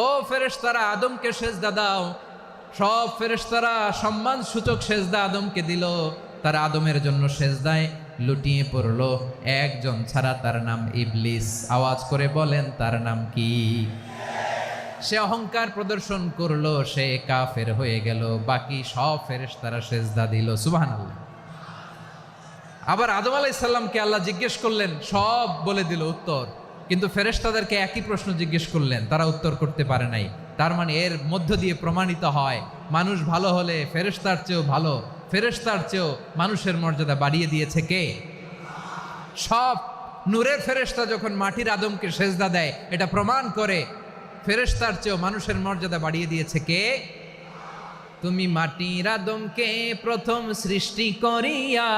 ও ফেরেশতারা আদমকে সেজদা দাও। সব ফেরেশতারা সম্মান সূচক সেজদা আদমকে দিল। তারা আদমের জন্য সেজদায় লুটিয়ে পড়ল। একজন ছাড়া, তার নাম ইবলিস। আওয়াজ করে বলেন তার নাম কি? সে অহংকার প্রদর্শন করলো, সে কাফের হয়ে গেল। বাকি সব ফেরেশতারা সেজদা দিল। সুবহানাল্লাহ। আবার আদম আলাইহিস সালামকে আল্লাহ জিজ্ঞেস করলেন, সব বলে দিল উত্তর, কিন্তু ফেরেশতাদেরকে একই প্রশ্ন জিজ্ঞেস করলেন, তারা উত্তর করতে পারে নাই। তার মানে এর মধ্য দিয়ে প্রমাণিত হয়, মানুষ ভালো হলে ফেরেশতার চেয়েও ভালো, ফেরেশতার চেয়েও মানুষের মর্যাদা বাড়িয়ে দিয়েছে কে? সব নূরের ফেরেশতা যখন মাটির আদমকে সেজদা দেয়, এটা প্রমাণ করে ফেরেশতার চেয়েও মানুষের মর্যাদা বাড়িয়ে দিয়েছে কে? তুমি মাটির আদমকে প্রথম সৃষ্টি করিয়া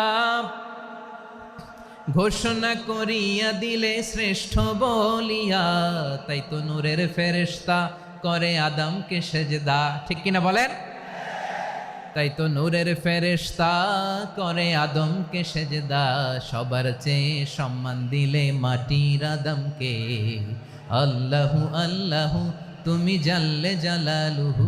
ঘোষণা করিয়া দিলে শ্রেষ্ঠ বলিয়া, তাই তো নূরের ফেরেশতা করে আদমকে সেজদা। ঠিক কিনা বলেন? তাই তো নূরের ফেরেশতা করে আদমকে সেজদা। সবার চেয়ে সম্মান দিলে মাটির আদমকে। আল্লাহু আল্লাহু তুমি জাল্লে জালালুহু,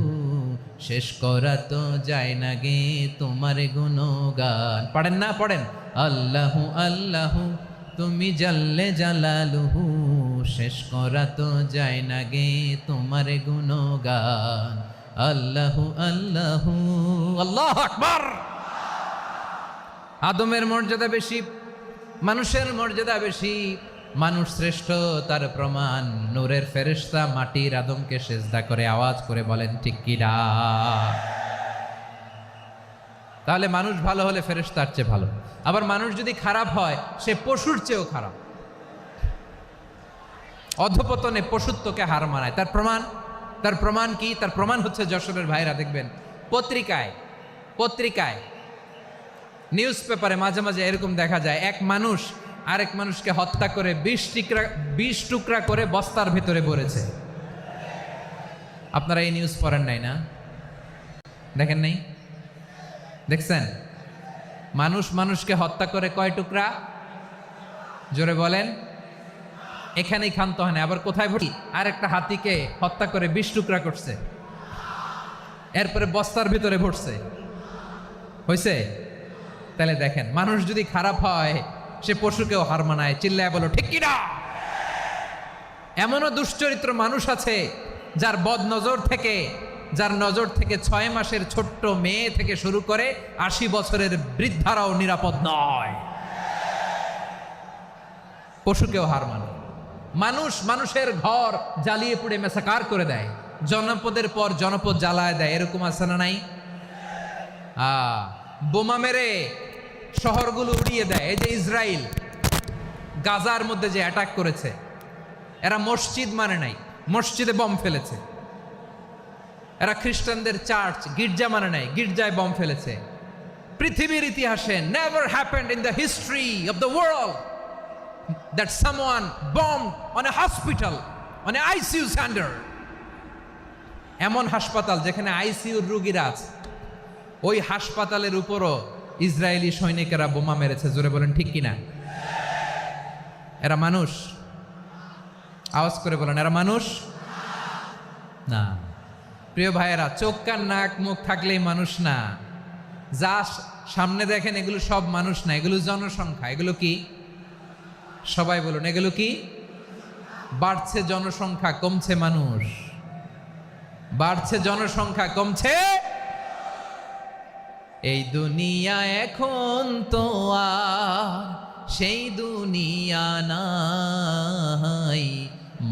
শেষ করা তো যায় না গে তোমার গুণগান। পড়েন না? পড়েন। আল্লাহু আল্লাহু তুমি জাল্লে জালালুহু, শেষ করা তো যায় না গে তোমার গুণগান। আল্লাহু আল্লাহু আল্লাহু আকবার। আদমের মর্যাদা বেশি, মানুষের মর্যাদা বেশি। মানুষ শ্রেষ্ঠ, তার প্রমাণ নূরের ফেরেশতা মাটির আদমকে সেজদা করে। আওয়াজ করে বলেন ঠিক কিনা? তাহলে মানুষ ভালো হলে ফেরেশতার চেয়ে ভালো। আবার মানুষ যদি খারাপ হয়, সে পশুর চেয়েও খারাপ। অধপতনে পশুত্বকে হার মানায়। তার প্রমাণ কি? তার প্রমাণ হচ্ছে যশোরের ভাইরা দেখবেন পত্রিকায় নিউজ পেপারে মাঝে মাঝে এরকম দেখা যায়, এক মানুষ আরেক মানুষকে হত্যা করে 20 টুকরা করে বস্তার ভেতরে ভরেছে। আপনারা এই নিউজ পড়েন নাই না? দেখেন নাই? দেখছেন? মানুষ মানুষকে হত্যা করে কয় টুকরা? জোরে বলেন। এখানেই ক্ষান্ত হয় না, আবার কোথায় ভরি? আর একটা হাতিকে হত্যা করে 20 টুকরা করছে, এরপরে বস্তার ভিতরে ভরছে। হয়েছে? তাহলে দেখেন, মানুষ যদি খারাপ হয়, সে পশুকেও হার মানায়। চিল্লায় বলো ঠিক কিনা? এমনও দুশ্চরিত্র মানুষ আছে যার নজর থেকে 6 মাসের ছোট্ট মেয়ে থেকে শুরু করে 80 বছরের বৃদ্ধারাও নিরাপদ নয়। পশুকেও হার মানে। মানুষের ঘর জ্বালিয়ে পুড়ে মেসাকার করে দেয়, জনপদের পর জনপদ জ্বালায় দেয়। এরকম আছে না নাই? বোমা মেরে শহরগুলো উড়িয়ে দেয়। এই যে ইসরায়েল গাজার মধ্যে যে অ্যাটাক করেছে, এরা মসজিদ মানে নাই, মসজিদে বম ফেলেছে। এরা খ্রিস্টানদের চার্চ গির্জা মানে নাই, গির্জায় বম ফেলেছে। পৃথিবীর ইতিহাসে never happened in the history of the world that someone bombed on a hospital, on a ICU center. এমন হাসপাতাল যেখানে আইসিইউর রোগীরা আছে, ওই হাসপাতালের উপরও ইসরায়েলি সৈনিকেরা বোমা মেরেছে। জোরে বলেন ঠিক কিনা? এরা মানুষ? আওয়াজ করে বলেন, এরা মানুষ না। প্রিয় ভাইয়েরা, চোখ কান নাক মুখ থাকলেই মানুষ না। যা সামনে দেখেন এগুলো সব মানুষ না, এগুলো জনসংখ্যা। এগুলো কি? সবাই বলুন, এগুলো কি? বাড়ছে জনসংখ্যা, কমছে মানুষ। বাড়ছে জনসংখ্যা, কমছে। এই দুনিয়া এখন তো আর সেই দুনিয়া নাই,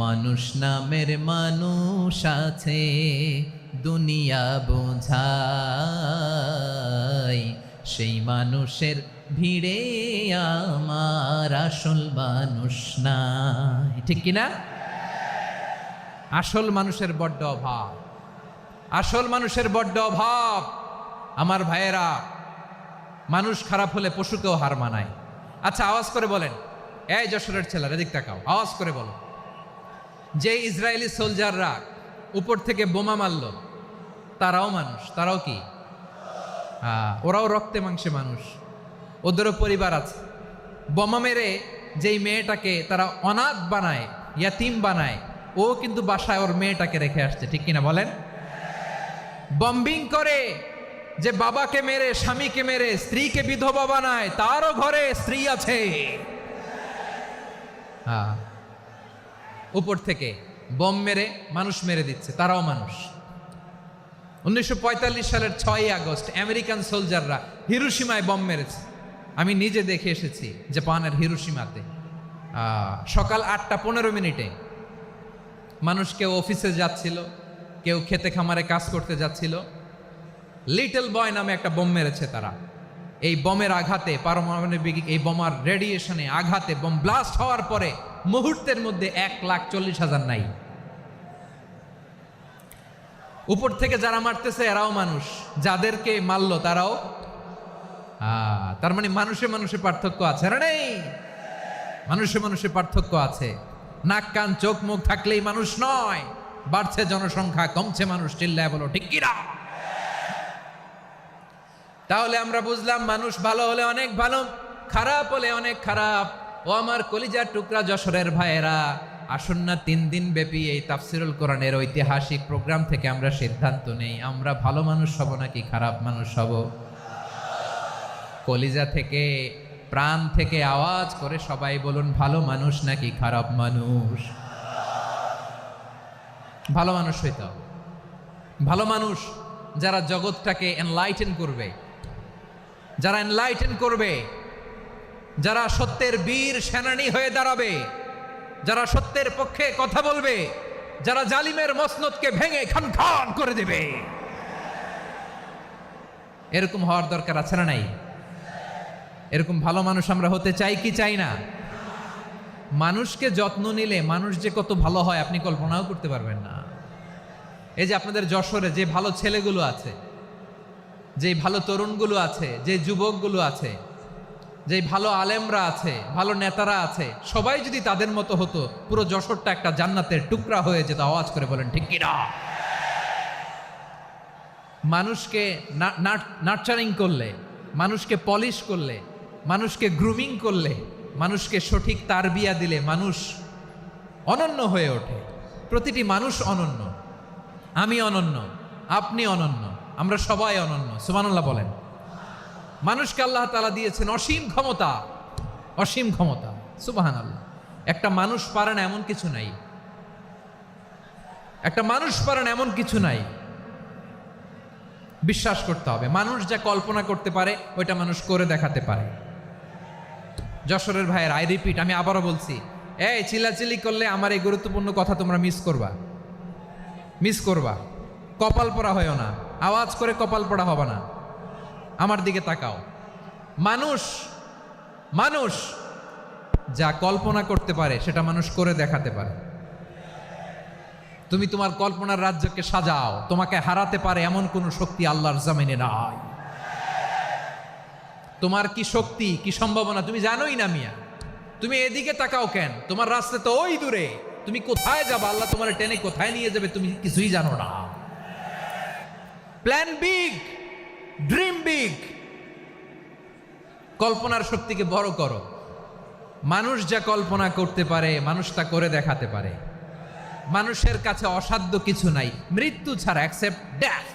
মানুষ নামের মানুষ আছে, দুনিয়া বোঝাই। সেই মানুষের ভিড়ে আমার আসল মানুষ নাই। ঠিক কিনা? আসল মানুষের বড্ড অভাব, আসল মানুষের বড্ড অভাব। আমার ভাইয়েরা, মানুষ খারাপ হলে পশুকেও হার মানায়। আচ্ছা, আওয়াজ করে বলেন, এই যশোরের ছেলেরা এদিক তাকাও, আওয়াজ করে বলো, যে ইসরায়েলি সোলজাররা উপর থেকে বোমা মারল, তারাও মানুষ? তারাও কি? ওরাও রক্তে মাংসে মানুষ, ওদেরও পরিবার আছে। বোমা মেরে যেই মেয়েটাকে তারা অনাথ বানায়, ইয়াতিম বানায়, ও কিন্তু বাসায় ওর মেয়েটাকে রেখে আসছে, ঠিক কিনা বলেন? বম্বিং করে যে বাবাকে মেরে, স্বামীকে মেরে, স্ত্রীকে বিধবা বানায়, তারও ঘরে স্ত্রী আছে। উপর থেকে বম মেরে মানুষ মেরে দিচ্ছে, তারাও মানুষ। 1945 সালের 6ই আগস্ট আমেরিকান সোলজাররা হিরোশিমায় বম মেরেছে। আমি নিজে দেখে এসেছি জাপানের হিরোশিমাতে। সকাল 8:15 মানুষ কেউ অফিসে যাচ্ছিল, কেউ খেতে খামারে কাজ করতে যাচ্ছিল। লিটল বয় নামে একটা বোম মেরেছে তারা। এই বোমের আঘাতে, পারমাণবিক এই বোমার রেডিয়েশনে আঘাতে বোম ব্লাস্ট হওয়ার পরে মুহূর্তের মধ্যে 1,40,000 নাই। উপর থেকে যারা মারতেছে এরাও মানুষ, যাদেরকে মারলো তারাও। তার মানে মানুষে মানুষে পার্থক্য আছে না? নেই, মানুষে মানুষে পার্থক্য আছে। নাক কান চোখ মুখ থাকলেই মানুষ নয়। বাড়ছে জনসংখ্যা, কমছে মানুষ, চিল্লায় বলো ঠিক কিনা? তাহলে আমরা বুঝলাম মানুষ ভালো হলে অনেক ভালো, খারাপ হলে অনেক খারাপ। ও আমার কলিজার টুকরা যশোরের ভাইয়েরা, আসুন না 3 দিন ব্যাপী এই তাফসিরুল কোরআনের ঐতিহাসিক প্রোগ্রাম থেকে আমরা সিদ্ধান্ত নেই, আমরা ভালো মানুষ হব নাকি খারাপ মানুষ হব? কলিজা থেকে, প্রাণ থেকে আওয়াজ করে সবাই বলুন, ভালো মানুষ নাকি খারাপ মানুষ? ভালো মানুষ হইতে হবে। ভালো মানুষ যারা জগৎটাকে এনলাইটেন করবে, যারা এনলাইটেন করবে, যারা সত্যের বীর সেনানী হয়ে দাঁড়াবে, যারা সত্যের পক্ষে কথা বলবে, যারা জালিমের মসনদকে ভেঙে খান খান করে দেবে, এরকম হওয়ার দরকার আছে না নাই? এরকম ভালো মানুষ আমরা হতে চাই কি চাই না? মানুষকে যত্ন নিলে মানুষ যে কত ভালো হয় আপনি কল্পনাও করতে পারবেন না। এই যে আপনাদের যশোরে যে ভালো ছেলেগুলো আছে, যে ভালো তরুণগুলো আছে, যে যুবকগুলো আছে, যে ভালো আলেমরা আছে, ভালো নেতারা আছে, সবাই যদি তাদের মতো হতো, পুরো যশোরটা একটা জান্নাতের টুকরা হয়ে যেত। আওয়াজ করে বলেন ঠিক কিনা? মানুষকে নার্চারিং করলে, মানুষকে পলিশ করলে, মানুষকে গ্রুমিং করলে, মানুষকে সঠিক তারবিয়া দিলে মানুষ অনন্য হয়ে ওঠে। প্রতিটি মানুষ অনন্য। আমি অনন্য, আপনি অনন্য, আমরা সবাই অনন্য। সুবহানাল্লাহ বলেন। মানুষকে আল্লাহ তাআলা দিয়েছেন অসীম ক্ষমতা, অসীম ক্ষমতা। সুবহানাল্লাহ। একটা মানুষ পারে না এমন কিছু নাই, একটা মানুষ পারে না এমন কিছু নাই। বিশ্বাস করতে হবে, মানুষ যা কল্পনা করতে পারে ওইটা মানুষ করে দেখাতে পারে। যশোরের ভাইয়ের, আই রিপিট, আমি আবারও বলছি, এই চিল্লাচিল্লি করলে আমার এই গুরুত্বপূর্ণ কথা তোমরা মিস করবা, মিস করবা। কপাল পড়া হয়েও না, আওয়াজ করে কপাল পড়া হবে না। আমার দিকে তাকাও। মানুষ, মানুষ যা কল্পনা করতে পারে সেটা মানুষ করে দেখাতে পারে। তুমি তোমার কল্পনার রাজ্যকে সাজাও, তোমাকে হারাতে পারে এমন কোন শক্তি আল্লাহর জমিনে নাই। তোমার কি শক্তি, কি সম্ভাবনা তুমি জানোই না মিয়া। তুমি এদিকে তাকাও কেন? তোমার রাস্তা তো ওই দূরে। তুমি কোথায় যাবে, আল্লাহ তোমার টেনে কোথায় নিয়ে যাবে তুমি কিছুই জানো না। প্ল্যান বিগ, ড্রিম বিগ, কল্পনার শক্তিকে বড় করো। মানুষ যা কল্পনা করতে পারে মানুষ তা করে দেখাতে পারে। মানুষের কাছে অসাধ্য কিছু নাই, মৃত্যু ছাড়া, এক্সেপ্ট ডেথ।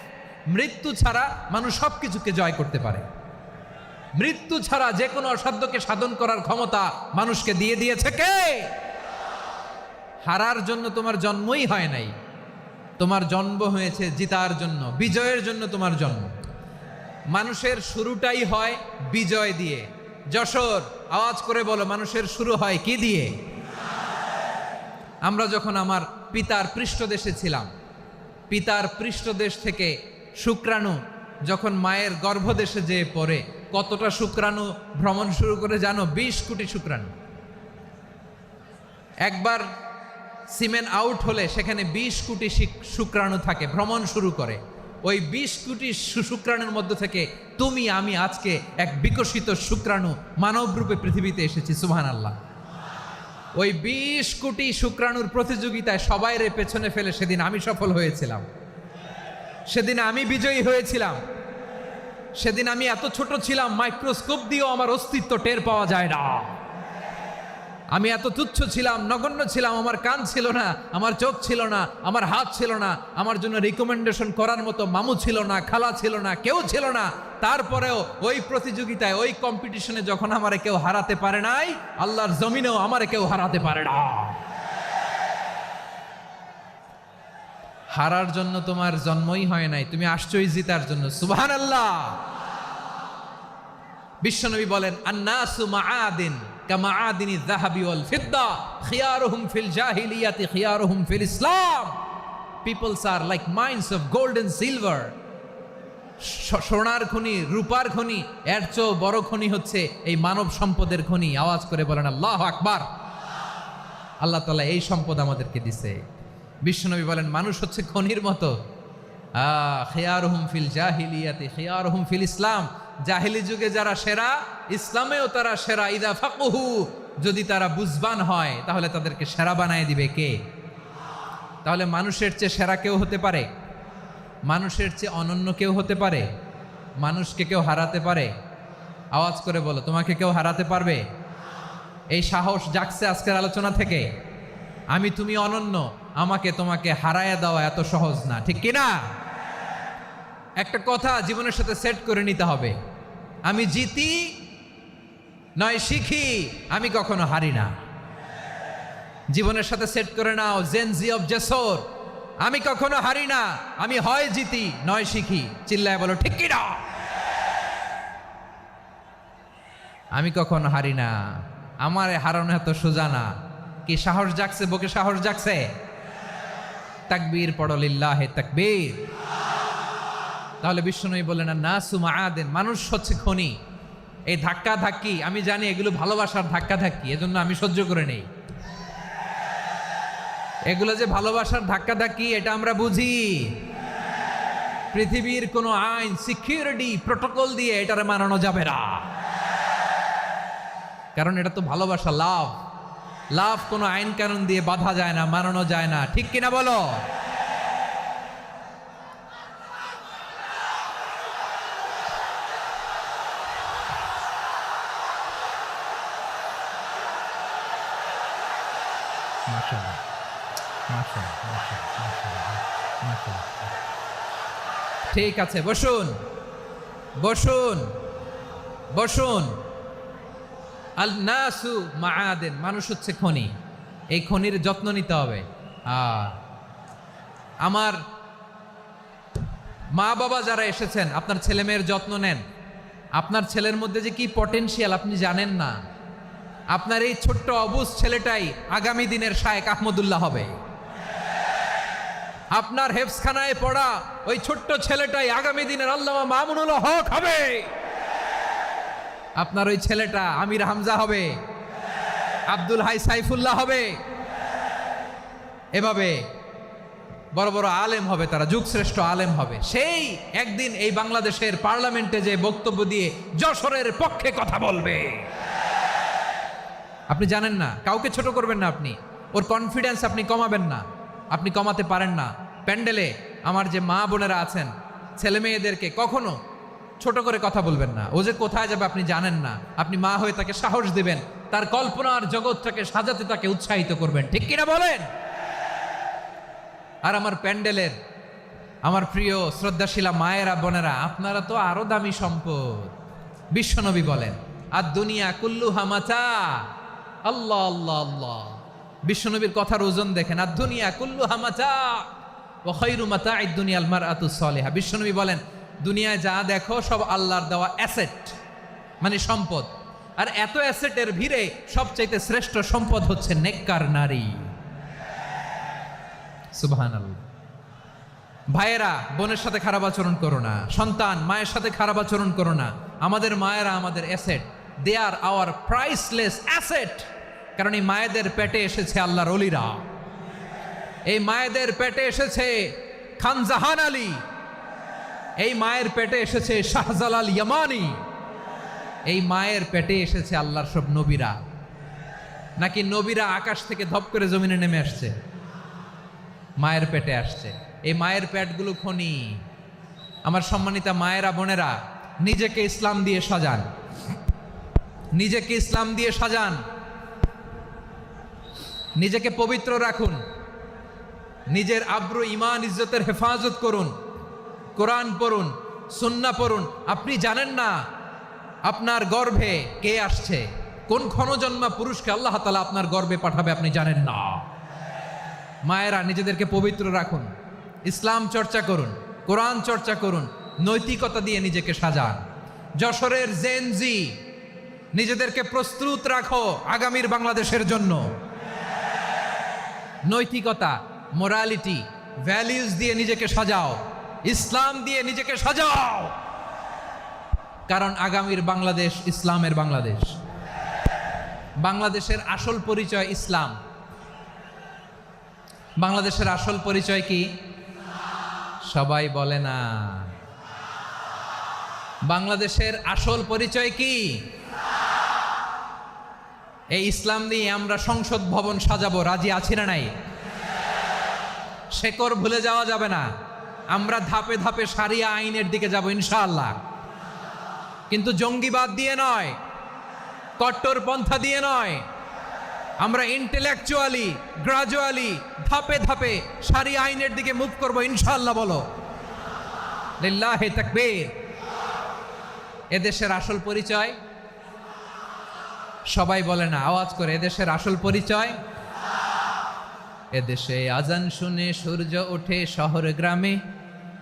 মৃত্যু ছাড়া মানুষ সবকিছুকে জয় করতে পারে। মৃত্যু ছাড়া যে কোনো অসাধ্যকে সাধন করার ক্ষমতা মানুষকে দিয়ে দিয়েছে কে? হারার জন্য তোমার জন্মই হয় নাই, তোমার জন্ম হয়েছে জিতার জন্য, বিজয়ের জন্য তোমার জন্ম। মানুষের শুরুটাই হয় বিজয় দিয়ে। যশোর, আওয়াজ করে বলো, মানুষের শুরু হয় কি দিয়ে? আমরা যখন আমার পিতার পৃষ্ঠদেশে ছিলাম, পিতার পৃষ্ঠদেশ থেকে শুক্রাণু যখন মায়ের গর্ভদেশে যেয়ে পড়ে, কতটা শুক্রাণু ভ্রমণ শুরু করে জানো? 20 কোটি শুক্রাণু। একবার সিমেন আউট হলে সেখানে 20 কোটি শুক্রাণু থাকে, ভ্রমণ শুরু করে। ওই 20 কোটি শুক্রাণুর মধ্যে থেকে তুমি আমি আজকে এক বিকশিত শুক্রাণু মানব রূপে পৃথিবীতে এসেছি। সুবহানাল্লাহ। ওই 20 কোটি শুক্রাণুর প্রতিযোগিতায় সবাইরে পেছনে ফেলে সেদিন আমি সফল হয়েছিলাম, সেদিন আমি বিজয়ী হয়েছিলাম। সেদিন আমি এত ছোট ছিলাম, মাইক্রোস্কোপ দিয়েও আমার অস্তিত্ব টের পাওয়া যায় না। আমি এত তুচ্ছ ছিলাম, নগণ্য ছিলাম, আমার কান ছিল না, আমার চোখ ছিল না, আমার হাত ছিল না, আমার জন্য রিকমেন্ডেশন করার মতো মামু ছিল না, খালা ছিল না, কেউ ছিল না। তারপরেও ওই প্রতিযোগিতায়, ওই কম্পিটিশনে যখন আমারে কেউ হারাতে পারে নাই, আল্লাহর জমিনেও আমারে কেউ হারাতে পারে না। হারার জন্য তোমার জন্মই হয় নাই, তুমি আসছোই জিতার জন্য। সুবহানাল্লাহ। বিশ্বনবী বলেন, আন্নাসু মাআদিন কামাআদিনিয যাহাবি ওয়াল ফিদ্দা খিয়ারুহুম ফিল জাহিলিয়াতি খিয়ারুহুম ফিল ইসলাম। Peoples are like mines of gold and silver. সোনার খনি, রূপার খনি, এর চেয়েও বড় খনি হচ্ছে এই মানব সম্পদের খনি। আওয়াজ করে বলেন আল্লাহু আকবার। আল্লাহ তাআলা এই সম্পদ আমাদেরকে দিছে। বিশ্বনবী বলেন, মানুষ হচ্ছে খনির মতো। খিয়ারুহুম ফিল জাহিলিয়াতি খিয়ারুহুম ফিল ইসলাম। জাহিলি যুগে যারা সেরা, ইসলামেও তারা সেরা। ইদা ফাকুহু, যদি তারা বুঝবান হয় তাহলে তাদেরকে সেরা বানায় দিবে কে? তাহলে মানুষের চেয়ে সেরা কেউ হতে পারে? মানুষের চেয়ে অনন্য কেউ হতে পারে? মানুষকে কেউ হারাতে পারে? আওয়াজ করে বলো, তোমাকে কেউ হারাতে পারবে? এই সাহস জাগছে আজকের আলোচনা থেকে। আমি তুমি অনন্য, আমাকে তোমাকে হারায়া দেওয়া এত সহজ না, ঠিক কিনা? একটা কথা জীবনের সাথে সেট করে নিতে হবে, আমি জিতি নয় শিখি, আমি কখনো হারি না। জীবনের সাথে সেট করে নাও, জেনজি অফ জেসর, আমি কখনো হারি না, আমি হয় জিতি নয় শিখি। চিল্লায় বলো ঠিক কিনা? আমি কখনো হারি না, আমার হারানো এত সোজা না। কি সাহস জাগছে? বুকে সাহস জাগছে? তাকবীর পড়ো, লিল্লাহে তাকবীর। তাহলে বিশ্বনবী বললেন, নাসু মাআদিন, মানুষ হচ্ছে খনি। এই ধাক্কা ধাক্কি, আমি জানি এগুলো ভালোবাসার ধাক্কা ধাক্কি, এজন্য আমি সহ্য করে নেই। এগুলো যে ভালোবাসার ধাক্কা ধাক্কি, এটা আমরা বুঝি। পৃথিবীর কোনো আইন, সিকিউরিটি, প্রটোকল দিয়ে এটারে মানানো যাবে না, কারণ এটা তো ভালোবাসা, লাভ। লাভ কোনো আইন কানুন দিয়ে বাধা যায় না, মানানো যায় না, ঠিক কিনা বলো? ঠিক আছে, বসুন বসুন বসুন। আল নাসু মাআদিন, মানুষ হচ্ছে খনি। এই খনির যত্ন নিতে হবে। আমার মা বাবা যারা এসেছেন, আপনার ছেলে মেয়ের যত্ন নেন। আপনার ছেলের মধ্যে যে কি পটেনশিয়াল আপনি জানেন না। আপনার এই ছোট্ট অবুজ ছেলেটাই আগামী দিনের শায়েখ আহমদুল্লাহ হবে। আপনার হেফজখানায় পড়া ওই ছোট্ট ছেলেটাই আগামী দিনের আল্লামা মামুনুল হক হবে। আপনার ওই ছেলেটা আমির হামজা হবে, আব্দুল হাই সাইফুল্লাহ হবে। এভাবে বড় বড় আলেম হবে, তারা যুগশ্রেষ্ঠ আলেম হবে। সেই একদিন এই বাংলাদেশের পার্লামেন্টে যে বক্তব্য দিয়ে যশোরের পক্ষে কথা বলবে। আপনি জানেন না, কাউকে ছোট করবেন না আপনি। ওর কনফিডেন্স আপনি কমাবেন না, আপনি কমাতে পারেন না। প্যান্ডেলে আমার যে মা বোনেরা আছেন, ছেলে মেয়েদেরকে কখনো ছোট করে কথা বলবেন না। ও যে কোথায় যাবে আপনি জানেন না। আপনি মা হয়ে তাকে সাহস দিবেন, তার কল্পনার জগৎটাকে সাজাতে তাকে উৎসাহিত করবেন, ঠিক কিনা বলেন? আর আমার প্যান্ডেলের আমার প্রিয় শ্রদ্ধাশীলা মায়েরা বোনেরা, আপনারা তো আরো দামি সম্পদ। বিশ্বনবী বলেন, আর দুনিয়া কুল্লুহা মাতা। আল্লাহ আল্লাহ আল্লাহ। বিশ্বনবীর কথার ওজন দেখেন, আর দুনিয়া কুল্লুহা মাতা ওয়া খায়রু মাতা'আদ দুনিয়াল মারআতুস সালিহা। বিশ্বনবী বলেন, দুনিয়ায় যা দেখো সব আল্লাহর দেওয়া অ্যাসেট, মানে সম্পদ। আর এত অ্যাসেটের ভিড়ে সবচাইতে শ্রেষ্ঠ সম্পদ হচ্ছে নেককার নারী। সুবহানাল্লাহ। ভাইয়েরা, বোনের সাথে খারাপ আচরণ করো না। সন্তান, মায়ের সাথে খারাপ আচরণ করো না। আমাদের মায়েরা আমাদের asset, they are our priceless asset. কারণ এই মায়েদের পেটে এসেছে আল্লাহর ওলিরা। এই মায়েদের পেটে এসেছে খান জাহান আলী। এই মায়ের পেটে এসেছে শাহজালাল ইয়ামানি। এই মায়ের পেটে এসেছে আল্লাহর সব নবীরা। নাকি নবীরা আকাশ থেকে ধপ করে জমিনে নেমে আসছে? মায়ের পেটে আসছে। এই মায়ের পেটগুলো খনি। আমার সম্মানিতা মায়েরা বোনেরা, নিজেকে ইসলাম দিয়ে সাজান, নিজেকে ইসলাম দিয়ে সাজান। নিজেকে পবিত্র রাখুন, নিজের আব্রু ইমান ইজ্জতের হেফাজত করুন, কোরআন পড়ুন, সুন্নাহ পড়ুন। আপনি জানেন না আপনার গর্ভে কে আসছে, কোন ক্ষণজন্মা পুরুষকে আল্লাহ তাআলা আপনার গর্ভে পাঠাবে আপনি জানেন না। মায়েরা নিজেদেরকে পবিত্র রাখুন, ইসলাম চর্চা করুন, কোরআন চর্চা করুন, নৈতিকতা দিয়ে নিজেকে সাজান। যশোরের জেনজি, নিজেদেরকে প্রস্তুত রাখো আগামীর বাংলাদেশের জন্য। নৈতিকতা, মোরালিটি, ভ্যালিউজ দিয়ে নিজেকে সাজাও, ইসলাম দিয়ে নিজেকে সাজাও, কারণ আগামীর বাংলাদেশ ইসলামের বাংলাদেশ। বাংলাদেশের আসল পরিচয় ইসলাম। বাংলাদেশের আসল পরিচয় কি? সবাই বলে না। বাংলাদেশের আসল পরিচয় কি? এই ইসলাম নিয়ে আমরা সংসদ ভবন সাজাবো, রাজি আছি না নাই? শেকড় ভুলে যাওয়া যাবে না। আমরা ধাপে ধাপে শারিয়া আইনের দিকে যাব ইনশাআল্লাহ, কিন্তু জঙ্গিবাদ দিয়ে নয়, কট্টরপন্থা দিয়ে নয়। আমরা ইন্টেলেকচুয়ালি, গ্রাজুয়ালি, ধাপে ধাপে শারিয়া আইনের দিকে মুভ করব ইনশাআল্লাহ। বলো লিল্লাহি তাকবীর। এদেশের আসল পরিচয় সবাই বলে না, আওয়াজ করে, এদেশের আসল পরিচয়। এদেশে আজান শুনে সূর্য ওঠে শহর গ্রামে,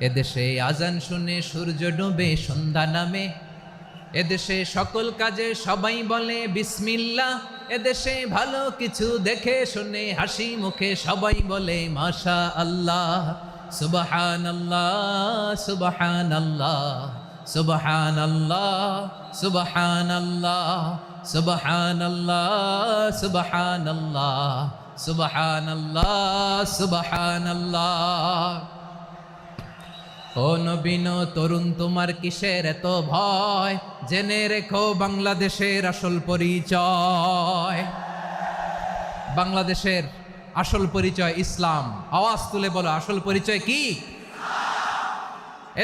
এদেশে আজান শুনে সূর্য ডুবে সন্ধ্যা নামে, এদেশে সকল কাজে সবাই বলে বিসমিল্লাহ, এদেশে ভালো কিছু দেখে শুনে হাসি মুখে সবাই বলে মাশা আল্লাহ। সুবহানাল্লাহ সুবহানাল্লাহ সুবহানাল্লাহ সুবহানাল্লাহ সুবহানাল্লাহ সুবহানাল্লাহ সুবহানাল্লাহ সুবহানাল্লাহ। ও নবীন তরুণ, তোমার কিসের এত ভয়? জেনে রেখো বাংলাদেশের আসল পরিচয়। বাংলাদেশের আসল পরিচয় ইসলাম। আওয়াজ তুলে বলো, আসল পরিচয় কি?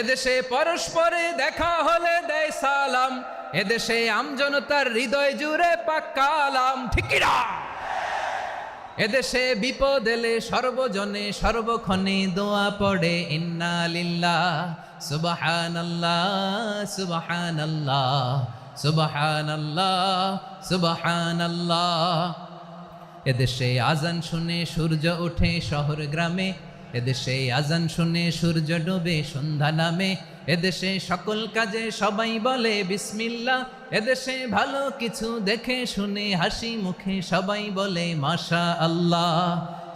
এদেশে পরস্পরে দেখা হলে দেয় সালাম, এদেশে আমজনতার হৃদয় জুড়ে পাক্কালাম। ঠিক কি না? এদেশে বিপদ এলে সর্বজনে সর্বক্ষণে দোয়া পড়ে ইন্না লিল্লাহ সুবহানাল্লাহ সুবহানাল্লাহ সুবহানাল্লাহ সুবহানাল্লাহ। এদেশে আজান শুনে সূর্য ওঠে শহর গ্রামে, এদেশে আজান শুনে সূর্য ডুবে সন্ধ্যা নামে, এদেশে সকল কাজে সবাই বলে বিসমিল্লাহ, এদেশে ভালো কিছু দেখে শুনে হাসি মুখে সবাই বলে মাশা আল্লাহ।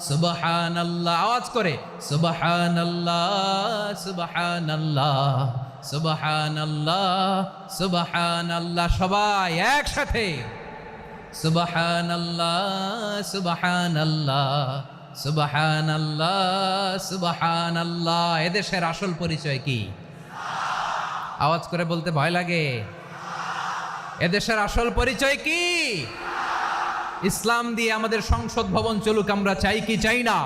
সুবহানাল্লাহ, আওয়াজ করে সুবহানাল্লাহ সুবহানাল্লাহ সুবহানাল্লাহ সুবহানাল্লাহ। সবাই একসাথে সুবহানাল্লাহ সুবহানাল্লাহ সুবহানাল্লাহ সুবহানাল্লাহ। এদেশের আসল পরিচয় কি? আওয়াজ করে বলতে ভয় লাগে। এদেশের আসল পরিচয় কি? ইসলাম দিয়ে আমাদের সংসদ ভবন চলুক, আমরা চাই কি চাই না?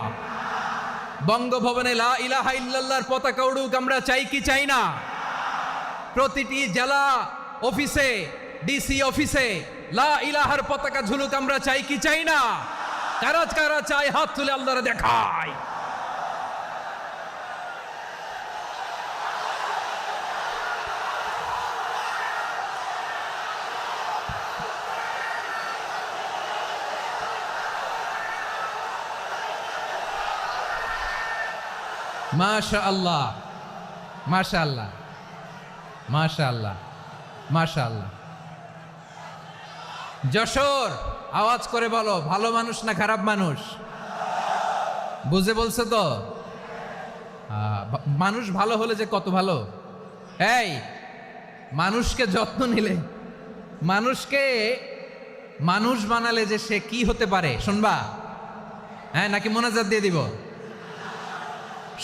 বঙ্গভবনে লা ইলাহা ইল্লাল্লাহর পতাকা উড়ুক, আমরা চাই কি চাই না? প্রতিটি জেলা অফিসে, ডিসি অফিসে লা ইলাহার পতাকা ঝুলুক, আমরা চাই কি চাই না? কারা কারা চাই হাত তুলে আল্লাহরে দেখায়। মাশাআল্লাহ মাশাআল্লাহ মাশাআল্লাহ মাশাআল্লাহ। যশোর, আওয়াজ করে বলো, ভালো মানুষ না খারাপ মানুষ? বুঝে বলছে তো? মানুষ ভালো হলে যে কত ভালো। এই মানুষকে যত্ন নিলে, মানুষকে মানুষ বানালে যে সে কি হতে পারে শুনবা? হ্যাঁ, নাকি মোনাজাত দিয়ে দিব?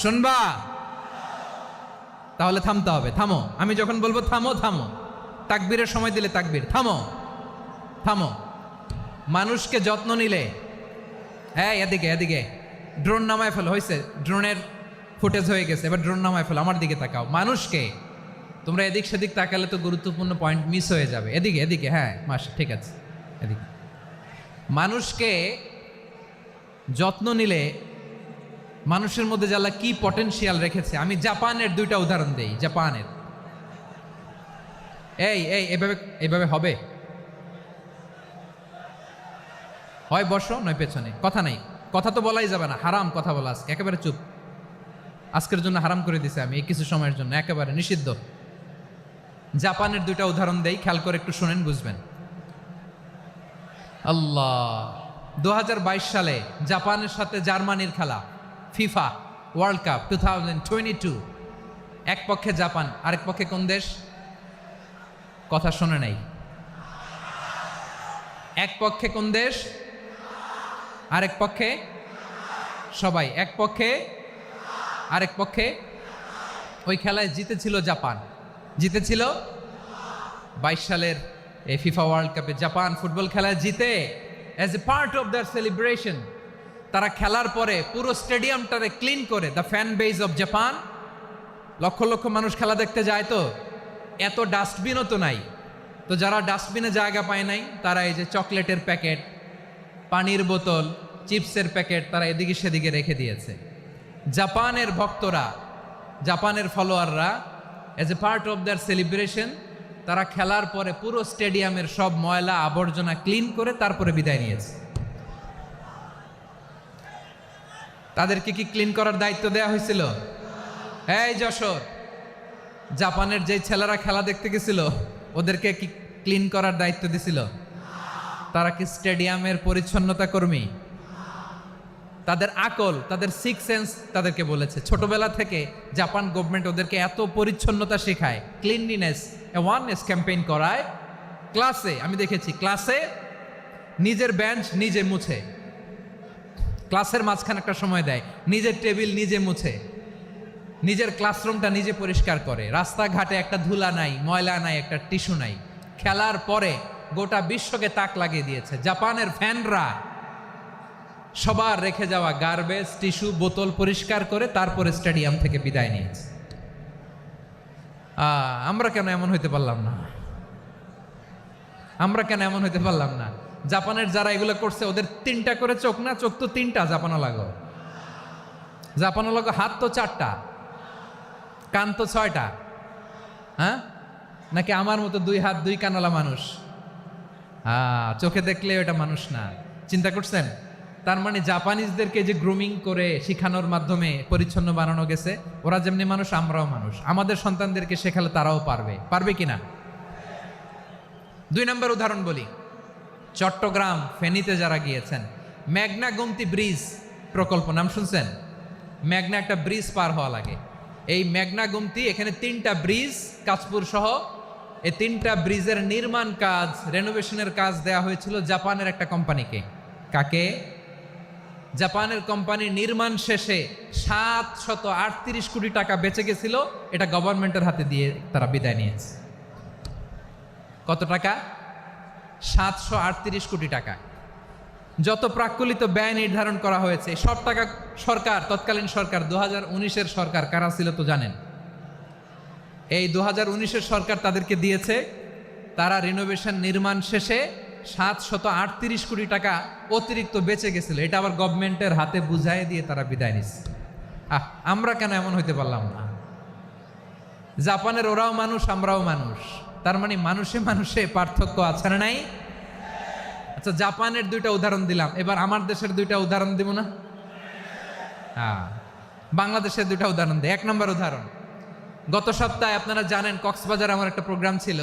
শুনবা? তাহলে থামতে হবে। থামো, আমি যখন বলবো থামো থামো, তাকবীরের সময় দিলে তাকবীর। থামো থামো। মানুষকে যত্ন নিলে, হ্যাঁ এদিকে এদিকে, ড্রোন নামায় ফেলো। হয়েছে, ড্রোনের ফুটেজ হয়ে গেছে, এবার ড্রোন নামায় ফেলো। আমার দিকে তাকাও। মানুষকে, তোমরা এদিক সেদিক তাকালে তো গুরুত্বপূর্ণ পয়েন্ট মিস হয়ে যাবে। এদিকে এদিকে, হ্যাঁ মাস ঠিক আছে, এদিকে। মানুষকে যত্ন নিলে মানুষের মধ্যে যে আল্লাহ কি পটেনশিয়াল রেখেছে। আমি জাপানের দুইটা উদাহরণ দেই। জাপানের এইভাবে এইভাবে হবে, হয় বসো নয় পেছনে, কথা নাই, কথা তো বলাই যাবে না, হারাম কথা বলা। আজকে একেবারে চুপ, আজকের জন্য হারাম করে দিছে আমি এই কিছু সময়ের জন্য, একেবারে নিষিদ্ধ। জাপানের দুইটা উদাহরণ দেই, খেয়াল করে একটু শুনেন, বুঝবেন। আল্লাহ, 2022 সালে জাপানের সাথে জার্মানির খেলা, ফিফা ওয়ার্ল্ড কাপ 2022। এক পক্ষে জাপান, আরেক পক্ষে কোন দেশ? কথা শোনে নাই। এক পক্ষে কোন দেশ, আরেক পক্ষে সবাই। এক পক্ষে আরেক পক্ষে। ওই খেলায় জিতেছিল জাপান, জিতেছিল 22 সালের এই ফিফা ওয়ার্ল্ড কাপে। জাপান ফুটবল খেলায় জিতে as a part of their celebration তারা খেলার পরে পুরো স্টেডিয়ামটারে ক্লিন করে, the fan base of Japan, লক্ষ লক্ষ মানুষ খেলা দেখতে যায়, তো এত ডাস্টবিনও তো নাই, তো যারা ডাস্টবিনে জায়গা পায় নাই তারা এই যে চকলেটের প্যাকেট, পানির বোতল, চিপসের প্যাকেট তারা এদিকে সেদিকে রেখে দিয়েছে। জাপানের ভক্তরা, জাপানের ফলোয়াররা as a part of their celebration তারা খেলার পরে পুরো স্টেডিয়ামের সব ময়লা আবর্জনা ক্লিন করে তারপরে বিদায় নিয়েছে। তাদেরকে কি ক্লিন করার দায়িত্ব দেওয়া হয়েছিল? এই যশোর, জাপানের যে ছেলেরা খেলা দেখতে গেছিল ওদেরকে কি ক্লিন করার দায়িত্ব দিছিল? তারা কি স্টেডিয়ামের পরিচ্ছন্নতা কর্মী? তাদের আকল, তাদের সিক্স সেন্স তাদেরকে বলেছে। ছোটবেলা থেকে জাপান গভর্নমেন্ট ওদেরকে এত পরিচ্ছন্নতা শেখায়, ক্লিনলিনেস অ্যাওয়ারনেস ক্যাম্পেইন করায়। ক্লাসে আমি দেখেছি, ক্লাসে নিজের বেঞ্চ নিজে মুছে, ক্লাসের মাঝখানে একটা সময় দেয়, নিজের টেবিল নিজে মুছে, নিজের ক্লাসরুমটা নিজে পরিষ্কার করে। রাস্তাঘাটে একটা ধুলা নাই, ময়লা নাই, একটা টিস্যু নাই। খেলার পরে গোটা বিশ্বকে তাক লাগিয়ে দিয়েছে। জাপানের ফ্যানরা সবার রেখে যাওয়া গার্বেজ, টিস্যু, বোতল পরিষ্কার করে তারপরে স্টেডিয়াম থেকে বিদায় নিয়েছে। আমরা কেন এমন হইতে পারলাম না? আমরা কেন এমন হইতে পারলাম না? জাপানের যারা এগুলো করছে ওদের 3টা করে চোখ না? চোখ তো 3টা, জাপানো লাগো, জাপানো লাগো। হাত তো 4টা, কান তো 6টা। হ্যাঁ, নাকি আমার মতো 2 হাত 2 কানওয়ালা মানুষ? চোখে দেখলে ওটা মানুষ না। চিন্তা করছেন? তার মানে জাপানিজদেরকে যে গ্রুমিং করে শিখানোর মাধ্যমে পরিচ্ছন্ন বানানো গেছে। ওরা যেমনি মানুষ, আমরাও মানুষ। আমাদের সন্তানদেরকে শেখালে তারাও পারবে, পারবে কিনা? 2 নম্বর উদাহরণ বলি। চট্টগ্রাম ফেনীতে যারা গিয়েছেন, মেঘনা গোমতী ব্রিজ প্রকল্প নাম শুনছেন? মেঘনা একটা ব্রিজ পার হওয়া লাগে। এই মেঘনা গোমতী, এখানে 3টা ব্রিজ, কাঁচপুর সহ এই 3টা ব্রিজের নির্মাণ কাজ, রেনোভেশনের কাজ দেয়া হয়েছিল জাপানের একটা কোম্পানিকে। কাকে? জাপানের কোম্পানি। নির্মাণ শেষে 738 কোটি টাকা বেঁচে গেছিল, এটা গভর্নমেন্টের হাতে দিয়ে তারা বিদায় নিয়েছে। কত টাকা? 738 কোটি টাকা। যত প্রাক্কলিত ব্যয় নির্ধারণ করা হয়েছে সব টাকা সরকার, তৎকালীন সরকার 2019-এর সরকার, কারা ছিল তো জানেন? এই 2019-এর সরকার তাদেরকে দিয়েছে। তারা রিনোভেশন নির্মাণ শেষে 738 কোটি টাকা অতিরিক্ত বেঁচে গেছিল, এটা আবার গভর্নমেন্টের হাতে বুঝাই দিয়ে তারা বিদায় নিচ্ছে। আমরা কেন এমন হইতে পারলাম না? জাপানের ওরাও মানুষ, আমরাও মানুষ। তার মানে মানুষে মানুষে পার্থক্য আছে না নাই? আচ্ছা, জাপানের 2টা উদাহরণ দিলাম, এবার আমার দেশের 2টা উদাহরণ দিব না? বাংলাদেশের 2টা উদাহরণ দেয়। 1 নম্বর উদাহরণ, গত সপ্তাহে আপনারা জানেন কক্সবাজার আমার একটা প্রোগ্রাম ছিল,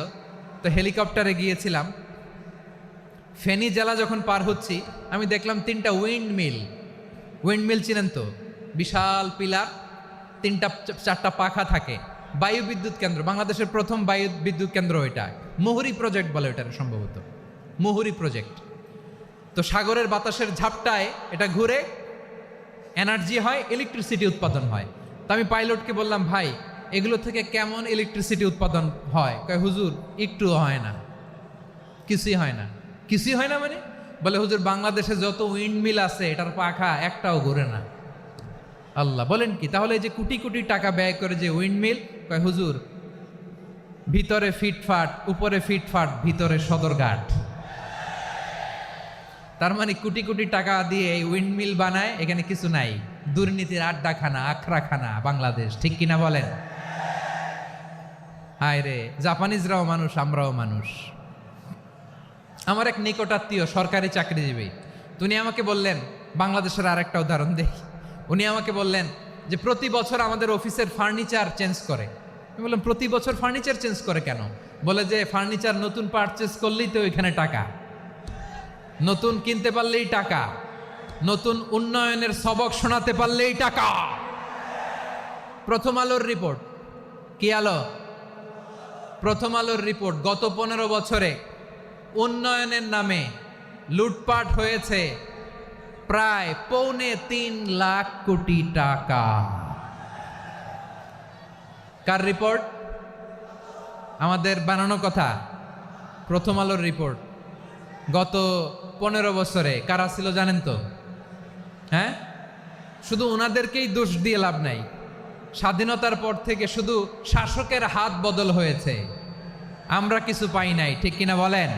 তো হেলিকপ্টারে গিয়েছিলাম। ফেনী জেলা যখন পার হচ্ছি আমি দেখলাম 3টা উইন্ডমিল। উইন্ডমিল চিনেন তো? বিশাল পিলার, 3টা 4টা পাখা থাকে। বায়ু বিদ্যুৎ কেন্দ্র, বাংলাদেশের প্রথম বায়ু বিদ্যুৎ কেন্দ্র এটা। মুহুরী প্রজেক্ট বলে এটার, সম্ভবত মুহুরী প্রজেক্ট। তো সাগরের বাতাসের ঝাপটায় এটা ঘুরে এনার্জি হয়, ইলেকট্রিসিটি উৎপাদন হয়। তো আমি পাইলটকে বললাম, ভাই এগুলো থেকে কেমন ইলেকট্রিসিটি উৎপাদন হয়? কয়, হুজুর একটুও হয় না, কিছুই হয় না। কিছুই হয় না মানে? বলে, হুজুর বাংলাদেশে যত উইন্ডমিল আছে এটার পাখা একটাও ঘুরে না। আল্লাহ, বলেন কি? তাহলে এই যে কোটি কোটি টাকা ব্যয় করে যে উইন্ডমিল, কয় হুজুর ভিতরে ফিটফাট, উপরে ফিটফাট, ভিতরে সদরঘাট। তার মানে কোটি কোটি টাকা দিয়ে এই উইন্ডমিল বানায়, এখানে কিছু নাই। দুর্নীতির আড্ডাখানা, আখড়াখানা বাংলাদেশ, ঠিক কিনা বলেন? হায় রে, জাপানিজরাও মানুষ, আমরাও মানুষ। আমার এক নিকটাত্মীয় সরকারি চাকরিজীবী, উনি আমাকে বললেন, বাংলাদেশের আর একটা উদাহরণ দেখি। উনি আমাকে বললেন যে প্রতি বছর আমাদের অফিসের ফার্নিচার চেঞ্জ করে। আমি বললাম প্রতি বছর ফার্নিচার চেঞ্জ করে কেন? বলে যে ফার্নিচার নতুন পারচেজ করলেই তো ওইখানে টাকা, নতুন কিনতে পারলেই টাকা, নতুন উন্নয়নের সবক শোনাতে পারলেই টাকা। প্রথম আলোর রিপোর্ট, কি আলো? প্রথম আলোর রিপোর্ট, গত 15 বছরে উন্নয়নের নামে লুটপাট হয়েছে প্রায় 3.25 লাখ কোটি টাকা। কার রিপোর্ট? আমাদের বানানো কথা। প্রথম আলোর রিপোর্ট। গত 15 বছরে কারা ছিল জানেন তো? হ্যাঁ, শুধু ওনাদেরকেই দোষ দিয়ে লাভ নাই। স্বাধীনতার পর থেকে শুধু শাসকের হাত বদল হয়েছে, আমরা কিছু পাই নাই, ঠিক কিনা বলেন?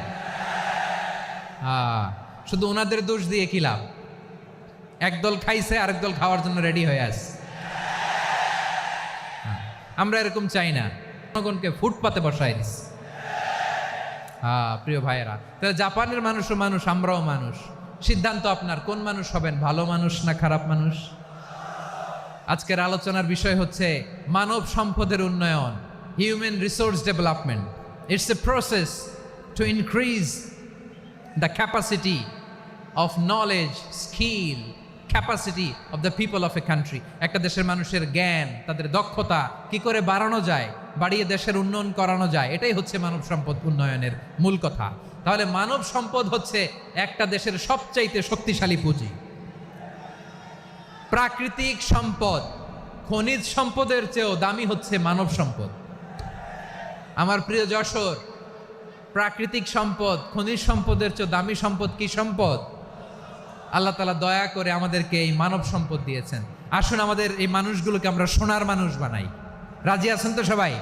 শুধু ওনাদের দোষ দিয়ে কি লাভ? একদল খাইছে, আরেক দল খাওয়ার জন্য রেডি হয়ে আছে। আমরা এরকম চাই না, জনগণকে ফুটপাতে বসাই দিস। প্রিয় ভাইয়েরা, তাহলে জাপানের মানুষও মানুষ, আমরাও মানুষ। সিদ্ধান্ত আপনার, কোন মানুষ হবেন, ভালো মানুষ না খারাপ মানুষ? আজকের আলোচনার বিষয় হচ্ছে মানব সম্পদের উন্নয়ন, human resource development. It's a process to increase the capacity of knowledge, skill, capacity of the people of a country. একটা দেশের মানুষের জ্ঞান, তাদের দক্ষতা কি করে বাড়ানো যায়, বাড়িয়ে দেশের উন্নয়ন করানো যায়, এটাই হচ্ছে মানব সম্পদ উন্নয়নের মূল কথা। তাহলে মানব সম্পদ হচ্ছে একটা দেশের সবচাইতে শক্তিশালী পুঁজি। প্রাকৃতিক সম্পদ, খনিজ সম্পদের চেয়েও দামি হচ্ছে মানব সম্পদ। আমার প্রিয় যশোর, প্রাকৃতিক সম্পদ, খনিজ সম্পদের চেয়ে দামি সম্পদ কি সম্পদ? আল্লাহ তাআলা দয়া করে আমাদেরকে এই মানব সম্পদ দিয়েছেন। আসুন আমাদের এই মানুষগুলোকে আমরা সোনার মানুষ বানাই। রাজি আছেন তো সবাই?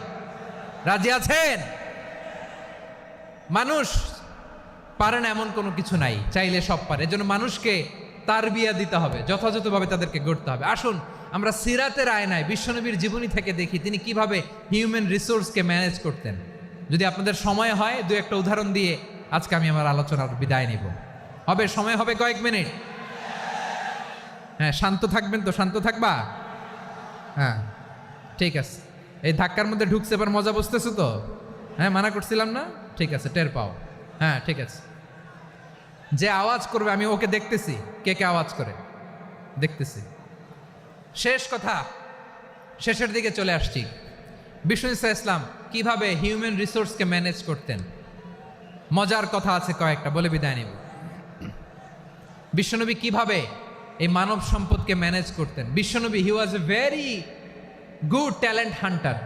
রাজি আছেন? মানুষ পারে না এমন কোনো কিছু নাই, চাইলে সব পারে। এজন্য মানুষকে তারবিয়া দিতে হবে, যথাযথভাবে তাদেরকে গড়তে হবে। আসুন আমরা সিরাতের আয়নায় বিশ্বনবীর জীবনী থেকে দেখি তিনি কিভাবে হিউম্যান রিসোর্সকে ম্যানেজ করতেন। যদি আপনাদের সময় হয়, দু একটা উদাহরণ দিয়ে আজকে আমি আমার আলোচনার বিদায় নিব। হবে সময় হবে কয়েক মিনিট? হ্যাঁ, শান্ত থাকবেন তো? শান্ত থাকবা? হ্যাঁ, ঠিক আছে। এই ধাক্কার মধ্যে ঢুকছে, এবার মজা বুঝতেছো তো? হ্যাঁ, মানা করছিলাম না? ঠিক আছে, টের পাও। হ্যাঁ, ঠিক আছে। যে আওয়াজ করবে আমি ওকে দেখতেছি, কে কে আওয়াজ করে দেখতেছি। শেষ কথা, শেষের দিকে চলে আসছি। বিষ্ণু ইসলাম কিভাবে হিউম্যান রিসোর্সকে ম্যানেজ করতেন, মজার কথা আছে কয়েকটা, বলে বিদায় নিব। বিশ্বনবী কিভাবে এই মানব সম্পদকে ম্যানেজ করতেন। বিশ্বনবী, he was a very good talent hunter,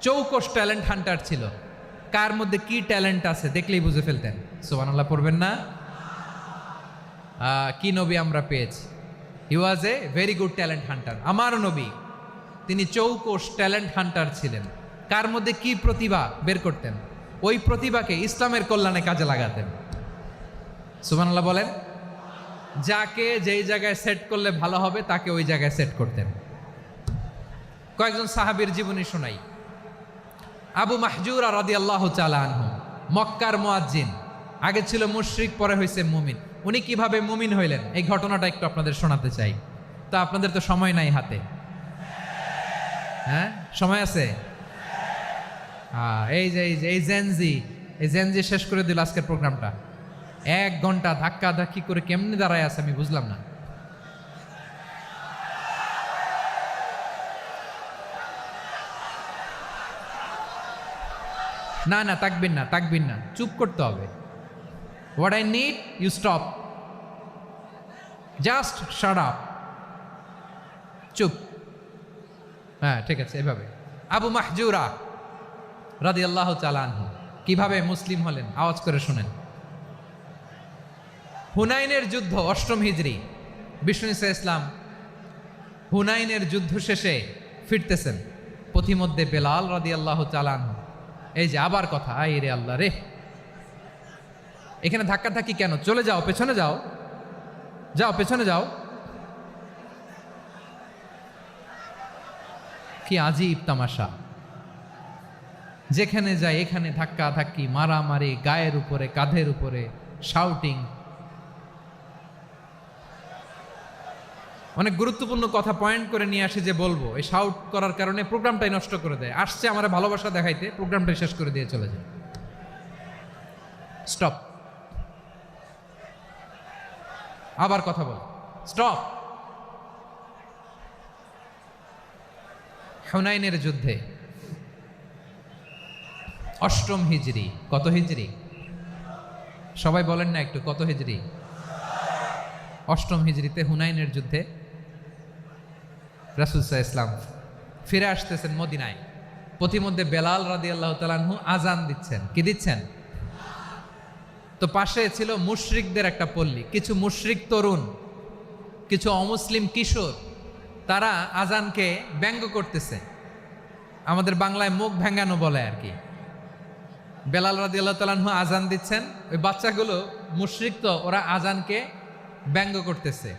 চৌকস ট্যালেন্ট হান্টার ছিল। কার মধ্যে কি ট্যালেন্ট আছে দেখলেই বুঝে ফেলতেন। সুবহানাল্লাহ পড়বেন না? কি নবী আমরা পেয়েছি! He was a very good talent hunter. আমার নবী, তিনি চৌকস ট্যালেন্ট হান্টার ছিলেন। কার মধ্যে কি প্রতিভা বের করতেন, ওই প্রতিভাকে ইসলামের কল্যাণে কাজে লাগাতেন। সুবহানাল্লাহ বলেন। যাকে যেই জায়গায় সেট করলে ভালো হবে তাকে ওই জায়গায় সেট করতেন। কয়েকজন সাহাবীর জীবনী শোনাই। আবু মাহজুরা রাদিয়াল্লাহু তাআলা আনহু, মক্কার মুয়াজ্জিন, আগে ছিল মুশরিক, পরে হয়েছে মুমিন। উনি কিভাবে মুমিন হইলেন এই ঘটনাটা একটু আপনাদের শোনাতে চাই। তো আপনাদের তো সময় নাই হাতে। হ্যাঁ, সময় আছে? এই জেনজি শেষ করে দিল আজকের প্রোগ্রামটা। 1 ঘন্টা ধাক্কা ধাক্কি করে কেমনে দাঁড়ায় আছে আমি বুঝলাম না। না, তাকবির না, চুপ করতে হবে। What I need, you stop, just shut up, চুপ। হ্যাঁ, ঠিক আছে, এভাবে। আবু মাহজুরা রাদিয়াল্লাহু তাআলা আনহু কিভাবে মুসলিম হলেন, আওয়াজ করে শুনেন। হুনাইনের যুদ্ধ, 8ম হিজরি। বিষ্ণু ইসলাম হুনাইনের যুদ্ধ শেষে ফিরতেছেন, পথিমধ্যে বেলাল রাদিয়াল্লাহু তাআলা আনহু, এই যে আবার কথা, আই রে আল্লাহ রে, এখানে ধাক্কা ধাক্কি কেন? চলে যাও, পেছনে যাও, যাও পেছনে যাও। কি আজীব তামাশা! যেখানে যায় এখানে ধাক্কা ধাক্কি, মারামারি, গায়ের উপরে কাঁধের উপরে শাউটিং। অনেক গুরুত্বপূর্ণ কথা পয়েন্ট করে নিয়ে আসে যে বলবো, এই শাউট করার কারণে প্রোগ্রামটাই নষ্ট করে দেয়। আসছে আমার ভালোবাসা দেখাইতে, প্রোগ্রামটাই শেষ করে দিয়ে চলে যায়। স্টপ। আবার কথা বল, স্টপ। হুনাইনের যুদ্ধে 8ম হিজরি, কত হিজরি? সবাই বলেন না একটু, কত হিজরি? 8ম হিজরিতে হুনাইনের যুদ্ধে রাসূল সাল্লাল্লাহু আলাইহি ওয়াসাল্লাম ফিরে আসতেছেন মদিনায়। পথিমধ্যে বেলাল রাদিয়াল্লাহু তাআলা আনহু আজান দিচ্ছেন। কি দিচ্ছেন? তো পাশে ছিল মুশরিকদের একটা পল্লী, কিছু মুশরিক তরুণ, কিছু অমুসলিম কিশোর, তারা আজানকে ব্যঙ্গ করতেছে। আমাদের বাংলায় মুখ ভেঙ্গানো বলে আর কি। বেলাল রাদিয়াল্লাহু তাআলা আনহু আজান দিচ্ছেন, ওই বাচ্চাগুলো মুশরিক, তো ওরা আজানকে ব্যঙ্গ করতেছে,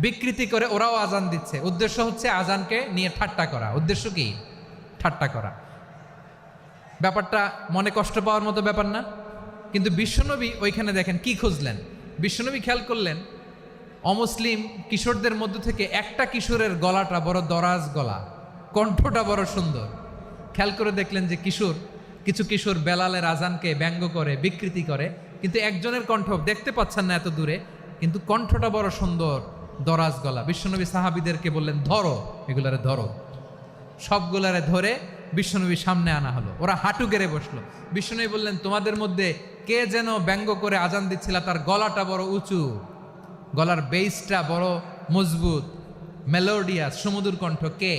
বিকৃতি করে ওরাও আজান দিচ্ছে। উদ্দেশ্য হচ্ছে আজানকে নিয়ে ঠাট্টা করা। উদ্দেশ্য কি? ঠাট্টা করা। ব্যাপারটা মনে কষ্ট পাওয়ার মতো ব্যাপার না? কিন্তু বিশ্বনবী ওইখানে দেখেন কি খুঁজলেন। বিশ্বনবী খেয়াল করলেন অমুসলিম কিশোরদের মধ্য থেকে একটা কিশোরের গলাটা বড় দরাজ গলা, কণ্ঠটা বড় সুন্দর। খেয়াল করে দেখলেন যে কিছু কিশোর বেলালের আজানকে ব্যঙ্গ করে, বিকৃতি করে, কিন্তু একজনের কণ্ঠ দেখতে পাচ্ছেন না এত দূরে, কিন্তু কণ্ঠটা বড় সুন্দর, দরাজ গলা। বিশ্বনবী সাহাবীদেরকে বললেন, ধরো এগুলারে, ধরো। সবগুলারে ধরে বিশ্বনবীর সামনে আনা হলো। ওরা হাঁটু গেড়ে বসলো। বিশ্বনবী বললেন, তোমাদের মধ্যে কে যেন ব্যঙ্গ করে আজান দিচ্ছিল, তার গলাটা বড় উঁচু, গলার বেসটা বড় মজবুত, মেলোডিয়াস, সুমধুর কণ্ঠ। কে?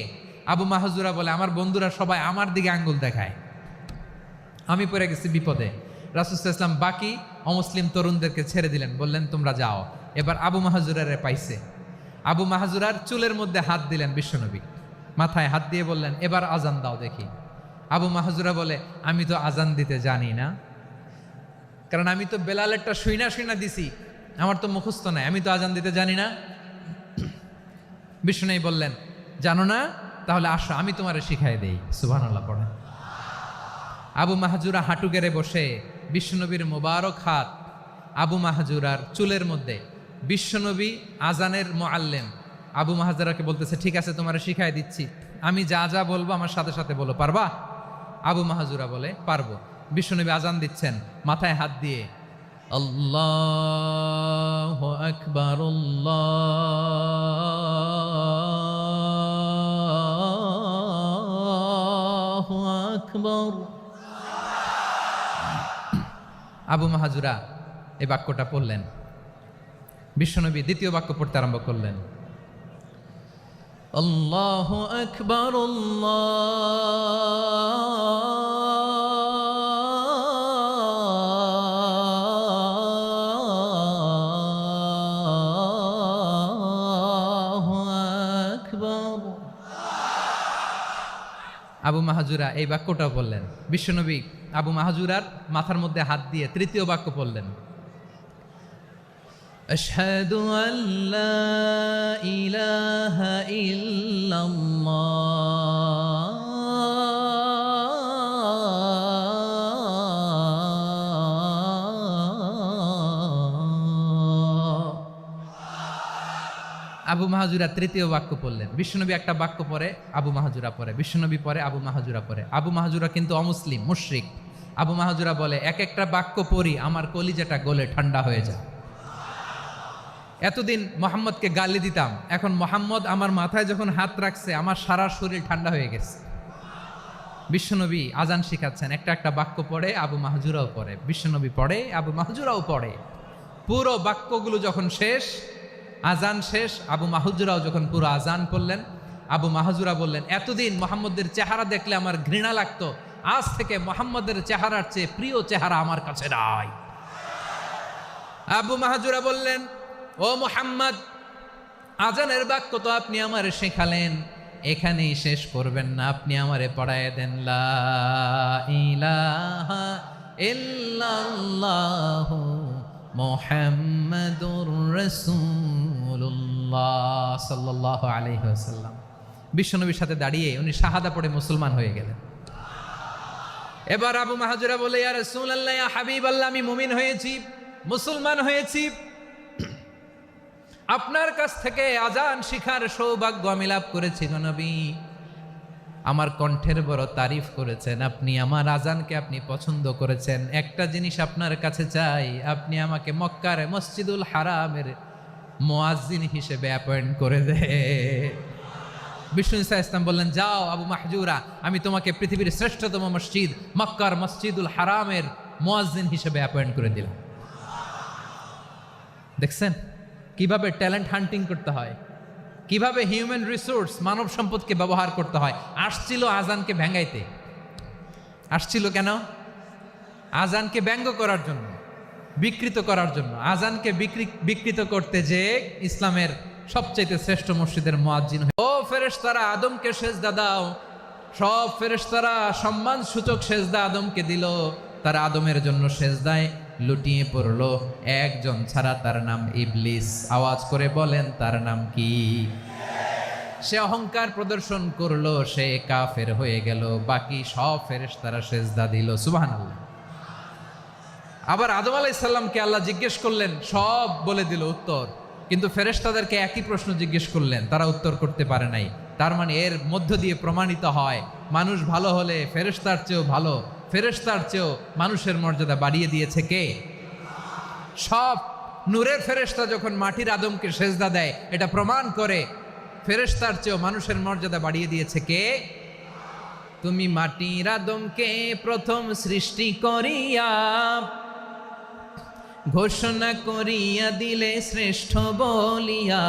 আবু মাহজুরা বলে, আমার বন্ধুরা সবাই আমার দিকে আঙ্গুল দেখায়, আমি পড়ে গেছি বিপদে। রাসূল সাল্লাল্লাহু আলাইহি ওয়াসাল্লাম বাকি অমুসলিম তরুণদেরকে ছেড়ে দিলেন, বললেন তোমরা যাও। এবার আবু মাহজুরারে পাইছে। আবু মাহজুরার চুলের মধ্যে হাত দিলেন বিশ্বনবী, মাথায় হাত দিয়ে বললেন, এবার আজান দাও দেখি। আবু মাহজুরা বলে, আমি তো আজান দিতে জানি না, কারণ আমি তো বেলালেরটা শুইনা দিছি, আমার তো মুখস্থ নাই, আমি তো আজান দিতে জানি না। বিশ্বনবী বললেন, জানো না? তাহলে আসো, আমি তোমারে শিখাই দেই। সুবহানাল্লাহ পড়ে। আবু মাহজুরা হাঁটু গেড়ে বসে, বিশ্বনবীর মোবারক হাত আবু মাহজুরার চুলের মধ্যে। বিশ্বনবী আজানের মুআল্লিম আবু মাহজুরাকে বলতেছে, ঠিক আছে তোমারে শিখাই দিচ্ছি, আমি যা যা বলবো আমার সাথে সাথে বলো, পারবা? আবু মাহজুরা বলে, পারবো। বিশ্বনবী আজান দিচ্ছেন, মাথায় হাত দিয়ে আল্লাহু আকবার, আল্লাহু আকবার। আবু মাহজুরা এই বাক্যটা পড়লেন। বিশ্বনবী দ্বিতীয় বাক্য পড়তে আরম্ভ করলেন, আল্লাহু আকবার, আল্লাহু আকবার। আবু মাহজুরা এই বাক্যটাও বললেন। বিশ্বনবী আবু মাহজুরার মাথার মধ্যে হাত দিয়ে তৃতীয় বাক্য পড়লেন, আশহাদু আল্লা ইলাহা ইল্লাল্লাহ, আবু মাহজুরা তৃতীয় বাক্য পড়লেন। বিশ্বনবী একটা বাক্য পরে আবু মাহজুরা পরে, বিশ্বনবী পরে আবু মাহজুরা পরে। আবু মাহজুরা কিন্তু অমুসলিম, মুশরিক। আবু মাহজুরা বলে, এক একটা বাক্য পড়ি আমার কলিজাটা গলে ঠান্ডা হয়ে যায়। এতদিন মোহাম্মদকে গালি দিতাম, এখন মোহাম্মদ আমার মাথায় যখন হাত রাখছে আমার সারা শরীর ঠান্ডা হয়ে গেছে। বিশ্বনবী আজান শিখাচ্ছেন, একটা একটা বাক্য পড়ে আবু মাহজুরাও পড়ে, বিশ্বনবী পড়ে আবু মাহজুরাও পড়ে। পুরো বাক্যগুলো যখন শেষ, আজান শেষ, আবু মাহজুরাও যখন পুরো আজান পড়লেন, আবু মাহজুরা বললেন, এতদিন মোহাম্মদের চেহারা দেখলে আমার ঘৃণা লাগতো, আজ থেকে মোহাম্মদের চেহারার চেয়ে প্রিয় চেহারা আমার কাছে নাই। আবু মাহজুরা বললেন, ও মুহাম্মদ, আজানের বাক্য তো আপনি আমারে শেখালেন, এখানেই শেষ করবেন না, আপনি আমারে পড়ায় দেন, লা ইলাহা ইল্লাল্লাহু মুহাম্মাদুর রাসূলুল্লাহ সাল্লাল্লাহু আলাইহি ওয়াসাল্লাম। বিশ্বনবীর সাথে দাঁড়িয়ে উনি শাহাদা পড়ে মুসলমান হয়ে গেলেন। এবার আবু মাহাজুরা বলে, ইয়া রাসূলুল্লাহ, ইয়া হাবিবাল্লাহ, আমি মুমিন হয়েছি, মুসলমান হয়েছি, আপনার কাছ থেকে আজান শিখার সৌভাগ্য আমি লাভ করেছি গো নবী। আমার কণ্ঠের বড় তারিফ করেছেন আপনি, আমার আজানকে আপনি পছন্দ করেছেন। একটা জিনিস আপনার কাছে চাই, আপনি আমাকে মক্কার মসজিদুল হারামের মুয়াজ্জিন হিসেবে অ্যাপয়েন্ট করে দে। বিষ্ণু ইসা ইসলাম বললেন, যাও আবু মাহজুরা, আমি তোমাকে পৃথিবীর শ্রেষ্ঠতম মসজিদ মক্কার মসজিদুল হারামের মুয়াজ্জিন হিসেবে অ্যাপয়েন্ট করে দিলাম। দেখছেন কিভাবে ট্যালেন্ট হান্টিং করতে হয়, কিভাবে হিউম্যান রিসোর্স মানব সম্পদকে ব্যবহার করতে হয়। আসছিল আজানকে ভেঙ্গাইতে, আসছিল কেন? আজানকে ব্যঙ্গ করার জন্য, বিকৃত করার জন্য। আজানকে বিকৃত করতে যে ইসলামের সবচেয়ে শ্রেষ্ঠ মসজিদের মুয়াজ্জিন। ও ফেরেশতারা, আদমকে সেজদা দাও। সব ফেরেশতারা সম্মান সূচক সেজদা আদমকে দিল। তারা আদমের জন্য সেজদায় লুটিয়ে পড়লো, একজন ছাড়া, তার নাম ইবলিস। আওয়াজ করে বলেন, তার নাম কি? সে অহংকার প্রদর্শন করলো, সে কাফের হয়ে গেল। বাকি সব ফেরেশতারা সেজদা দিল। সুবহানাল্লাহ। আবার আদম আলাইহিস সালামকে আল্লাহ জিজ্ঞেস করলেন, সব বলে দিল উত্তর, কিন্তু ফেরেশতাদেরকে একই প্রশ্ন জিজ্ঞেস করলেন, তারা উত্তর করতে পারে নাই। তার মানে এর মধ্য দিয়ে প্রমাণিত হয়, মানুষ ভালো হলে ফেরেশতার চেয়েও ভালো, ফেরেশতার চেয়েও মানুষের মর্যাদা বাড়িয়ে দিয়েছে কে? সব নূরের ফেরেশতা যখন মাটির আদমকে সেজদা দেয়, এটা প্রমাণ করে ফেরেশতার চেয়েও মানুষের মর্যাদা বাড়িয়ে দিয়েছে কে? তুমি মাটির আদমকে প্রথম সৃষ্টি করিয়া ঘোষণা করিয়া দিলে শ্রেষ্ঠ বলিয়া,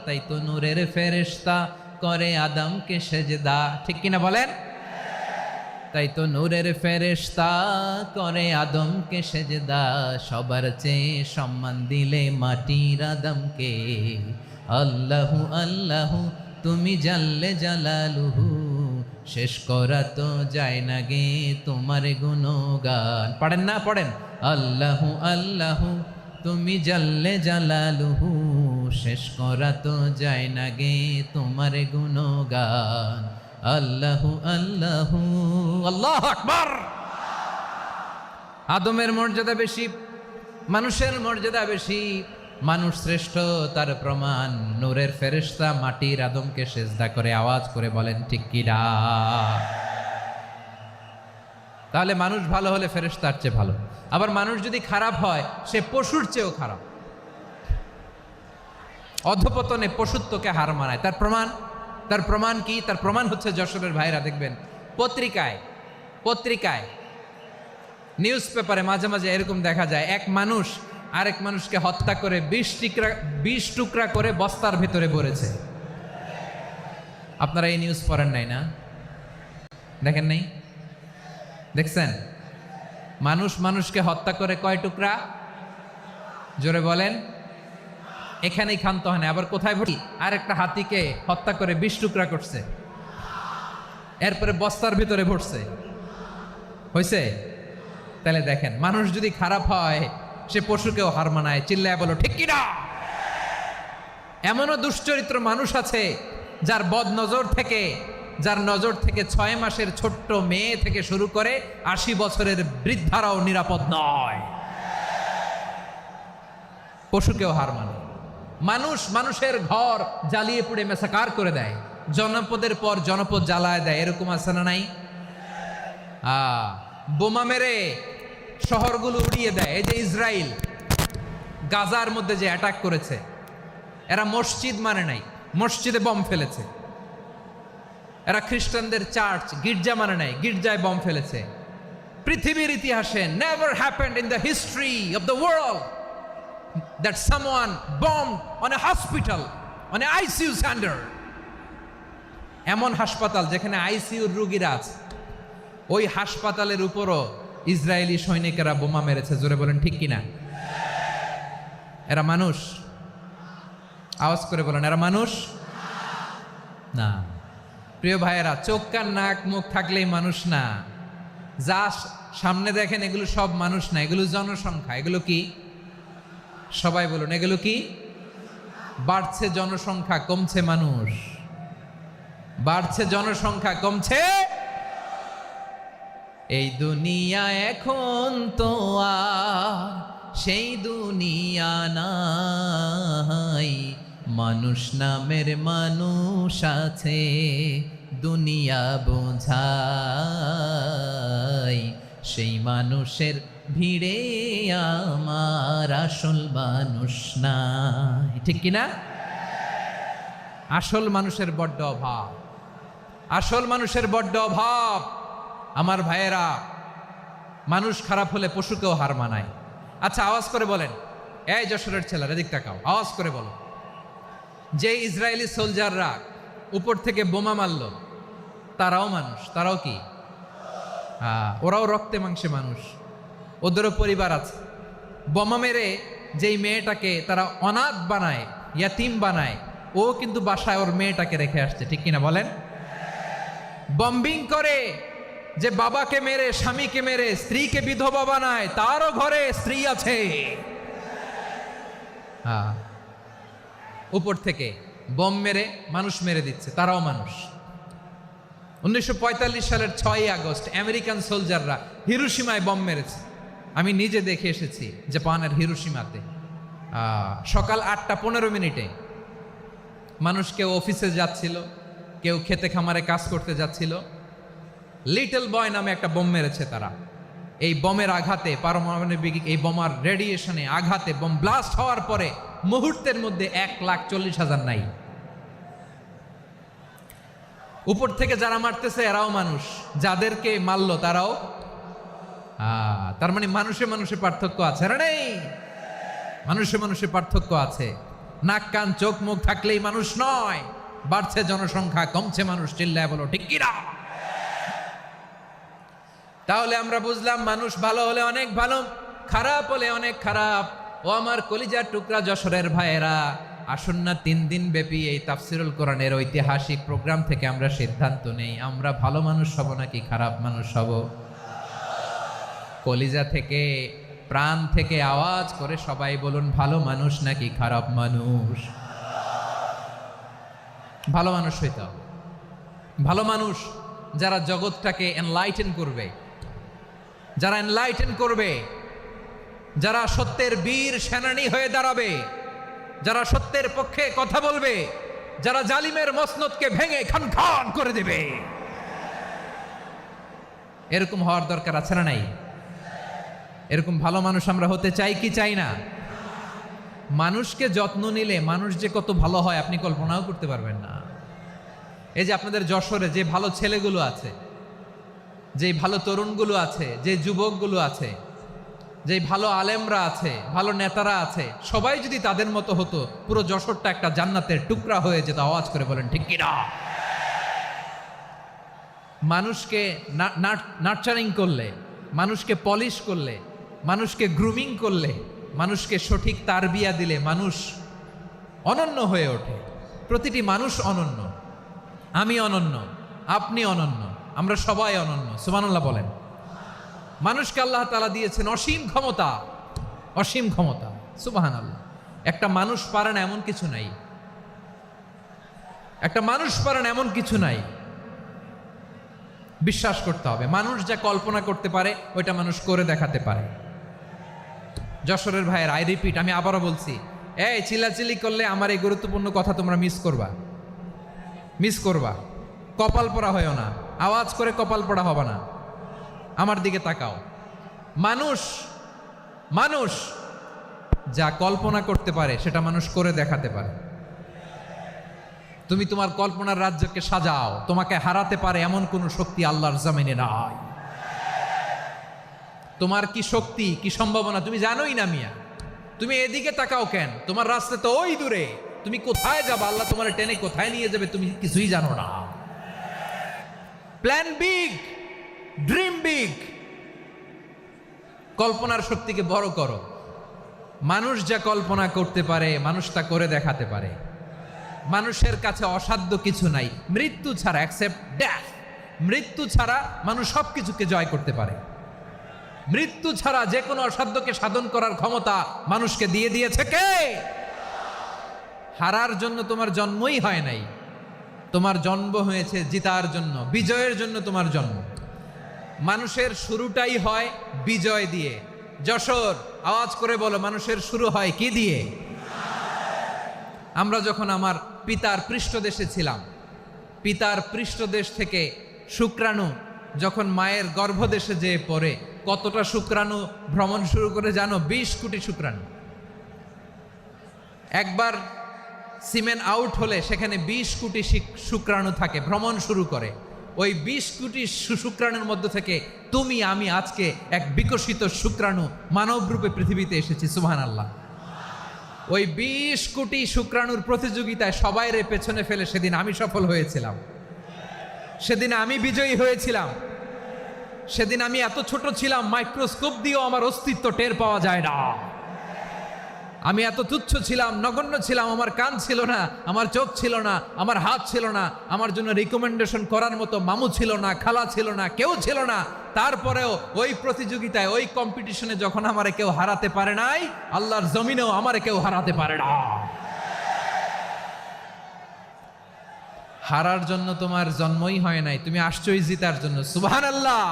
তাই তো নূরের ফেরেশতা করে আদমকে সেজদা। ঠিক কিনা বলেন? তাই তো নূরের ফেরেশতা করে আদমকে সেজদা। সবার চেয়ে সম্মান দিলে মাটির আদমকে। আল্লাহু আল্লাহু তুমি জাল্লে জালালুহু, শেষ করা তো যায় না গে তোমার গুণগান। পড়েন না? পড়েন। আল্লাহু আল্লাহু তুমি জাল্লে জালালুহু, শেষ করা তো যায় না গে তোমার গুণগান। আল্লাহু আল্লাহু আল্লাহু আকবার। আদমের মর্যাদা বেশি, মানুষের মর্যাদা বেশি, মানুষ শ্রেষ্ঠ তার প্রমাণ নূরের ফেরেশতা মাটির আদমকে সেজদা করে। আওয়াজ করে বলেন ঠিক কিনা? তাহলে মানুষ ভালো হলে ফেরেশতার চেয়ে ভালো। আবার মানুষ যদি খারাপ হয়, সে পশুর চেয়েও খারাপ। অধপতনে পশুত্বকে হার মানায়। তার প্রমাণ কি? তার প্রমাণ হচ্ছে যশোরের ভাইরা দেখবেন পত্রিকায় নিউজ পেপারে মাঝে মাঝে এরকম দেখা যায়, এক মানুষ আরেক মানুষকে হত্যা করে 20 টুকরা করে বস্তার ভেতরে ভরেছে। আপনারা এই নিউজ পড়েন নাই না? দেখেন নাই? দেখছেন? মানুষ মানুষকে হত্যা করে কয় টুকরা? জোরে বলেন। এখানেই ক্ষান্ত হয় না, আবার কোথায় ভরি? আর একটা হাতিকে হত্যা করে 20 টুকরা করছে, এরপরে বস্তার ভিতরে ভরছে। হয়েছে? তাহলে দেখেন, মানুষ যদি খারাপ হয় সে পশুকেও হার মানায়। চিল্লায় বলো ঠিক কিনা? এমনও দুশ্চরিত্র মানুষ আছে যার নজর থেকে 6 মাসের ছোট্ট মেয়ে থেকে শুরু করে 80 বছরের বৃদ্ধারাও নিরাপদ নয়। পশুকেও হার মানে। মানুষের ঘর জ্বালিয়ে পুড়ে মেসাকার করে দেয়, জনপদের পর জনপদ জ্বালায় দেয়। এরকম আছে না নাই? বোমা মেরে শহরগুলো উড়িয়ে দেয়। এই যে ইসরায়েল গাজার মধ্যে যে অ্যাটাক করেছে, এরা মসজিদ মানে নাই, মসজিদে বম ফেলেছে। এরা খ্রিস্টানদের চার্চ গির্জা মানে নাই, গির্জায় বম ফেলেছে। পৃথিবীর ইতিহাসে never happened in the history of the world that someone bombed on a hospital, on a ICU center. এমন হাসপাতাল যেখানে আইসিইউর রোগীরা আছে, ওই হাসপাতালের উপরও ইসরায়েলি সৈনিকেরা বোমা মেরেছে। জোরে বলেন ঠিক কিনা? এরা মানুষ? আওয়াজ করে বলেন, এরা মানুষ না। প্রিয় ভাইয়েরা, চোখ কান নাক মুখ থাকলেই মানুষ না। যা সামনে দেখেন এগুলো সব মানুষ না, এগুলো জনসংখ্যা। এগুলো কি? সবাই বলুন এগুলো কি? বাড়ছে জনসংখ্যা, কমছে মানুষ। বাড়ছে জনসংখ্যা, কমছে। এই দুনিয়া এখন তো আর সেই দুনিয়া নাই, মানুষ নামের মানুষ আছে দুনিয়া বোঝাই, সেই মানুষের ভিড়ে আমার আসল মানুষ নাই। ঠিক কিনা? আসল মানুষের বড্ড অভাব, আসল মানুষের বড্ড অভাব। আমার ভাইয়েরা, মানুষ খারাপ হলে পশুকেও হার মানায়। আচ্ছা, আওয়াজ করে বলেন, এই যশোরের ছেলেরা এদিক তাকাও, আওয়াজ করে বলো, যে ইসরায়েলি সোলজাররা উপর থেকে বোমা মারল, তারাও মানুষ? তারাও কি? ওরাও রক্তে মাংসে মানুষ, ওদেরও পরিবার আছে। বোমা মেরে যেই মেয়েটাকে তারা অনাথ বানায়, ইয়াতিম বানায়, ও কিন্তু বাসায় ওর মেয়েটাকে রেখে আসছে। ঠিক কিনা বলেন? বম্বিং করে যে বাবাকে মেরে, স্বামীকে মেরে স্ত্রীকে বিধবা বানায়, তারও ঘরে স্ত্রী আছে। উপর থেকে বম মেরে মানুষ মেরে দিচ্ছে, তারাও মানুষ। 1945 সালের 6ই আগস্ট আমেরিকান সোলজাররা হিরোশিমায় বম মেরেছে। আমি নিজে দেখে এসেছি জাপানের হিরোশিমাতে। সকাল 8:15 মানুষ কেউ অফিসে যাচ্ছিল, কেউ খেতে খামারে কাজ করতে যাচ্ছিল। লিটল বয় নামে একটা বোম মেরেছে তারা। এই বোমের আঘাতে, পারমাণবিক এই বোমার রেডিয়েশনে আঘাতে বোম ব্লাস্ট হওয়ার পরে মুহূর্তের মধ্যে 1,40,000 নাই। উপর থেকে যারা মারতেছে এরাও মানুষ, যাদেরকে মারলো তারাও। তার মানে মানুষে মানুষে পার্থক্য আছে না? নেই? মানুষে মানুষে পার্থক্য আছে। নাক কান চোখ মুখ থাকলেই মানুষ নয়। বাড়ছে জনসংখ্যা, কমছে মানুষ। চিল্লায় বলো ঠিক কিনা? তাহলে আমরা বুঝলাম মানুষ ভালো হলে অনেক ভালো, খারাপ হলে অনেক খারাপ। ও আমার কলিজার টুকরা যশোরের ভাইয়েরা, আসুন না 3 দিন ব্যাপী এই তাফসিরুল কোরআনের ঐতিহাসিক প্রোগ্রাম থেকে আমরা সিদ্ধান্ত নেই, আমরা ভালো মানুষ হব নাকি খারাপ মানুষ হব। কলিজা থেকে, প্রাণ থেকে আওয়াজ করে সবাই বলুন, ভালো মানুষ নাকি খারাপ মানুষ? ভালো মানুষ হইতে হবে। ভালো মানুষ যারা জগৎটাকে এনলাইটেন করবে, যারা এনলাইটেন করবে, যারা সত্যের বীর সেনানী হয়ে দাঁড়াবে, যারা সত্যের পক্ষে কথা বলবে, যারা জালিমের মসনদকে ভেঙে খান খান করে দেবে, এরকম হওয়ার দরকার আছে না নাই? এরকম ভালো মানুষ আমরা হতে চাই কি চাই না? মানুষকে যত্ন নিলে মানুষ যে কত ভালো হয় আপনি কল্পনাও করতে পারবেন না। এই যে আপনাদের যশোরে যে ভালো ছেলেগুলো আছে, যে ভালো তরুণগুলো আছে, যে যুবকগুলো আছে, যে ভালো আলেমরা আছে, ভালো নেতারা আছে, সবাই যদি তাদের মতো হতো, পুরো যশোরটা একটা জান্নাতের টুকরা হয়ে যেত। আওয়াজ করে বলেন ঠিক কিনা? মানুষকে নার্চারিং করলে, মানুষকে পলিশ করলে, মানুষকে গ্রুমিং করলে, মানুষকে সঠিক তারবিয়া দিলে মানুষ অনন্য হয়ে ওঠে। প্রতিটি মানুষ অনন্য। আমি অনন্য, আপনি অনন্য, আমরা সবাই অনন্য। সুবহানাল্লাহ বলেন। মানুষকে আল্লাহ তাআলা দিয়েছেন অসীম ক্ষমতা, অসীম ক্ষমতা। সুবহানাল্লাহ। একটা মানুষ পারে না এমন কিছু নাই, একটা মানুষ পারে না এমন কিছু নাই। বিশ্বাস করতে হবে, মানুষ যা কল্পনা করতে পারে ওইটা মানুষ করে দেখাতে পারে। যশোরের ভাইয়ের, আই রিপিট, আমি আবারও বলছি, এই চিল্লাচিল্লি করলে আমার এই গুরুত্বপূর্ণ কথা তোমরা মিস করবা, মিস করবা। কপাল পড়া হয়েও না, আওয়াজ করে কপাল পড়া হবে না। আমার দিকে তাকাও। মানুষ, মানুষ যা কল্পনা করতে পারে সেটা মানুষ করে দেখাতে পারে। তুমি তোমার কল্পনার রাজ্যকে সাজাও, তোমাকে হারাতে পারে এমন কোন শক্তি আল্লাহর জমিনে নাই। তোমার কি শক্তি, কি সম্ভাবনা তুমি জানোই না মিয়া। তুমি এদিকে তাকাও কেন? তোমার রাস্তা তো ওই দূরে। তুমি কোথায় যাবে, আল্লাহ তোমার টেনে কোথায় নিয়ে যাবে তুমি কিছুই জানো না। Plan big, dream big. কল্পনার শক্তিকে বড় করো। মানুষ যা কল্পনা করতে পারে মানুষ তা করে দেখাতে পারে। মানুষের কাছে অসাধ্য কিছু নাই। মৃত্যু ছাড়া, অ্যাকসেপ্ট ডেথ, মৃত্যু ছাড়া মানুষ সবকিছুকে জয় করতে পারে। মৃত্যু ছাড়া যে কোনো অসাধ্যকে সাধন করার ক্ষমতা মানুষকে দিয়ে দিয়েছে কে? হারার জন্য তোমার জন্মই হয় নাই, তোমার জন্ম হয়েছে জিতার জন্য, বিজয়ের জন্য তোমার জন্ম। মানুষের শুরুটাই হয় বিজয় দিয়ে। যশোর, আওয়াজ করে বলো, মানুষের শুরু হয় কি দিয়ে? আমরা যখন আমার পিতার পৃষ্ঠদেশে ছিলাম, পিতার পৃষ্ঠদেশ থেকে শুক্রাণু যখন মায়ের গর্ভদেশে যেয়ে পড়ে, কতটা শুক্রাণু ভ্রমণ শুরু করে জানো? 20 কোটি শুক্রাণু। একবার সিমেন আউট হলে সেখানে 20 কোটি শুক্রাণু থাকে, ভ্রমণ শুরু করে। ওই 20 কোটি শুক্রাণুর মধ্য থেকে তুমি আমি আজকে এক বিকশিত শুক্রাণু মানব রূপে পৃথিবীতে এসেছি। সুবহানাল্লাহ। ওই 20 কোটি শুক্রাণুর প্রতিযোগিতায় সবাইরে পেছনে ফেলে সেদিন আমি সফল হয়েছিলাম, সেদিন আমি বিজয়ী হয়েছিলাম। সেদিন আমি এত ছোট ছিলাম, মাইক্রোস্কোপ দিয়েও আমার অস্তিত্ব টের পাওয়া যায় না। আমি এত তুচ্ছ ছিলাম, নগণ্য ছিলাম। আমার কান ছিল না, আমার চোখ ছিল না, আমার হাত ছিল না, আমার জন্য রিকমেন্ডেশন করার মতো মামু ছিল না, খালা ছিল না, কেউ ছিল না। তারপরেও ওই প্রতিযোগিতায়, ওই কম্পিটিশনে যখন আমারে কেউ হারাতে পারে নাই, আল্লাহর জমিনেও আমারে কেউ হারাতে পারে না। হারার জন্য তোমার জন্মই হয় নাই, তুমি আসছই জিতার জন্য। সুবহানাল্লাহ।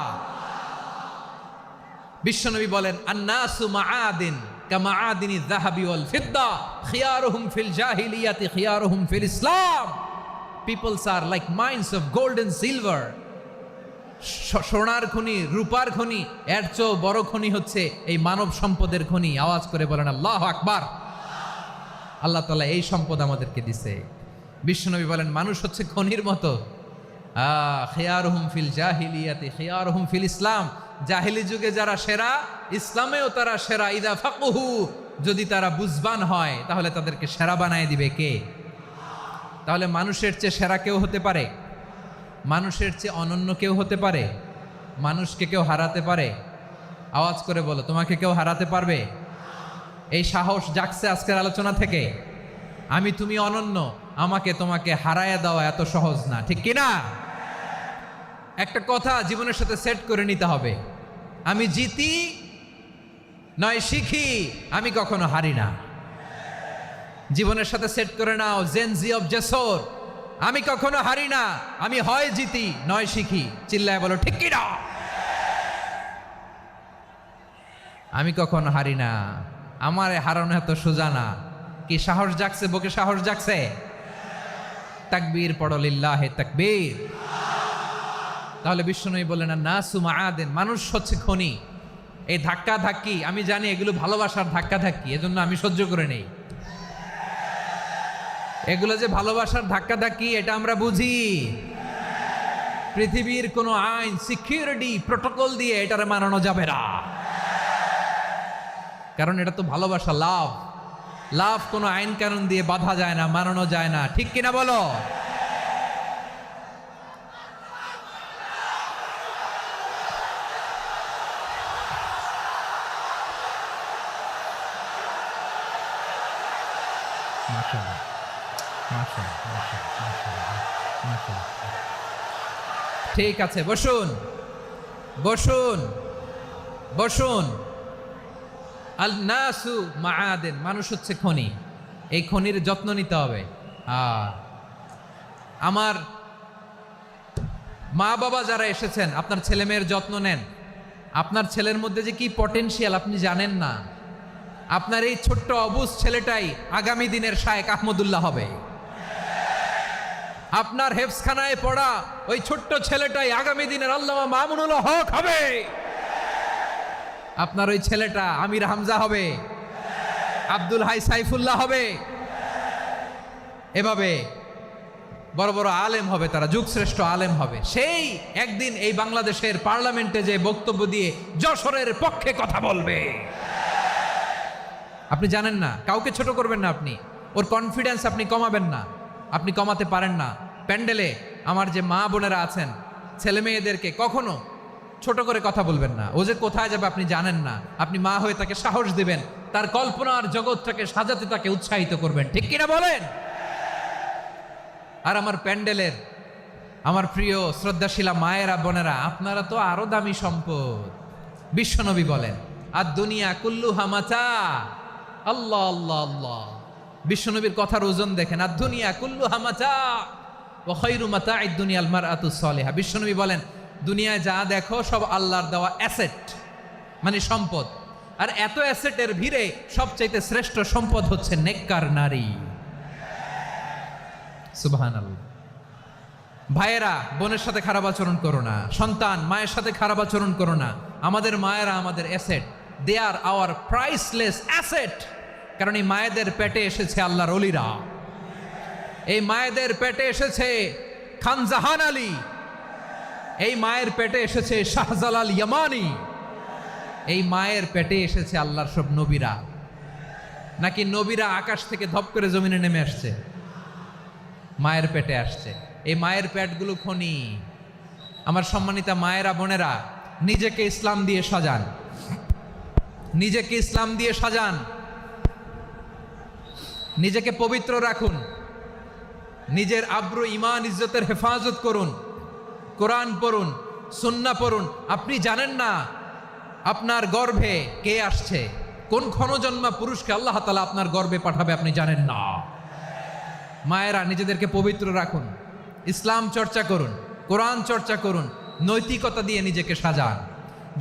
বিশ্বনবী বলেন, আন্নাসু মাআদিন কামাআদিনি যাহাবি ওয়াল ফিদ্দা খিয়ারুহুম ফিল জাহিলিয়াতি খিয়ারুহুম ফিল ইসলাম। Peoples are like mines of gold and silver. সোনার খনি, রূপার খনি, এর চেয়েও বড় খনি হচ্ছে এই মানব সম্পদের খনি। আওয়াজ করে বলেন আল্লাহু আকবার। আল্লাহ তাআলা এই সম্পদ আমাদেরকে দিছে। বিশ্বনবী বলেন, মানুষ হচ্ছে খনির মতো। খিয়ারুহুম ফিল জাহিলিয়াতি খিয়ারুহুম ফিল ইসলাম। জাহিলি যুগে যারা সেরা, ইসলামেও তারা সেরা। ইদা ফাকুহু, যদি তারা বুঝবান হয় তাহলে তাদেরকে সেরা বানায় দিবে কে? তাহলে মানুষের চেয়ে সেরা কেউ হতে পারে? মানুষের চেয়ে অনন্য কেউ হতে পারে? মানুষকে কেউ হারাতে পারে? আওয়াজ করে বলো, তোমাকে কেউ হারাতে পারবে? এই সাহস জাগছে আজকের আলোচনা থেকে। আমি তুমি অনন্য, আমাকে তোমাকে হারায়া দেওয়া এত সহজ না, ঠিক কিনা? একটা কথা জীবনের সাথে সেট করে নিতে হবে, আমি জিতি নয় শিখি, আমি কখনো হারি না। জীবনের সাথে সেট করে নাও, জেনজি অফ জেসর, আমি কখনো হারি না, আমি হয় জিতি নয় শিখি। চিল্লায় বলো ঠিক কিনা? আমি কখনো হারি না, আমার হারানো এত সোজা না। কি সাহস জাগছে? বুকে সাহস জাগছে? তাকবীর পড়ো, লিল্লাহে তাকবীর। তাহলে বিশ্বনবী বললেন, নাসু মাআদিন, মানুষ হচ্ছে খনি। এই ধাক্কা ধাক্কি, আমি জানি এগুলো ভালোবাসার ধাক্কা ধাক্কি, এজন্য আমি সহ্য করে নেই। এগুলো যে ভালোবাসার ধাক্কা ধাক্কি, এটা আমরা বুঝি। পৃথিবীর কোনো আইন, সিকিউরিটি, প্রটোকল দিয়ে এটারে মানানো যাবে না, কারণ এটা তো ভালোবাসা, লাভ। লাভ কোনো আইন কানুন দিয়ে বাধা যায় না, মানানো যায় না, ঠিক কিনা বলো? ঠিক আছে, বসুন বসুন বসুন। আল নাসু মাআদিন, মানুষ হচ্ছে খনি। এই খনির যত্ন নিতে হবে। আমার মা বাবা যারা এসেছেন, আপনার ছেলে মেয়ের যত্ন নেন। আপনার ছেলের মধ্যে যে কি পটেনশিয়াল আপনি জানেন না। আপনার এই ছোট্ট অবুজ ছেলেটাই আগামী দিনের শায়েখ আহমদুল্লাহ হবে। আপনার হেফসখানায় পড়া ওই ছোট্ট ছেলেটাই আগামী দিনের আল্লামা মামুনুল হক হবে। আপনার ওই ছেলেটা আমির হামজা হবে, আব্দুল হাই সাইফুল্লাহ হবে। এভাবে বড় বড় আলেম হবে, তারা যুগশ্রেষ্ঠ আলেম হবে। সেই একদিন এই বাংলাদেশের পার্লামেন্টে যে বক্তব্য দিয়ে যশোরের পক্ষে কথা বলবে। আপনি জানেন না, কাউকে ছোট করবেন না আপনি। ওর কনফিডেন্স আপনি কমাবেন না, আপনি কমাতে পারেন না। প্যান্ডেলে আমার যে মা বোনেরা আছেন, ছেলে মেয়েদেরকে কখনো ছোট করে কথা বলবেন না। ও যে কোথায় যাবে আপনি জানেন না। আপনি মা হয়ে তাকে সাহস দিবেন, তার কল্পনার জগৎটাকে সাজাতে তাকে উৎসাহিত করবেন, ঠিক কিনা বলেন? আর আমার প্যান্ডেলের আমার প্রিয় শ্রদ্ধাশীলা মায়েরা বোনেরা, আপনারা তো আরো দামি সম্পদ। বিশ্বনবী বলেন আর দুনিয়া কুল্লুহা মাতা। আল্লাহ আল্লাহ আল্লাহ, বিশ্বনবীর কথার ওজন দেখেন। আর দুনিয়া কুল্লুহা মাতা ওয়া খায়রু মাতা'আদ দুনিয়াল মারআতুস সালিহা। বিশ্বনবী বলেন দুনিয়ায় যা দেখো সব আল্লাহর দেওয়া অ্যাসেট, মানে সম্পদ। আর এত অ্যাসেটের ভিড়ে সবচাইতে শ্রেষ্ঠ সম্পদ হচ্ছে নেককার নারী। সুবহানাল্লাহ। ভাইয়েরা বোনের সাথে খারাপ আচরণ করো না, সন্তান মায়ের সাথে খারাপ আচরণ করো না। আমাদের মায়েরা আমাদের asset, they are our priceless asset. কারণ এই মায়েদের পেটে এসেছে আল্লাহর ওলিরা, এই মায়েদের পেটে এসেছে খান জাহান আলী, এই মায়ের পেটে এসেছে শাহজালাল ইয়ামানি, এই মায়ের পেটে এসেছে আল্লাহর সব নবীরা। নাকি নবীরা আকাশ থেকে ধপ করে জমিনে নেমে আসছে? মায়ের পেটে আসছে। এই মায়ের পেটগুলো খনি। আমার সম্মানিতা মায়েরা বোনেরা, নিজেকে ইসলাম দিয়ে সাজান, নিজেকে ইসলাম দিয়ে সাজান, নিজেকে পবিত্র রাখুন, নিজের আব্রু ইমান ইজ্জতের হেফাজত করুন, কোরআন পড়ুন, সুন্নাহ পড়ুন। আপনি জানেন না আপনার গর্ভে কে আসছে, কোন ক্ষণজন্মা পুরুষকে আল্লাহ তাআলা আপনার গর্ভে পাঠাবে আপনি জানেন না। মায়েরা নিজেদেরকে পবিত্র রাখুন, ইসলাম চর্চা করুন, কোরআন চর্চা করুন, নৈতিকতা দিয়ে নিজেকে সাজান।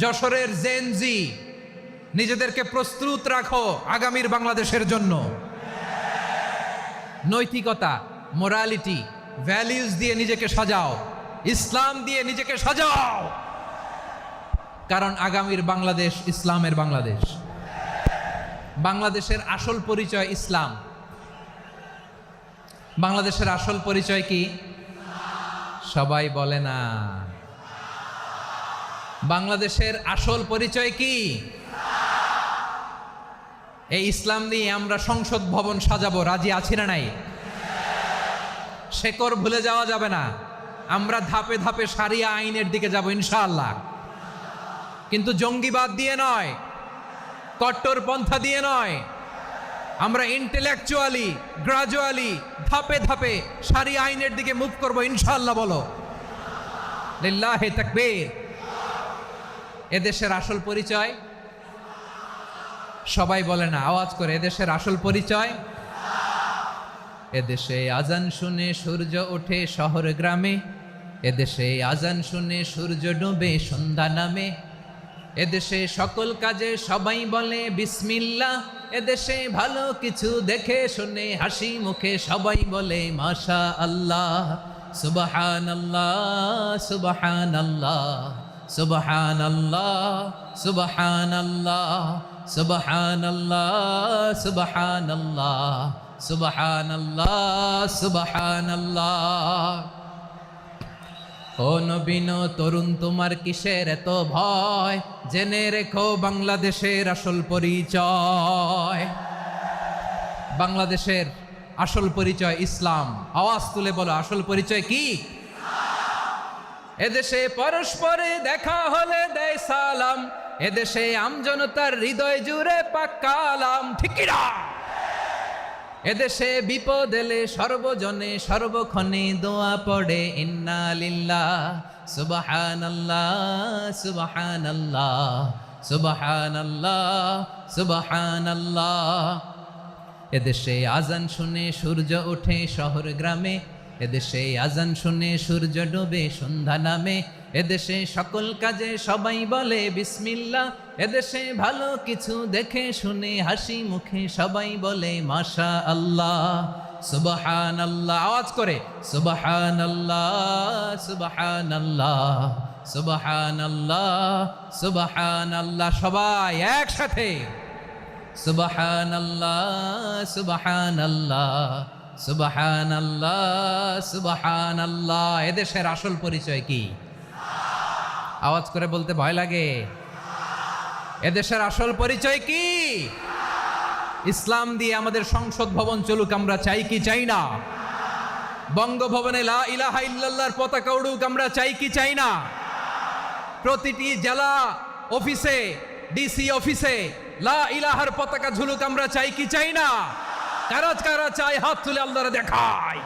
যশোরের জেনজি, নিজেদেরকে প্রস্তুত রাখো আগামীর বাংলাদেশের জন্য। নৈতিকতা, মোরালিটি, ভ্যালিউজ দিয়ে নিজেকে সাজাও, ইসলাম দিয়ে নিজেকে সাজাও। কারণ আগামীর বাংলাদেশ ইসলামের বাংলাদেশ। বাংলাদেশের আসল পরিচয় ইসলাম। বাংলাদেশের আসল পরিচয় কি? সবাই বলে না। বাংলাদেশের আসল পরিচয় কি? এই ইসলাম নিয়ে আমরা সংসদ ভবন সাজাবো, রাজি আছি না নাই? শেকড় ভুলে যাওয়া যাবে না। আমরা ধাপে ধাপে শারিয়া আইনের দিকে যাব ইনশাআল্লাহ, কিন্তু জঙ্গিবাদ দিয়ে নয়, কট্টর পন্থা দিয়ে নয়। আমরা ইন্টেলেকচুয়ালি গ্রাজুয়ালি ধাপে ধাপে শারিয়া আইনের দিকে মুভ করবো ইনশাআল্লাহ। বলো লিল্লাহি তাকবীর। এদেশের আসল পরিচয় সবাই বলে না, আওয়াজ করে, এদেশের আসল পরিচয়। এদেশে আজান শুনে সূর্য ওঠে শহর গ্রামে, এদেশে আজান শুনে সূর্য ডুবে সন্ধ্যা নামে, এদেশে সকল কাজে সবাই বলে বিসমিল্লাহ, এদেশে ভালো কিছু দেখে শুনে হাসি মুখে সবাই বলে মাশা আল্লাহ। সুবহানাল্লাহ সুবহানাল্লাহ সুবহানাল্লাহ সুবহানাল্লাহ সুবহানাল্লাহ সুবহানাল্লাহ সুবহানাল্লাহ সুবহানাল্লাহ। ও নবীন তরুণ তোমার কিসের এত ভয়, জেনে রেখো বাংলাদেশের আসল পরিচয়। বাংলাদেশের আসল পরিচয় ইসলাম। আওয়াজ তুলে বলো, আসল পরিচয় কি? এদেশে পরস্পরে দেখা হলে দেয় সালাম, এদেশে আমজনতার হৃদয় জুড়ে পাক্কালাম। ঠিক কি না? এদেশে বিপদ এলে সর্বজনে সর্বক্ষণে দোয়া পড়ে ইন্না লিল্লাহ সুবহানাল্লাহ সুবহানাল্লাহ সুবহানাল্লাহ সুবহানাল্লাহ। এদেশে আজান শুনে সূর্য ওঠে শহর গ্রামে, এদেশে আজান শুনে সূর্য ডুবে সন্ধ্যা নামে, এদেশে সকল কাজে সবাই বলে বিসমিল্লাহ, এদেশে ভালো কিছু দেখে শুনে হাসি মুখে সবাই বলে মাশা আল্লাহ সুবহানাল্লাহ। আওয়াজ করে সুবহানাল্লাহ সুবহানাল্লাহ সুবহানাল্লাহ সুবহানাল্লাহ। সবাই একসাথে সুবহানাল্লাহ সুবহানাল্লাহ সুবহানাল্লাহ সুবহানাল্লাহ। এদেশের আসল পরিচয় কি? আওয়াজ করে বলতে ভয় লাগে। এদেশের আসল পরিচয় কি? ইসলাম দিয়ে আমাদের সংসদ ভবন চলুক, আমরা চাই কি চাই না? বঙ্গভবনে লা ইলাহা ইল্লাল্লাহর পতাকা উড়ুক, আমরা চাই কি চাই না? প্রতিটি জেলা অফিসে, ডিসি অফিসে লা ইলাহার পতাকা ঝুলুক, আমরা চাই কি চাই না? কারা কারা চাই হাত তুলে আল্লাহরে দেখায়।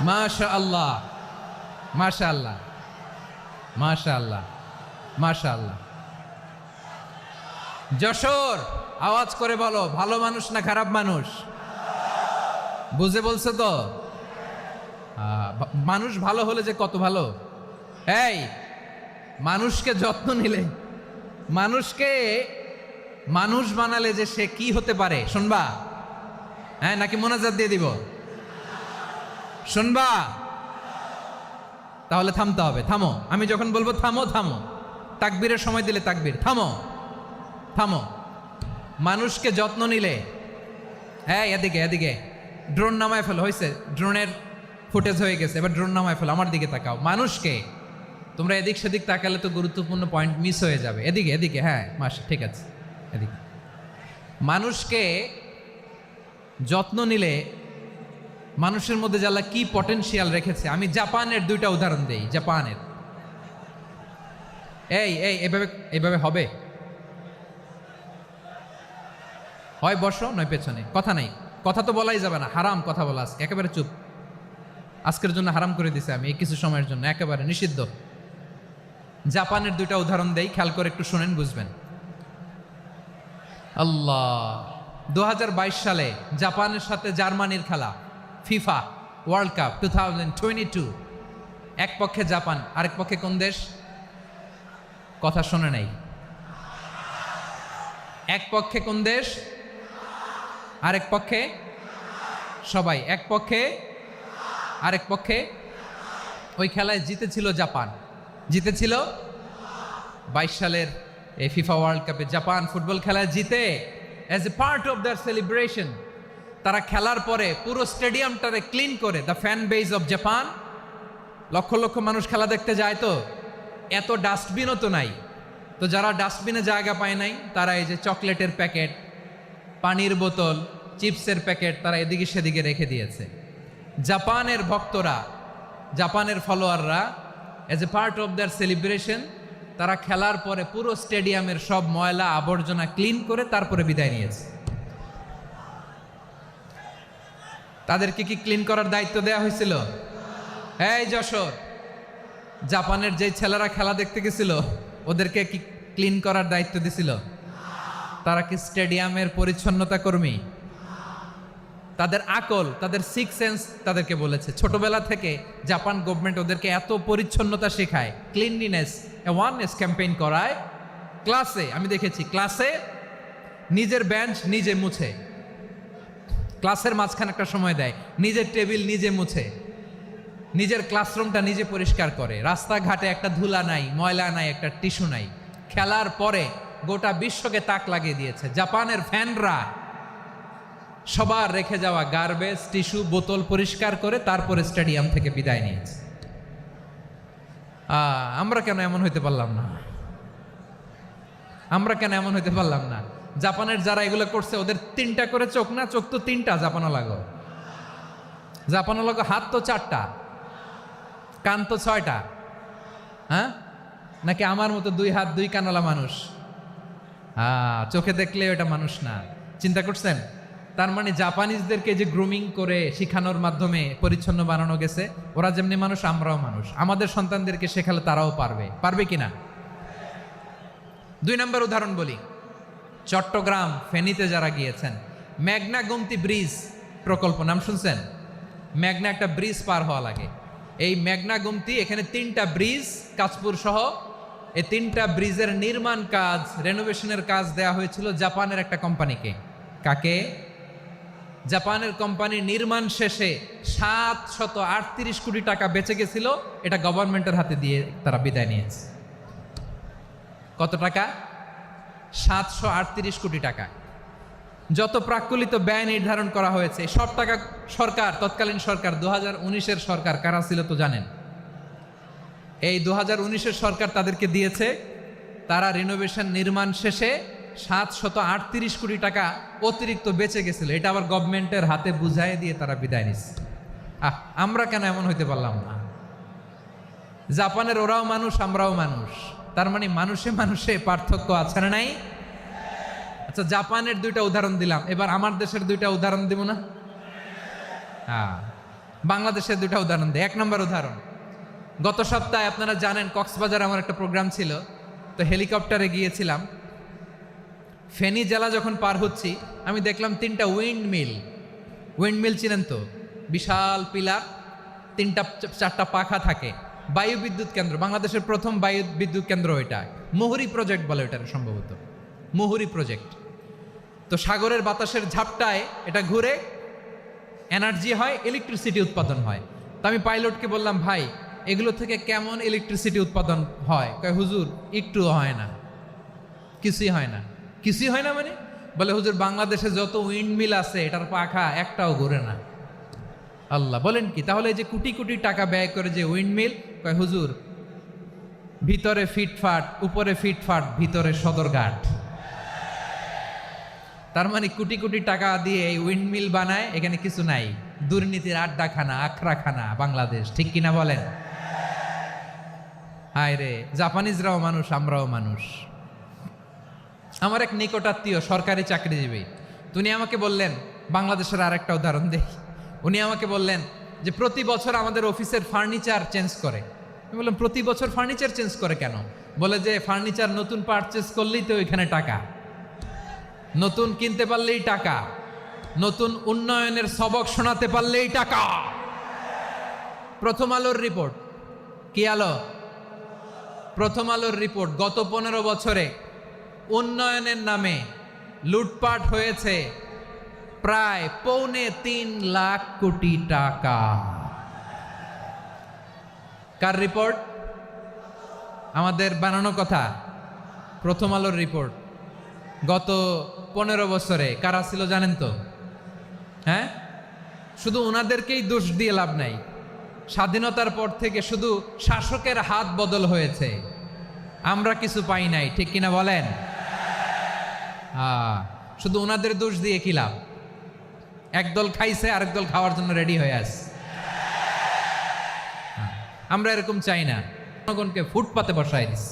মাশাআল্লাহ, মাশাআল্লাহ, মাশাআল্লাহ, মাশাআল্লাহ। যশোর, আওয়াজ করে বলো, ভালো মানুষ না খারাপ মানুষ? বুঝে বলছো তো? মানুষ ভালো হলে যে কত ভালো। এই মানুষকে যত্ন নিলে, মানুষকে মানুষ বানালে যে সে কি হতে পারে শুনবা? হ্যাঁ, নাকি মোনাজাত দিয়ে দিব? শুনবা? তাহলে থামতে হবে। থামো, আমি যখন বলবো থামো থামো, তাকবীরের সময় দিলে তাকবীর, থামো থামো। মানুষকে যত্ন নিলে, হ্যাঁ এদিকে এদিকে, ড্রোন নামায় ফেলো। হয়েছে, ড্রোনের ফুটেজ হয়ে গেছে, এবার ড্রোন নামায় ফেলো। আমার দিকে তাকাও। মানুষকে, তোমরা এদিক সেদিক তাকালে তো গুরুত্বপূর্ণ পয়েন্ট মিস হয়ে যাবে। এদিকে এদিকে, হ্যাঁ মাসা, ঠিক আছে, এদিকে। মানুষকে যত্ন নিলে মানুষের মধ্যে যে আল্লাহ কি পটেনশিয়াল রেখেছে। আমি জাপানের দুইটা উদাহরণ দেই। জাপানের, এই এই এভাবে এভাবে হবে, হয় বসো নয় পেছনে, কথা নাই, কথা তো বলাই যাবে না, হারাম কথা বলা। আজকে একেবারে চুপ, আজকের জন্য হারাম করে দিছে আমি, এই কিছু সময়ের জন্য একেবারে নিষিদ্ধ। জাপানের দুইটা উদাহরণ দেই, খেয়াল করে একটু শুনেন, বুঝবেন। আল্লাহ, 2022 সালে জাপানের সাথে জার্মানির খেলা, ফিফা ওয়ার্ল্ড কাপ 2022। এক পক্ষে জাপান, আরেক পক্ষে কোন দেশ? কথা শোনে নাই। এক পক্ষে কোন দেশ, আরেক পক্ষে? সবাই এক পক্ষে, আরেক পক্ষে। ওই খেলায় জিতেছিল জাপান, জিতেছিল 22 সালের এই ফিফা ওয়ার্ল্ড কাপে। জাপান ফুটবল খেলায় জিতে, as a part of their celebration তারা খেলার পরে পুরো স্টেডিয়ামটারে ক্লিন করে, the fan base of Japan, লক্ষ লক্ষ মানুষ খেলা দেখতে যায়, তো এত ডাস্টবিনও তো নাই, তো যারা ডাস্টবিনে জায়গা পায় নাই তারা এই যে চকলেটের প্যাকেট, পানির বোতল, চিপসের প্যাকেট তারা এদিকে সেদিকে রেখে দিয়েছে। জাপানের ভক্তরা, জাপানের ফলোয়াররা, as a part of their celebration তারা খেলার পরে পুরো স্টেডিয়ামের সব ময়লা আবর্জনা ক্লিন করে তারপরে বিদায় নিয়েছে। তাদেরকে কি ক্লিন করার দায়িত্ব দেওয়া হয়েছিল? এই যশোর, জাপানের যে ছেলেরা খেলা দেখতে গেছিল ওদেরকে কি ক্লিন করার দায়িত্ব দিছিল? তারা কি স্টেডিয়ামের পরিচ্ছন্নতা কর্মী? তাদের আকল, তাদের সিক্স সেন্স তাদেরকে বলেছে। ছোটবেলা থেকে জাপান গভর্নমেন্ট ওদেরকে এত পরিচ্ছন্নতা শেখায়, ক্লিনলিনেস অ্যাওয়ারনেস ক্যাম্পেইন করায়। ক্লাসে আমি দেখেছি, ক্লাসে নিজের বেঞ্চ নিজে মুছে, ক্লাসের মাঝখানে একটা সময় দেয়, নিজের টেবিল নিজে মুছে, নিজের ক্লাসরুমটা নিজে পরিষ্কার করে। রাস্তাঘাটে একটা ধুলা নাই, ময়লা নাই, একটা টিস্যু নাই। খেলার পরে গোটা বিশ্বকে তাক লাগিয়ে দিয়েছে। জাপানের ফ্যানরা সবার রেখে যাওয়া গার্বেজ, টিস্যু, বোতল পরিষ্কার করে তারপরে স্টেডিয়াম থেকে বিদায় নিয়েছে। আমরা কেন এমন হইতে পারলাম না? আমরা কেন এমন হইতে পারলাম না? জাপানের যারা এগুলো করছে ওদের 3টা করে চোখ না? চোখ তো 3টা, জাপানো লাগো, জাপানো লাগো। হাত তো 4টা, কান তো 6টা। হ্যাঁ, নাকি আমার মতো 2 হাত 2 কানওয়ালা মানুষ? চোখে দেখলে ওটা মানুষ না। চিন্তা করছেন? তার মানে জাপানিজদেরকে যে গ্রুমিং করে শিখানোর মাধ্যমে পরিচ্ছন্ন বানানো গেছে। ওরা যেমনি মানুষ, আমরাও মানুষ। আমাদের সন্তানদেরকে শেখালে তারাও পারবে, পারবে কিনা? 2 নম্বর উদাহরণ বলি। চট্টগ্রাম ফেনীতে যারা গিয়েছেন, মেঘনা গোমতী ব্রিজ প্রকল্প নাম শুনছেন? মেঘনা একটা ব্রিজ পার হওয়া লাগে। এই মেঘনা গোমতী, এখানে 3টা ব্রিজ, কাঁচপুর সহ এই 3টা ব্রিজের নির্মাণ কাজ, রেনোভেশনের কাজ দেয়া হয়েছিল জাপানের একটা কোম্পানিকে। কাকে? জাপানের কোম্পানি। নির্মাণ শেষে 738 কোটি টাকা বেঁচে গেছিল, এটা গভর্নমেন্টের হাতে দিয়ে তারা বিদায় নিয়েছে। কত টাকা? 738 কোটি টাকা। যত প্রাক্কলিত ব্যয় নির্ধারণ করা হয়েছে সব টাকা সরকার, তৎকালীন সরকার 2019-এর সরকার, কারা ছিল তো জানেন? এই 2019-এর সরকার তাদেরকে দিয়েছে। তারা রিনোভেশন নির্মাণ শেষে 738 কোটি টাকা অতিরিক্ত বেঁচে গেছিল, এটা আবার গভর্নমেন্টের হাতে বুঝাই দিয়ে তারা বিদায় নিচ্ছে। আমরা কেন এমন হইতে পারলাম না? জাপানের ওরাও মানুষ, আমরাও মানুষ, তার মানে মানুষে মানুষে পার্থক্য আছে না নাই? আচ্ছা, জাপানের 2টা উদাহরণ দিলাম, এবার আমার দেশের 2টা উদাহরণ দিব না? বাংলাদেশের দুটা উদাহরণ দেয়। 1 নম্বর উদাহরণ, গত সপ্তাহে আপনারা জানেন কক্সবাজার আমার একটা প্রোগ্রাম ছিল, তো হেলিকপ্টারে গিয়েছিলাম। ফেনী জেলা যখন পার হচ্ছি আমি দেখলাম 3টা উইন্ডমিল চিনেন তো, বিশাল পিলার, 3টা-4টা পাখা থাকে, বায়ু বিদ্যুৎ কেন্দ্র, বাংলাদেশের প্রথম বায়ু বিদ্যুৎ কেন্দ্র এটা, মুহুরী প্রজেক্ট বলে এটার সম্ভবত, মুহুরী প্রজেক্ট। তো সাগরের বাতাসের ঝাপটায় এটা ঘুরে এনার্জি হয়, ইলেকট্রিসিটি উৎপাদন হয়। তো আমি পাইলটকে বললাম, ভাই এগুলো থেকে কেমন ইলেকট্রিসিটি উৎপাদন হয়? কয় হুজুর একটু হয় না, কিছুই হয় না। কিছুই হয় না মানে? বলে হুজুর বাংলাদেশে যত উইন্ডমিল আছে এটার পাখা একটাও ঘুরে না। আল্লাহ, বলেন কি? তাহলে এই যে কোটি কোটি টাকা ব্যয় করে যে উইন্ডমিল, কয় হুজুর ভিতরে ফিটফাট, উপরে ফিটফাট, ভিতরে সদরঘাট। তার মানে কোটি কোটি টাকা দিয়ে এই উইন্ডমিল বানায়, এখানে কিছু নাই। দুর্নীতির আড্ডাখানা, আখড়াখানা বাংলাদেশ, ঠিক কিনা বলেন? হায় রে, জাপানিজরাও মানুষ, আমরাও মানুষ। আমার এক নিকটাত্মীয় সরকারি চাকরিজীবী, উনি আমাকে বললেন, বাংলাদেশের আর একটা উদাহরণ দেখি। উনি আমাকে বললেন যে প্রতি বছর আমাদের অফিসের ফার্নিচার চেঞ্জ করে। আমি বললাম প্রতি বছর ফার্নিচার চেঞ্জ করে কেন? বলে যে ফার্নিচার নতুন পারচেজ করলেই তো ওইখানে টাকা, নতুন কিনতে পারলেই টাকা, নতুন উন্নয়নের সবক শোনাতে পারলেই টাকা। প্রথম আলোর রিপোর্ট, কি আলো? প্রথম আলোর রিপোর্ট, গত 15 বছরে উন্নয়নের নামে লুটপাট হয়েছে প্রায় 3.25 লাখ কোটি টাকা। কার রিপোর্ট? আমাদের বানানো কথা, প্রথম আলোর রিপোর্ট। গত 15 বছরে কারা ছিল জানেন তো? হ্যাঁ, শুধু ওনাদেরকেই দোষ দিয়ে লাভ নাই। স্বাধীনতার পর থেকে শুধু শাসকের হাত বদল হয়েছে, আমরা কিছু পাই নাই, ঠিক কিনা বলেন? শুধু ওনাদের দোষ দিয়ে কি লাভ? একদল খাইছে, আরেক দল খাওয়ার জন্য রেডি হয়ে আছে। আমরা এরকম চাই না, জনগণকে ফুটপাতে বসাই দিস।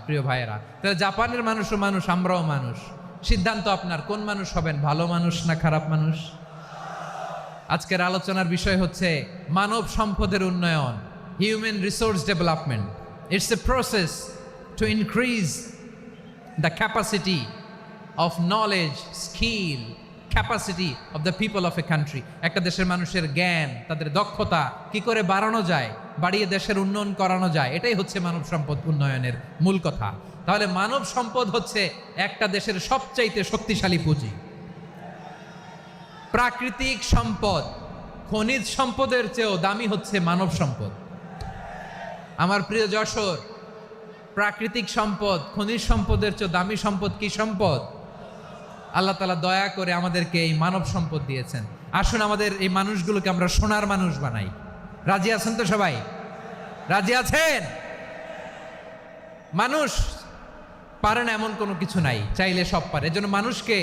প্রিয় ভাইয়েরা, তাহলে জাপানের মানুষও মানুষ, আমরাও মানুষ। সিদ্ধান্ত আপনার, কোন মানুষ হবেন, ভালো মানুষ না খারাপ মানুষ? আজকের আলোচনার বিষয় হচ্ছে মানব সম্পদের উন্নয়ন, human resource development. It's a process to increase the capacity of knowledge, skill, capacity of the people of a country. একটা দেশের মানুষের জ্ঞান, তাদের দক্ষতা কি করে বাড়ানো যায়, বাড়িয়ে দেশের উন্নয়ন করানো যায়, এটাই হচ্ছে মানব সম্পদ উন্নয়নের মূল কথা। তাহলে মানব সম্পদ হচ্ছে একটা দেশের সবচাইতে শক্তিশালী পুঁজি। প্রাকৃতিক সম্পদ, খনিজ সম্পদের চেয়েও দামি হচ্ছে মানব সম্পদ। আমার প্রিয় যশোর, প্রাকৃতিক সম্পদ, খনিজ সম্পদের চেয়ে দামি সম্পদ কি সম্পদ? আল্লাহ তাআলা দয়া করে আমাদেরকে এই মানব সম্পদ দিয়েছেন। আসুন আমাদের এই মানুষগুলোকে আমরা সোনার মানুষ বানাই। রাজি আছেন তো সবাই? রাজি আছেন? মানুষ পারে না এমন কোনো কিছু নাই, চাইলে সব পারে। এজন্য মানুষকে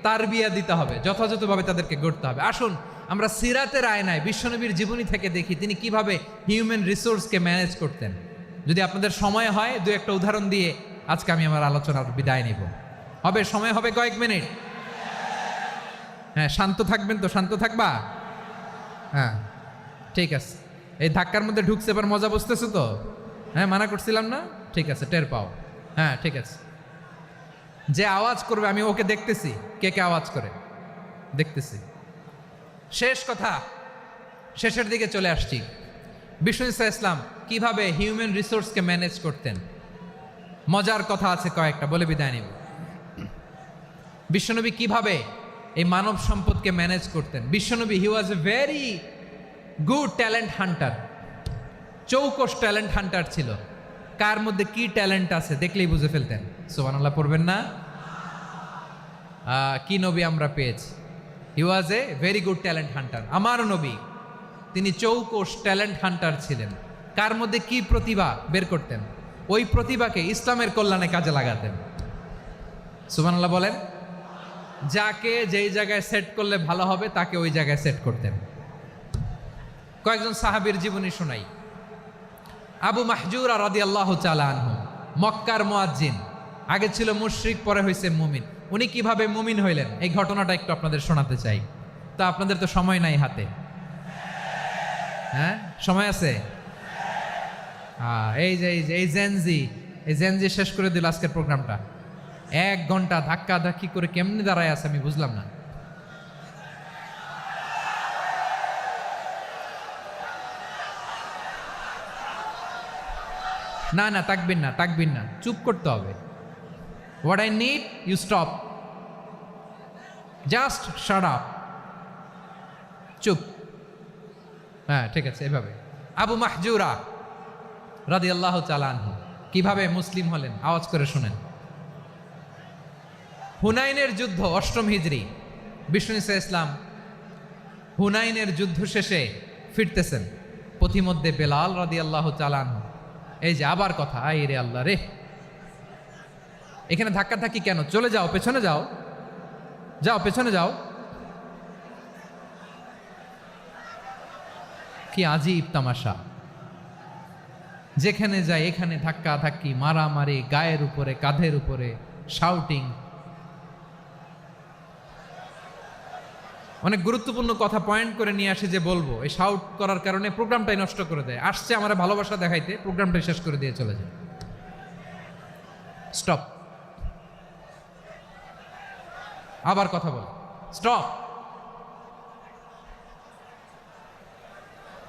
তারবিয়া দিতে হবে, যথাযথভাবে তাদেরকে গড়তে হবে। আসুন আমরা সিরাতের আয়নায় বিশ্বনবীর জীবনী থেকে দেখি তিনি কিভাবে হিউম্যান রিসোর্সকে ম্যানেজ করতেন। যদি আপনাদের সময় হয়, 2-1টা উদাহরণ দিয়ে আজকে আমি আমার আলোচনার বিদায় নিব। হবে? সময় হবে কয়েক মিনিট? হ্যাঁ, শান্ত থাকবেন তো? শান্ত থাকবা? হ্যাঁ, ঠিক আছে। এই ধাক্কার মধ্যে ঢুকছে, এবার মজা বুঝতেছো তো? হ্যাঁ, মানা করছিলাম না? ঠিক আছে, টের পাও। হ্যাঁ, ঠিক আছে। যে আওয়াজ করবে আমি ওকে দেখতেছি, কে কে আওয়াজ করে দেখতেছি। শেষ কথা, শেষের দিকে চলে আসছি। বিষ্ণু ইসলাম কিভাবে হিউম্যান রিসোর্সকে ম্যানেজ করতেন, মজার কথা আছে কয়েকটা, বলে বিদায় নিব। বিশ্বনবী কিভাবে এই মানব সম্পদকে ম্যানেজ করতেন। বিশ্বনবী, he was a very good talent hunter, চৌকস ট্যালেন্ট হান্টার ছিল। কার মধ্যে কি ট্যালেন্ট আছে দেখলেই বুঝে ফেলতেন। সুবহানাল্লাহ পড়বেন না? কি নবী আমরা পেয়েছি! He was a very good talent hunter. আমার নবী, তিনি চৌকস ট্যালেন্ট হান্টার ছিলেন। কার মধ্যে কি প্রতিভা বের করতেন, ওই প্রতিভাকে ইসলামের কল্যাণে কাজে লাগাতেন। সুবহানাল্লাহ বলেন। যাকে যেই জায়গায় সেট করলে ভালো হবে তাকে ওই জায়গায় সেট করতেন। কয়েকজন সাহাবীর জীবনী শোনাই। আবু মাহজুরা রাদিয়াল্লাহু তাআলা আনহু, মক্কার মুয়াজ্জিন, আগে ছিল মুশরিক, পরে হয়েছে মুমিন। উনি কিভাবে মুমিন হইলেন এই ঘটনাটা একটু আপনাদের শোনাতে চাই। তা আপনাদের তো সময় নাই হাতে। হ্যাঁ, সময় আছে। এই জেনজি শেষ করে দিল আজকের প্রোগ্রামটা। 1 ঘন্টা ধাক্কা ধাক্কি করে কেমনি দাঁড়ায় আছে আমি বুঝলাম না। না তাকবির না, চুপ করতে হবে। What I need you stop, just shut up, চুপ। হ্যাঁ ঠিক আছে, এভাবে। আবু মাহজুরা রাদিয়াল্লাহু তাআলা আনহু কিভাবে মুসলিম হলেন আওয়াজ করে শুনেন। হুনাইনের যুদ্ধ 8ম হিজরি, বিষ্ণু ঈসা ইসলাম হুনাইনের যুদ্ধ শেষে ফিরতেছেন, পথিমধ্যে বেলাল রাদিয়াল্লাহু তাআলা আনহু, এই যে আবার কথা, আই রে আল্লাহ রে, এখানে ধাক্কা ধাক্কি কেন? চলে যাও, পেছনে যাও, পেছনে যাও। কি আজীব তামাশা, যেখানে যায় এখানে ধাক্কা ধাক্কি, মারামারি, গায়ের উপরে কাঁধের উপরে শাউটিং। অনেক গুরুত্বপূর্ণ কথা পয়েন্ট করে নিয়ে আসে যে বলবো, এই শাউট করার কারণে প্রোগ্রামটাই নষ্ট করে দেয়। আসছে আমার ভালোবাসা দেখাইতে, প্রোগ্রামটাই শেষ করে দিয়ে চলে যায়। স্টপ, আবার কথা বল, স্টপ।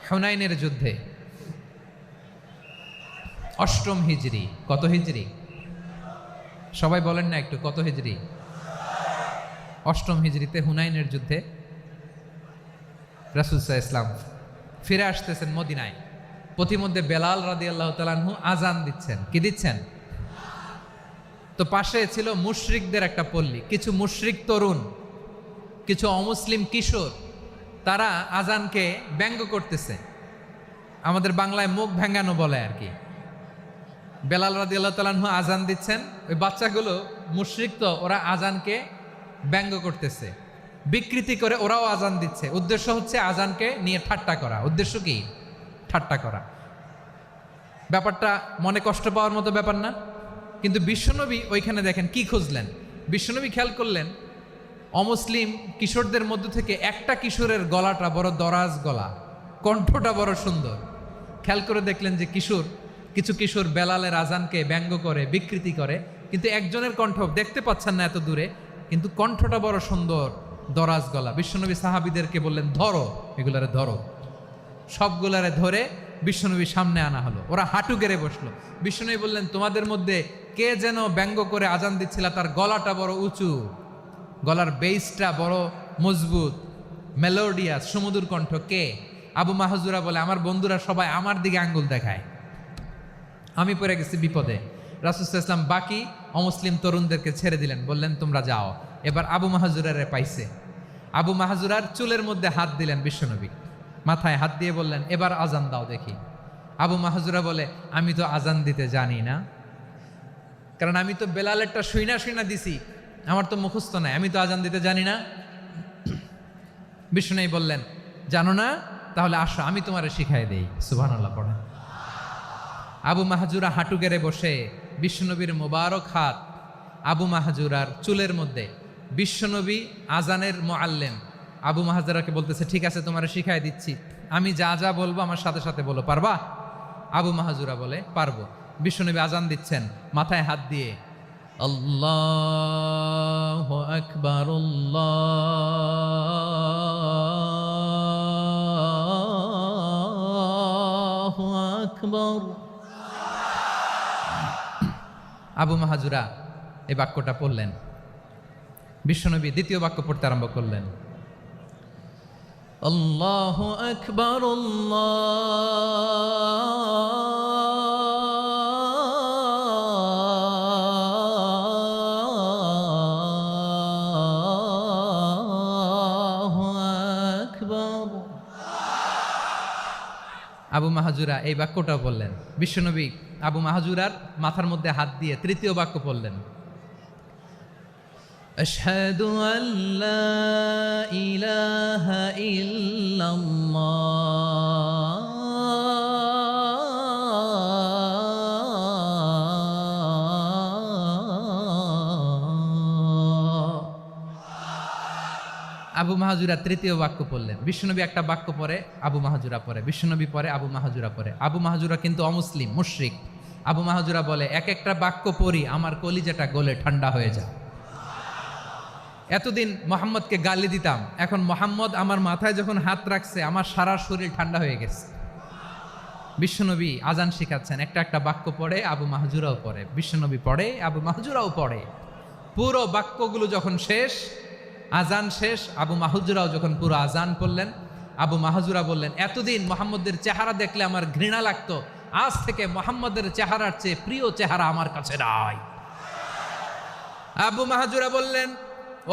হুনাইনের যুদ্ধে 8ম হিজরি, কত হিজরি সবাই বলেন না একটু, কত হিজরি? 8ম হিজরিতে হুনাইনের যুদ্ধে রাসূল সাল্লাল্লাহু আলাইহি ওয়াসাল্লাম ফিরে আসতেছেন মদিনায়। পথিমধ্যে বেলাল রাদিয়াল্লাহু তাআলা আনহু আজান দিচ্ছেন। কি দিচ্ছেন? তো পাশে ছিল মুশরিকদের একটা পল্লী, কিছু মুশরিক তরুণ, কিছু অমুসলিম কিশোর, তারা আজানকে ব্যঙ্গ করতেছে। আমাদের বাংলায় মুখ ভেঙ্গানো বলে আর কি। বেলাল রাদিয়াল্লাহু তাআলা আনহু আজান দিচ্ছেন, ওই বাচ্চাগুলো মুশরিক, তো ওরা আজানকে ব্যঙ্গ করতেছে, বিকৃতি করে ওরাও আজান দিচ্ছে। উদ্দেশ্য হচ্ছে আজানকে নিয়ে ঠাট্টা করা। উদ্দেশ্য কি? ঠাট্টা করা। ব্যাপারটা মনে কষ্ট পাওয়ার মতো ব্যাপার না? কিন্তু বিশ্বনবী ওইখানে দেখেন কি খুঁজলেন। বিশ্বনবী খেয়াল করলেন অমুসলিম কিশোরদের মধ্য থেকে একটা কিশোরের গলাটা বড় দরাজ গলা, কণ্ঠটা বড় সুন্দর। খেয়াল করে দেখলেন যে কিছু কিশোর বেলালের আজানকে ব্যঙ্গ করে, বিকৃতি করে, কিন্তু একজনের কণ্ঠ দেখতে পাচ্ছেন না এত দূরে, কিন্তু কণ্ঠটা বড় সুন্দর, দরাজ গলা। বিশ্বনবী সাহাবীদেরকে বললেন, ধরো এগুলারে, ধরো। সবগুলারে ধরে বিশ্বনবীর সামনে আনা হলো। ওরা হাঁটু গেড়ে বসলো। বিশ্বনবী বললেন, তোমাদের মধ্যে কে যেন ব্যঙ্গ করে আজান দিচ্ছিল, তার গলাটা বড় উঁচু, গলার বেসটা বড় মজবুত, মেলোডিয়াস, সুমধুর কণ্ঠ। কে? আবু মাহজুরা বলে, আমার বন্ধুরা সবাই আমার দিকে আঙ্গুল দেখায়, আমি পড়ে গেছি বিপদে। রাসূল সাল্লাল্লাহু আলাইহি ওয়াসাল্লাম বাকি অমুসলিম তরুণদেরকে ছেড়ে দিলেন, বললেন তোমরা যাও। এবার আবু মাহজুরারে পাইছে। আবু মাহজুরার চুলের মধ্যে হাত দিলেন বিশ্বনবী, মাথায় হাত দিয়ে বললেন, এবার আজান দাও দেখি। আবু মাহজুরা বলে, আমি তো আজান দিতে জানি না, কারণ আমি তো বেলালেরটা শুইনা দিছি, আমার তো মুখস্থ নাই, আমি তো আজান দিতে জানি না। বিশ্বনবী বললেন, জানো না? তাহলে আসো, আমি তোমারে শিখাই দেই। সুবহানাল্লাহ পড়ে। আবু মাহজুরা হাঁটু গেড়ে বসে, বিশ্বনবীর মোবারক হাত আবু মাহজুরার চুলের মধ্যে। বিশ্বনবী আজানের মুআল্লিম আবু মাহজুরাকে বলতেছে, ঠিক আছে তোমারে শিখাই দিচ্ছি, আমি যা যা বলবো আমার সাথে সাথে বলো, পারবা? আবু মাহজুরা বলে, পারবো। বিশ্বনবী আজান দিচ্ছেন, মাথায় হাত দিয়ে, আল্লাহু আকবার, আল্লাহু আকবার। আবু মাহজুরা এই বাক্যটা পড়লেন। বিশ্বনবী দ্বিতীয় বাক্য পড়তে আরম্ভ করলেন, আল্লাহু আকবার, আল্লাহু আকবার। আবু মাহজুরা এই বাক্যটাও বললেন। বিশ্বনবী আবু মাহজুরার মাথার মধ্যে হাত দিয়ে তৃতীয় বাক্য পড়লেন, আশহাদু আল্লা ইলাহা ইল্লাল্লাহ আবু মাহাজুরা তৃতীয় বাক্য পড়লেন। বিশ্বনবী একটা বাক্য পরে আবু মাহাজুরা পরে, বিশ্বনবী পরে আবু মাহাজুরা পরে। আবু মাহাজুরা কিন্তু অমুসলিম, মুশরিক। আবু মাহাজুরা বলে, এক একটা বাক্য পড়ি আমার কলিজাটা গলে ঠান্ডা হয়ে যায়। এতদিন মোহাম্মদকে গালি দিতাম, এখন মোহাম্মদ আমার মাথায় যখন হাত রাখছে আমার সারা শরীর ঠান্ডা হয়ে গেছে। বিশ্বনবী আজান শিখাচ্ছেন, একটা একটা বাক্য পড়ে আবু মাহাজুরাও পড়ে, বিশ্বনবী পড়ে আবু মাহাজুরাও পড়ে। পুরো বাক্যগুলো যখন শেষ, আজান শেষ, আবু মাহাজুরাও যখন পুরো আজান পড়লেন, আবু মাহাজুরা বললেন, এতদিন মোহাম্মদের চেহারা দেখলে আমার ঘৃণা লাগতো, আজ থেকে মোহাম্মদের চেহারার চেয়ে প্রিয় চেহারা আমার কাছে নাই। আবু মাহাজুরা বললেন,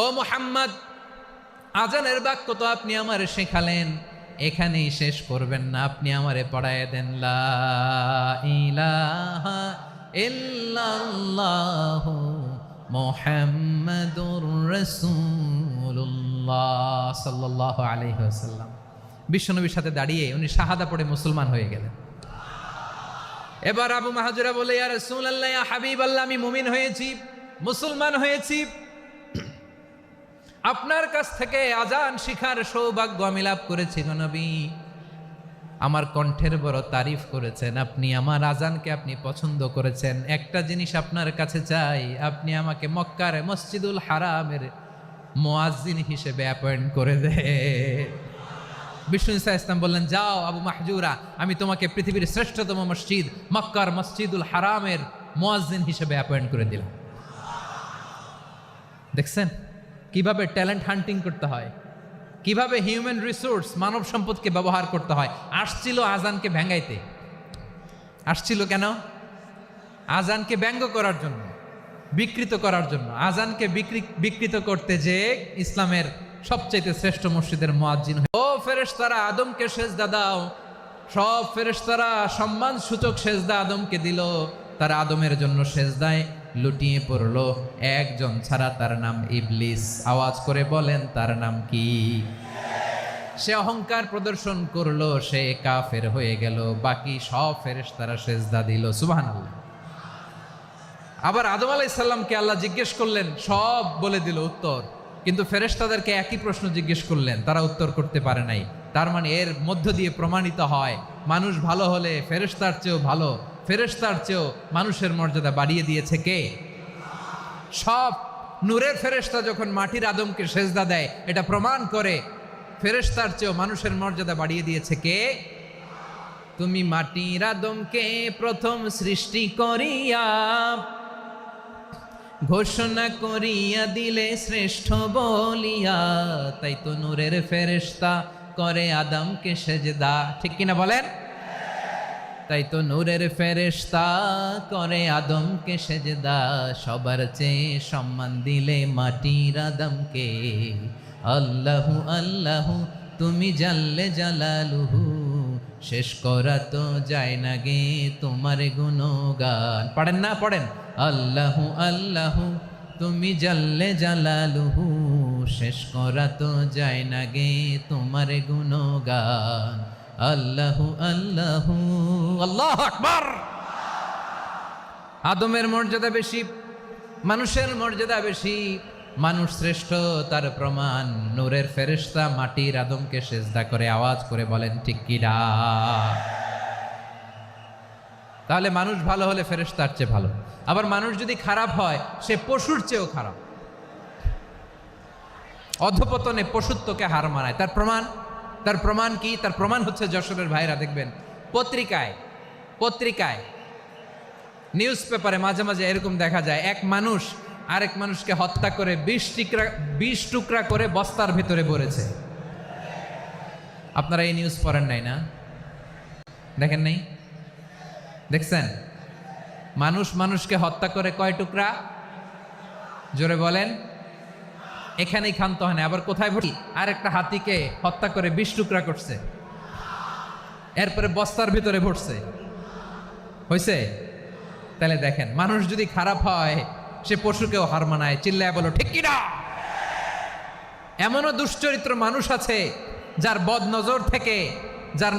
ও মুহাম্মদ, আজানের বাক্য তো আপনি আমারে শেখালেন, এখানেই শেষ করবেন না, আপনি আমারে পড়ায় দেন লা ইলাহা ইল্লাল্লাহু মুহাম্মাদুর রাসূলুল্লাহ সাল্লাল্লাহু আলাইহি ওয়াসাল্লাম। বিশ্বনবীর সাথে দাঁড়িয়ে উনি শাহাদা পড়ে মুসলমান হয়ে গেলেন। এবার আবু মাহাজুরা বলে, ইয়া রাসূলুল্লাহ, ইয়া হাবিবাল্লাহ, আমি মুমিন হয়েছি, মুসলমান হয়েছি, আপনার কাছ থেকে আজান শিখার সৌভাগ্য আমি লাভ করেছি গো নবী। আমার কণ্ঠের বড় তারিফ করেছেন আপনি, আমার আজানকে আপনি পছন্দ করেছেন। একটা জিনিস আপনার কাছে চাই, আপনি আমাকে মক্কার মসজিদুল হারামের মুয়াজ্জিন হিসেবে অ্যাপয়েন্ট করে দে। বিষ্ণু ইসা ইসলাম বললেন, যাও আবু মাহজুরা, আমি তোমাকে পৃথিবীর শ্রেষ্ঠতম মসজিদ মক্কার মসজিদুল হারামের মুয়াজ্জিন হিসেবে অ্যাপয়েন্ট করে দিলাম। দেখছেন কিভাবে ট্যালেন্ট হান্টিং করতে হয়, কিভাবে হিউম্যান রিসোর্স মানব সম্পদকে ব্যবহার করতে হয়। আসছিল আজানকে ভেঙ্গাইতে, আসছিল কেন? আজানকে ব্যঙ্গ করার জন্য, বিকৃত করার জন্য। আজানকে বিকৃত করতে যে ইসলামের সবচেয়ে শ্রেষ্ঠ মসজিদের মুয়াজ্জিন, ও ফেরেশতারা আদমকে সেজদা দাও। সব ফেরেশতারা সম্মান সূচক সেজদা আদমকে দিল, তারা আদমের জন্য সেজদায় লুটিয়ে পড়লো, একজন ছাড়া, তার নাম ইবলিস। আওয়াজ করে বলেন তার নাম কি? সে অহংকার প্রদর্শন করলো, সে কাফের হয়ে গেল, বাকি সব ফেরেশতারা সেজদা দিল। সুবহানাল্লাহ। আবার আদম আলাইহিস সালামকে আল্লাহ জিজ্ঞেস করলেন, সব বলে দিল উত্তর, কিন্তু ফেরেশতাদেরকে একই প্রশ্ন জিজ্ঞেস করলেন, তারা উত্তর করতে পারে নাই। তার মানে এর মধ্য দিয়ে প্রমাণিত হয়, মানুষ ভালো হলে ফেরেশতার চেয়েও ভালো, ফেরেশতার চেয়েও মানুষের মর্যাদা বাড়িয়ে দিয়েছে কে? সব নূরের ফেরেশতা যখন মাটির আদমকে সেজদা দেয়, এটা প্রমাণ করে ফেরেশতার চেয়েও মানুষের মর্যাদা বাড়িয়ে দিয়েছে কে? তুমি মাটির আদমকে প্রথম সৃষ্টি করিয়া ঘোষণা করিয়া দিলে শ্রেষ্ঠ বলিয়া, তাই তো নূরের ফেরেশতা করে আদমকে সেজদা। ঠিক কিনা বলেন? তাই তো নূরের ফেরেশতা করে আদমকে সেজদা, সবার চেয়ে সম্মান দিলে মাটির আদমকে। আল্লাহু আল্লাহু তুমি জাল্লে জালালুহু, শেষ করা তো যায় না গে তোমার গুণগান। পড়েন না? পড়েন। আল্লাহু আল্লাহু তুমি জাল্লে জালালুহু, শেষ করা তো যায় না গে তোমার গুণগান। আল্লাহু আল্লাহু আল্লাহু আকবার। আদমের মর্যাদা বেশি, মানুষের মর্যাদা বেশি, মানুষ শ্রেষ্ঠ তার প্রমাণ নূরের ফেরেশতা মাটির আদমকে সেজদা করে। আওয়াজ করে বলেন ঠিক কিনা? তাহলে মানুষ ভালো হলে ফেরেশতার চেয়ে ভালো। আবার মানুষ যদি খারাপ হয়, সে পশুর চেয়েও খারাপ। অধপতনে পশুত্বকে হার মানায়। তার প্রমাণ কি? তার প্রমাণ হচ্ছে যশোরের ভাইরা দেখবেন পত্রিকায় নিউজ পেপারে মাঝে মাঝে এরকম দেখা যায়, এক মানুষ আরেক মানুষকে হত্যা করে 20 টুকরা করে বস্তার ভিতরে ভরেছে। আপনারা এই নিউজ পড়েন নাই না? দেখেন নাই? দেখছেন? মানুষ মানুষকে হত্যা করে কয় টুকরা? জোরে বলেন। এখানেই ক্ষান্ত হয় না, আবার কোথায় ভরি? আরেকটা হাতিকে হত্যা করে 20 টুকরা করছে, এরপরে বস্তার ভিতরে ভরছে। হয়েছে? তাহলে দেখেন, মানুষ যদি খারাপ হয় সে পশুকেও হার মানায়। চিল্লায় বলো ঠিক কিনা? এমনও দুশ্চরিত্র মানুষ আছে যার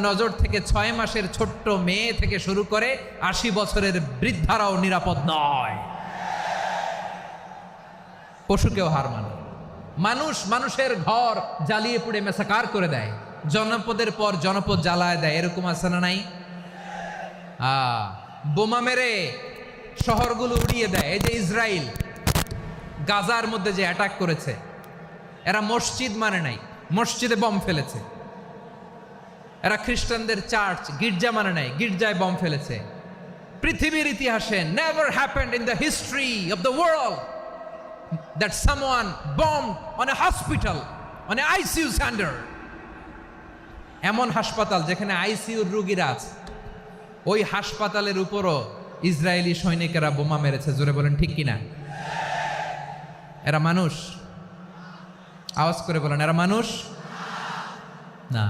নজর থেকে 6 মাসের ছোট্ট মেয়ে থেকে শুরু করে 80 বছরের বৃদ্ধারাও নিরাপদ নয়। পশুকেও হার মানায়। মানুষ মানুষের ঘর জ্বালিয়ে পুড়ে মেসাকার করে দেয়, জনপদের পর জনপদ জ্বালায় দেয়, এরকম আছে না নাই? বোমা মেরে শহরগুলো উড়িয়ে দেয়। এই যে ইসরায়েল গাজার মধ্যে যে অ্যাটাক করেছে, এরা মসজিদ মানে নাই, মসজিদে বম ফেলেছে। এরা খ্রিস্টানদের চার্চ গির্জা মানে নাই, গির্জায় বম ফেলেছে। পৃথিবীর ইতিহাসে never happened in the history of the world that someone bombed on a hospital, on a ICU center. এমন হাসপাতাল যেখানে আইসিইউর রোগীরা আছে, ওই হাসপাতালের উপরও ইসরায়েলি সৈনিকেরা বোমা মেরেছে। জোরে বলেন ঠিক কিনা? এরা মানুষ? আওয়াজ করে বলেন, এরা মানুষ না।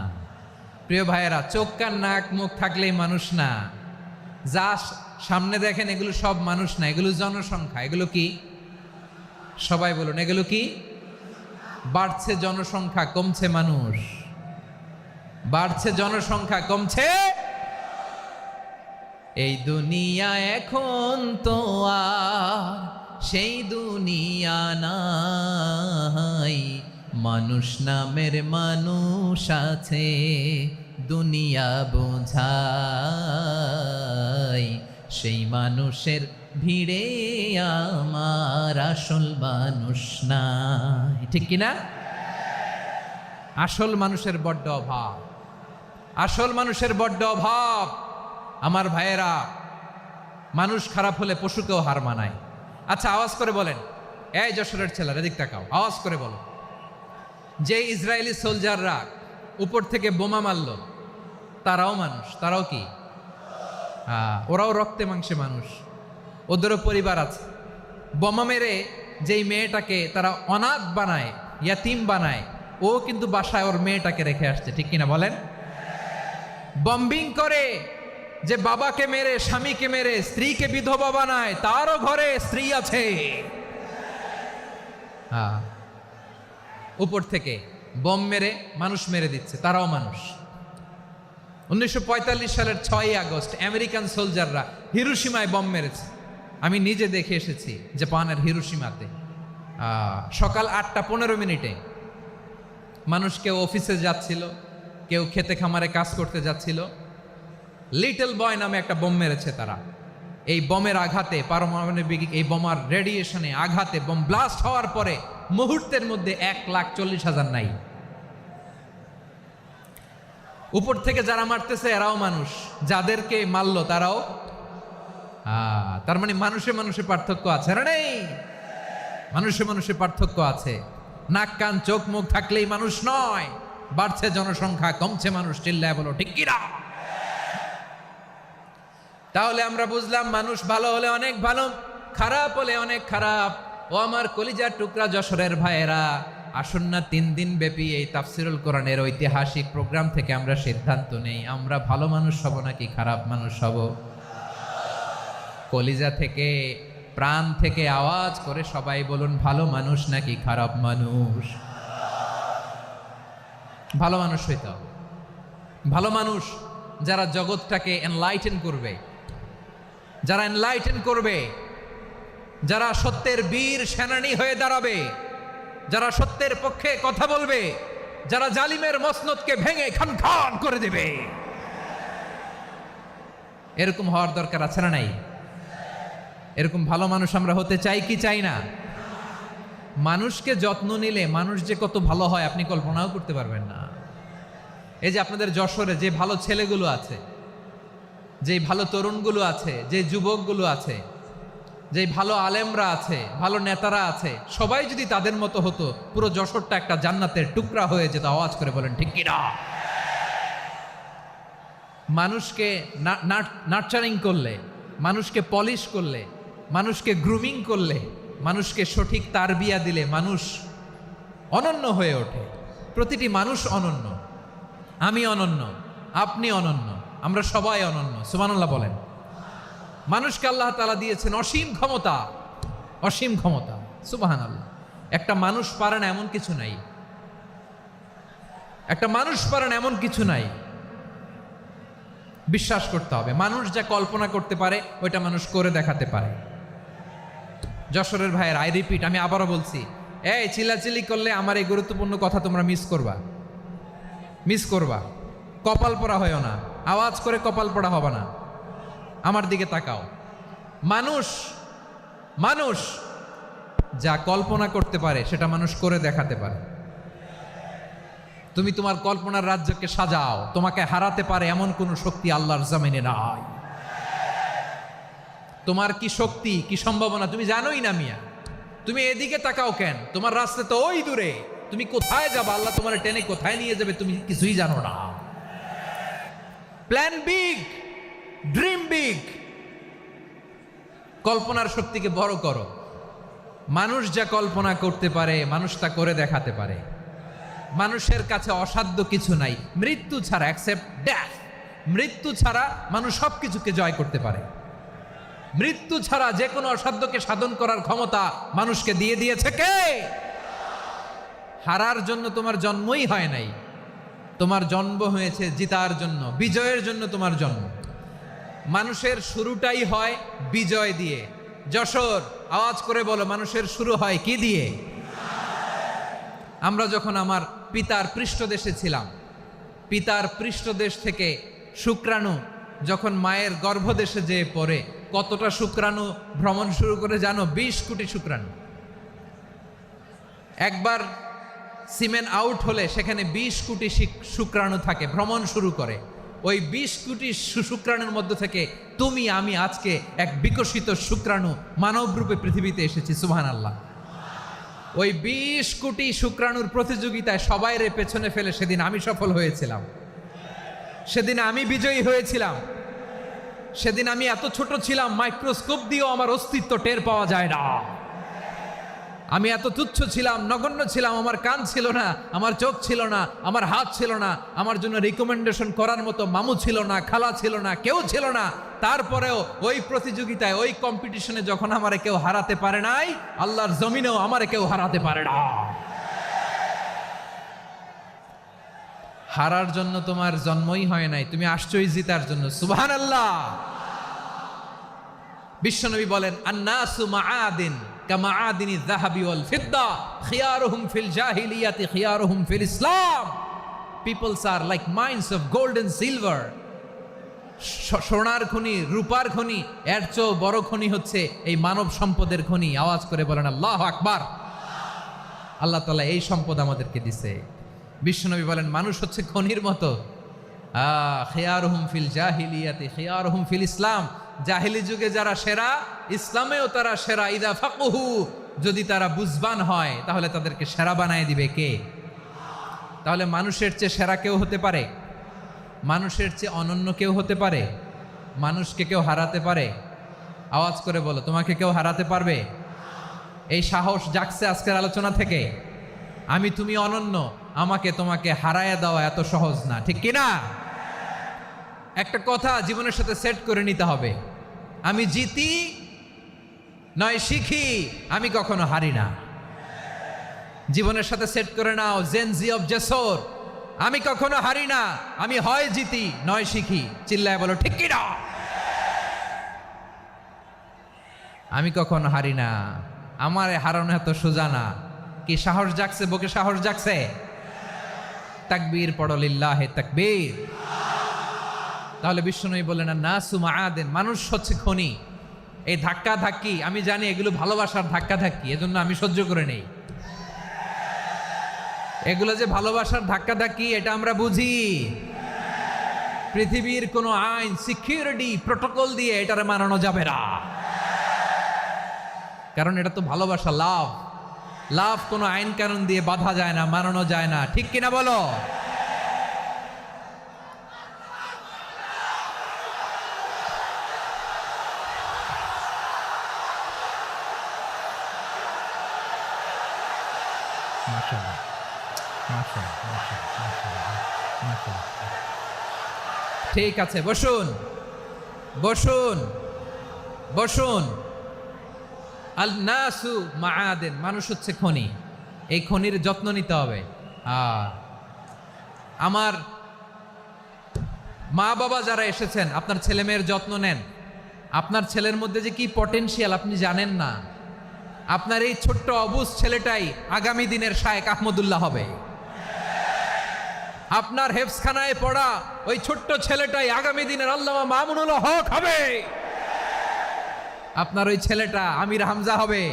প্রিয় ভাইয়েরা, চোখ কান নাক মুখ থাকলেই মানুষ না। যা সামনে দেখেন এগুলো সব মানুষ না, এগুলো জনসংখ্যা। এগুলো কি? সবাই বলুন, এগুলো কি? বাড়ছে জনসংখ্যা, কমছে মানুষ। বাড়ছে জনসংখ্যা, কমছে। এই দুনিয়া এখন তো আর সেই দুনিয়া নাই, মানুষ নামের মানুষ আছে, দুনিয়া বোঝাই, সেই মানুষের ভিড়ে আমার আসল মানুষ নাই। ঠিক কিনা? আসল মানুষের বড্ড অভাব, আসল মানুষের বড্ড অভাব। আমার ভাইয়েরা, মানুষ খারাপ হলে পশুকেও হার মানায়। আচ্ছা, আওয়াজ করে বলেন, এই যশোরের ছেলেরা এদিক তাকাও, আওয়াজ করে বলো, যে ইসরায়েলি সোলজাররা উপর থেকে বোমা মারল, তারাও মানুষ? তারাও কি? ওরাও রক্তে মাংসে মানুষ, ওদেরও পরিবার আছে। বোমা মেরে যেই মেয়েটাকে তারা অনাথ বানায়, ইয়াতিম বানায়, ও কিন্তু বাসায় ওর মেয়েটাকে রেখে আসছে। ঠিক কিনা বলেন? বম্বিং করে যে বাবাকে মেরে, স্বামীকে মেরে স্ত্রীকে বিধবা বানায়, তারও ঘরে স্ত্রী আছে। উপর থেকে বম মেরে মানুষ মেরে দিচ্ছে, তারাও মানুষ। 1945 সালের 6ই আগস্ট আমেরিকান সোলজাররা হিরোশিমায় বম মেরেছে। আমি নিজে দেখে এসেছি জাপানের হিরোশিমাতে। সকাল 8:15 মানুষ কেউ অফিসে যাচ্ছিল, কেউ খেতে খামারে কাজ করতে যাচ্ছিল। লিটল বয় নামে একটা বোম মেরেছে তারা। এই বোমের আঘাতে, পারমাণবিক এই বোমার রেডিয়েশনে আঘাতে বোম ব্লাস্ট হওয়ার পরে মুহূর্তের মধ্যে 1,40,000 নাই। উপর থেকে যারা মারতেছে এরাও মানুষ, যাদেরকে মারলো তারাও। তার মানে মানুষে মানুষে পার্থক্য আছে না? নেই? মানুষে মানুষে পার্থক্য আছে। নাক কান চোখ মুখ থাকলেই মানুষ নয়। বাড়ছে জনসংখ্যা, কমছে মানুষ। চিল্লায় বলো ঠিক কিনা? তাহলে আমরা বুঝলাম, মানুষ ভালো হলে অনেক ভালো, খারাপ হলে অনেক খারাপ। ও আমার কলিজার টুকরা যশোরের ভাইয়েরা, আসুন না 3 দিন ব্যাপী এই তাফসিরুল কোরআনের ঐতিহাসিক প্রোগ্রাম থেকে আমরা সিদ্ধান্ত নেই, আমরা ভালো মানুষ হব নাকি খারাপ মানুষ হব। কলিজা থেকে, প্রাণ থেকে আওয়াজ করে সবাই বলুন, ভালো মানুষ নাকি খারাপ মানুষ? ভালো মানুষ হইতে হবে। ভালো মানুষ যারা জগৎটাকে এনলাইটেন করবে, যারা এনলাইটেন করবে, যারা সত্যের বীর সেনানী হয়ে দাঁড়াবে, যারা সত্যের পক্ষে কথা বলবে, যারা জালিমের মসনদকে ভেঙে খান খান করে দেবে। এরকম হওয়ার দরকার আছে না নাই? এরকম ভালো মানুষ আমরা হতে চাই কি চাই না? মানুষকে যত্ন নিলে মানুষ যে কত ভালো হয় আপনি কল্পনাও করতে পারবেন না। এই যে আপনাদের যশোরে যে ভালো ছেলেগুলো আছে, যে ভালো তরুণগুলো আছে, যে যুবকগুলো আছে, যে ভালো আলেমরা আছে, ভালো নেতারা আছে, সবাই যদি তাদের মতো হতো, পুরো যশোরটা একটা জান্নাতের টুকরা হয়ে যেত। আওয়াজ করে বলেন ঠিক কিনা? মানুষকে নার্চারিং করলে, মানুষকে পলিশ করলে, মানুষকে গ্রুমিং করলে, মানুষকে সঠিক তারবিয়া দিলে মানুষ অনন্য হয়ে ওঠে। প্রতিটি মানুষ অনন্য। আমি অনন্য, আপনি অনন্য, আমরা সবাই অনন্য। সুবহানাল্লাহ বলেন। মানুষকে আল্লাহ তাআলা দিয়েছেন অসীম ক্ষমতা, অসীম ক্ষমতা। সুবহানাল্লাহ। একটা মানুষ পারে না এমন কিছু নাই, একটা মানুষ পারে না এমন কিছু নাই। বিশ্বাস করতে হবে, মানুষ যা কল্পনা করতে পারে ওইটা মানুষ করে দেখাতে পারে। যশোরের ভাইয়ের, আই রিপিট, আমি আবারও বলছি, এই চিল্লাচিল্লি করলে আমার এই গুরুত্বপূর্ণ কথা তোমরা মিস করবা। কপাল পড়া হয় না, আওয়াজ করে কপাল পড়া হবে না। আমার দিকে তাকাও। মানুষ যা কল্পনা করতে পারে সেটা মানুষ করে দেখাতে পারে। তুমি তোমার কল্পনার রাজ্যকে সাজাও, তোমাকে হারাতে পারে এমন কোন শক্তি আল্লাহর জমিনে নাই। তোমার কি শক্তি, কি সম্ভাবনা তুমি জানোই না মিয়া। তুমি এদিকে তাকাও কেন? তোমার রাস্তা তো ওই দূরে। তুমি কোথায় যাবে, আল্লাহ তোমার টেনে কোথায় নিয়ে যাবে তুমি কিছুই জানো না। প্ল্যান বিগ, ড্রিম বিগ, কল্পনার শক্তিকে বড় করো। মানুষ যা কল্পনা করতে পারে মানুষ তা করে দেখাতে পারে। মানুষের কাছে অসাধ্য কিছু নাই, মৃত্যু ছাড়া, অ্যাকসেপ্ট ডেথ, মৃত্যু ছাড়া মানুষ সবকিছুকে জয় করতে পারে। মৃত্যু ছাড়া যে কোনো অসাধ্যকে সাধন করার ক্ষমতা মানুষকে দিয়ে দিয়েছে কে? হারার জন্য তোমার জন্মই হয় নাই, তোমার জন্ম হয়েছে জিতার জন্য, বিজয়ের জন্য তোমার জন্ম। মানুষের শুরুটাই হয় বিজয় দিয়ে। যশোর, আওয়াজ করে বলো, মানুষের শুরু হয় কি দিয়ে? আমরা যখন আমার পিতার পৃষ্ঠদেশে ছিলাম, পিতার পৃষ্ঠদেশ থেকে শুক্রাণু যখন মায়ের গর্ভদেশে যেয়ে পড়ে, কতটা শুক্রাণু ভ্রমণ শুরু করে জানো? 20 কোটি শুক্রাণু। একবার সিমেন আউট হলে সেখানে 20 কোটি শুক্রাণু থাকে, ভ্রমণ শুরু করে। ওই 20 কোটি শুক্রাণুর মধ্য থেকে তুমি আমি আজকে এক বিকশিত শুক্রাণু মানব রূপে পৃথিবীতে এসেছি। সুবহানাল্লাহ। ওই 20 কোটি শুক্রাণুর প্রতিযোগিতায় সবাইরে পেছনে ফেলে সেদিন আমি সফল হয়েছিলাম, সেদিন আমি বিজয়ী হয়েছিলাম। সেদিন আমি এত ছোট ছিলাম, মাইক্রোস্কোপ দিয়েও আমার অস্তিত্ব টের পাওয়া যায় না। আমি এত তুচ্ছ ছিলাম, নগণ্য ছিলাম। আমার কান ছিল না, আমার চোখ ছিল না, আমার হাত ছিল না, আমার জন্য রিকমেন্ডেশন করার মতো মামু ছিল না, খালা ছিল না, কেউ ছিল না। তারপরেও ওই প্রতিযোগিতায়, ওই কম্পিটিশনে যখন আমারে কেউ হারাতে পারে নাই, আল্লাহর জমিনেও আমারে কেউ হারাতে পারে না। হারার জন্য তোমার জন্মই হয় নাই, তুমি আসছোই জিতার জন্য। সুবহানাল্লাহ। বিশ্বনবী বলেন, আন্নাসু মাআদিন কামাআদিনি যাহাবি ওয়াল ফিদ্দা খিয়ারুহুম ফিল জাহিলিয়াতি খিয়ারুহুম ফিল ইসলাম। Peoples are like mines of gold and silver. সোনার খনি, রূপার খনি, এর চেয়েও বড় খনি হচ্ছে এই মানব সম্পদের খনি। আওয়াজ করে বলেন আল্লাহু আকবার। আল্লাহ তাআলা এই সম্পদ আমাদেরকে দিছে। বিশ্বনবী বলেন, মানুষ হচ্ছে খনির মতো। খিয়ারুহুম ফিল জাহিলিয়াতি খিয়ারুহুম ফিল ইসলাম। জাহিলি যুগে যারা সেরা, ইসলামেও তারা সেরা। ইদা ফাকুহু, যদি তারা বুঝবান হয় তাহলে তাদেরকে সেরা বানায় দিবে কে? তাহলে মানুষের চেয়ে সেরা কেউ হতে পারে? মানুষের চেয়ে অনন্য কেউ হতে পারে? মানুষকে কেউ হারাতে পারে? আওয়াজ করে বলো, তোমাকে কেউ হারাতে পারবে? এই সাহস জাগছে আজকের আলোচনা থেকে। আমি তুমি অনন্য, আমাকে তোমাকে হারায়া দেওয়া এত সহজ না, ঠিক কিনা? একটা কথা জীবনের সাথে সেট করে নিতে হবে, আমি জিতি নয় শিখি, আমি কখনো হারি না। জীবনের সাথে সেট করে নাও, জেনজি অফ জেসর, আমি কখনো হারি না, আমি হয় জিতি নয় শিখি। চিল্লায় বলো ঠিক কিনা? আমি কখনো হারি না, আমার হারানো এত সোজা না। কি সাহস জাগছে? বুকে সাহস জাগছে? তাকবীর পড়ো, লিল্লাহে তাকবীর। তাহলে বিশ্বনবী বললেন, নাসু মাআদিন, মানুষ হচ্ছে খনি। এই ধাক্কা ধাক্কি আমি জানি এগুলো ভালোবাসার ধাক্কা ধাক্কি, এজন্য আমি সহ্য করে নেই। এগুলো যে ভালোবাসার ধাক্কা ধাক্কি এটা আমরা বুঝি। পৃথিবীর কোনো আইন, সিকিউরিটি, প্রটোকল দিয়ে এটারে মানানো যাবে না, কারণ এটা তো ভালোবাসা, লাভ। লাভ কোনো আইন কানুন দিয়ে বাধা যায় না, মানানো যায় না, ঠিক কিনা বলো? ঠিক আছে, বসুন বসুন বসুন। আল নাসু মাআদিন, মানুষ হচ্ছে খনি। এই খনির যত্ন নিতে হবে। আমার মা বাবা যারা এসেছেন, আপনার ছেলে মেয়ের যত্ন নেন। আপনার ছেলের মধ্যে যে কি পটেনশিয়াল আপনি জানেন না। আপনার এই ছোট্ট অবুজ ছেলেটাই আগামী দিনের শায়েখ আহমদুল্লাহ হবে। আপনার হেফসখানায় পড়া ওই ছোট্ট ছেলেটাই আগামী দিনের আল্লামা মামুনুল হক হবে। আপনার ওই ছেলেটা আমির হামজা হবে,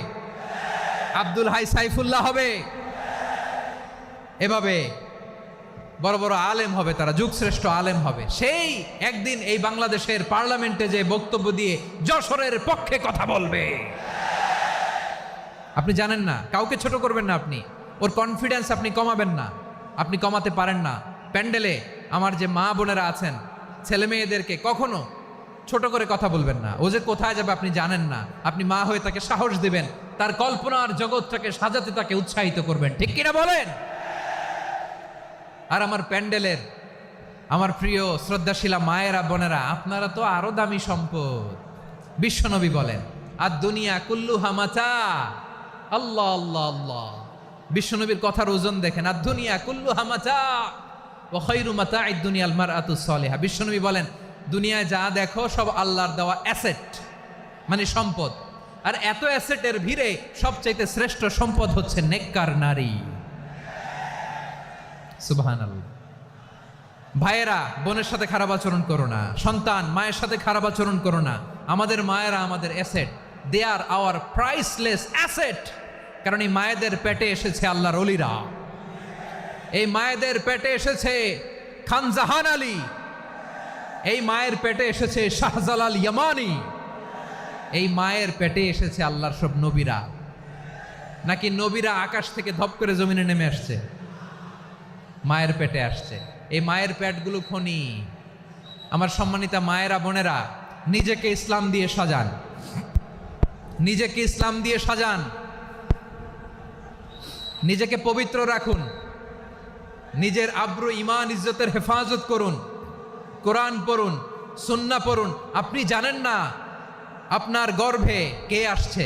আব্দুল হাই সাইফুল্লাহ হবে। এভাবে বড় বড় আলেম হবে, তারা যুগশ্রেষ্ঠ আলেম হবে। সেই একদিন এই বাংলাদেশের পার্লামেন্টে যে বক্তব্য দিয়ে যশোরের পক্ষে কথা বলবে। আপনি জানেন না, কাউকে ছোট করবেন না, আপনি ওর কনফিডেন্স আপনি কমাবেন না, আপনি কমাতে পারেন না। প্যান্ডেলে আমার যে মা বোনেরা আছেন, ছেলে মেয়েদেরকে কখনো ছোট করে কথা বলবেন না। ও যে কোথায় যাবে আপনি জানেন না, আপনি মা হয়ে তাকে সাহস দিবেন, তার কল্পনার জগৎটাকে সাজাতে তাকে উৎসাহিত করবেন, ঠিক কিনা বলেন? আর আমার প্যান্ডেলের আমার প্রিয় শ্রদ্ধাশীলা মায়েরা বোনেরা, আপনারা তো আরো দামি সম্পদ। বিশ্বনবী বলেন, আর দুনিয়া কুল্লুহা মাতা। আল্লাহ আল্লাহ আল্লাহ, বিশ্বনবীর কথার ওজন দেখেন। আর দুনিয়া কুল্লুহা মাতা ওয়া খায়রু মাতা'আদ দুনিয়াল মারআতুস সালিহা। বিশ্বনবী বলেন, দুনিয়ায় যা দেখো সব আল্লাহর দেওয়া অ্যাসেট, মানে সম্পদ। আর এত অ্যাসেটের ভিড়ে সবচাইতে শ্রেষ্ঠ সম্পদ হচ্ছে নেককার নারী। সুবহানাল্লাহ। ভাইয়েরা বোনের সাথে খারাপ আচরণ করো না, সন্তান মায়ের সাথে খারাপ আচরণ করো না। আমাদের মায়েরা আমাদের asset, they are our priceless asset. কারণ এই মায়েদের পেটে এসেছে আল্লাহর ওলিরা, এই মায়েদের পেটে এসেছে খান জাহান আলী, এই মায়ের পেটে এসেছে শাহজালাল ইয়ামানি, এই মায়ের পেটে এসেছে আল্লাহর সব নবীরা। নাকি নবীরা আকাশ থেকে ধপ করে জমিনে নেমে আসছে? মায়ের পেটে আসছে। এই মায়ের পেটগুলো খনি। আমার সম্মানিতা মায়েরা বোনেরা, নিজেকে ইসলাম দিয়ে সাজান, নিজেকে ইসলাম দিয়ে সাজান, নিজেকে পবিত্র রাখুন, নিজের আব্রু ইমান ইজ্জতের হেফাজত করুন, কোরআন পড়ুন, সুন্নাহ পড়ুন। আপনি জানেন না আপনার গর্ভে কে আসছে,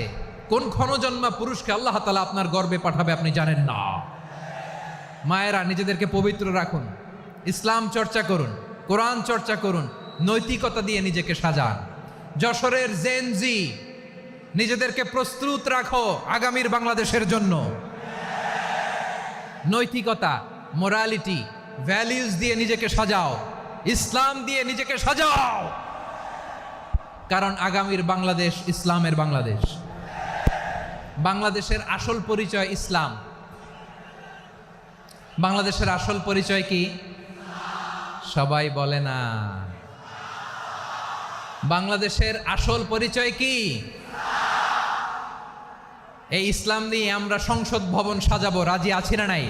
কোন ক্ষণজন্মা পুরুষকে আল্লাহ তাআলা আপনার গর্ভে পাঠাবে আপনি জানেন না। মায়েরা নিজেদেরকে পবিত্র রাখুন, ইসলাম চর্চা করুন, কোরআন চর্চা করুন, নৈতিকতা দিয়ে নিজেকে সাজান। যশোরের জেনজি, নিজেদেরকে প্রস্তুত রাখো আগামীর বাংলাদেশের জন্য। নৈতিকতা, মোরালিটি, ভ্যালিউজ দিয়ে নিজেকে সাজাও, ইসলাম দিয়ে নিজেকে সাজাও। কারণ আগামীর বাংলাদেশ ইসলামের বাংলাদেশ। বাংলাদেশের আসল পরিচয় ইসলাম। বাংলাদেশের আসল পরিচয় কি? সবাই বলে না। বাংলাদেশের আসল পরিচয় কি? এই ইসলাম নিয়ে আমরা সংসদ ভবন সাজাবো, রাজি আছি না নাই?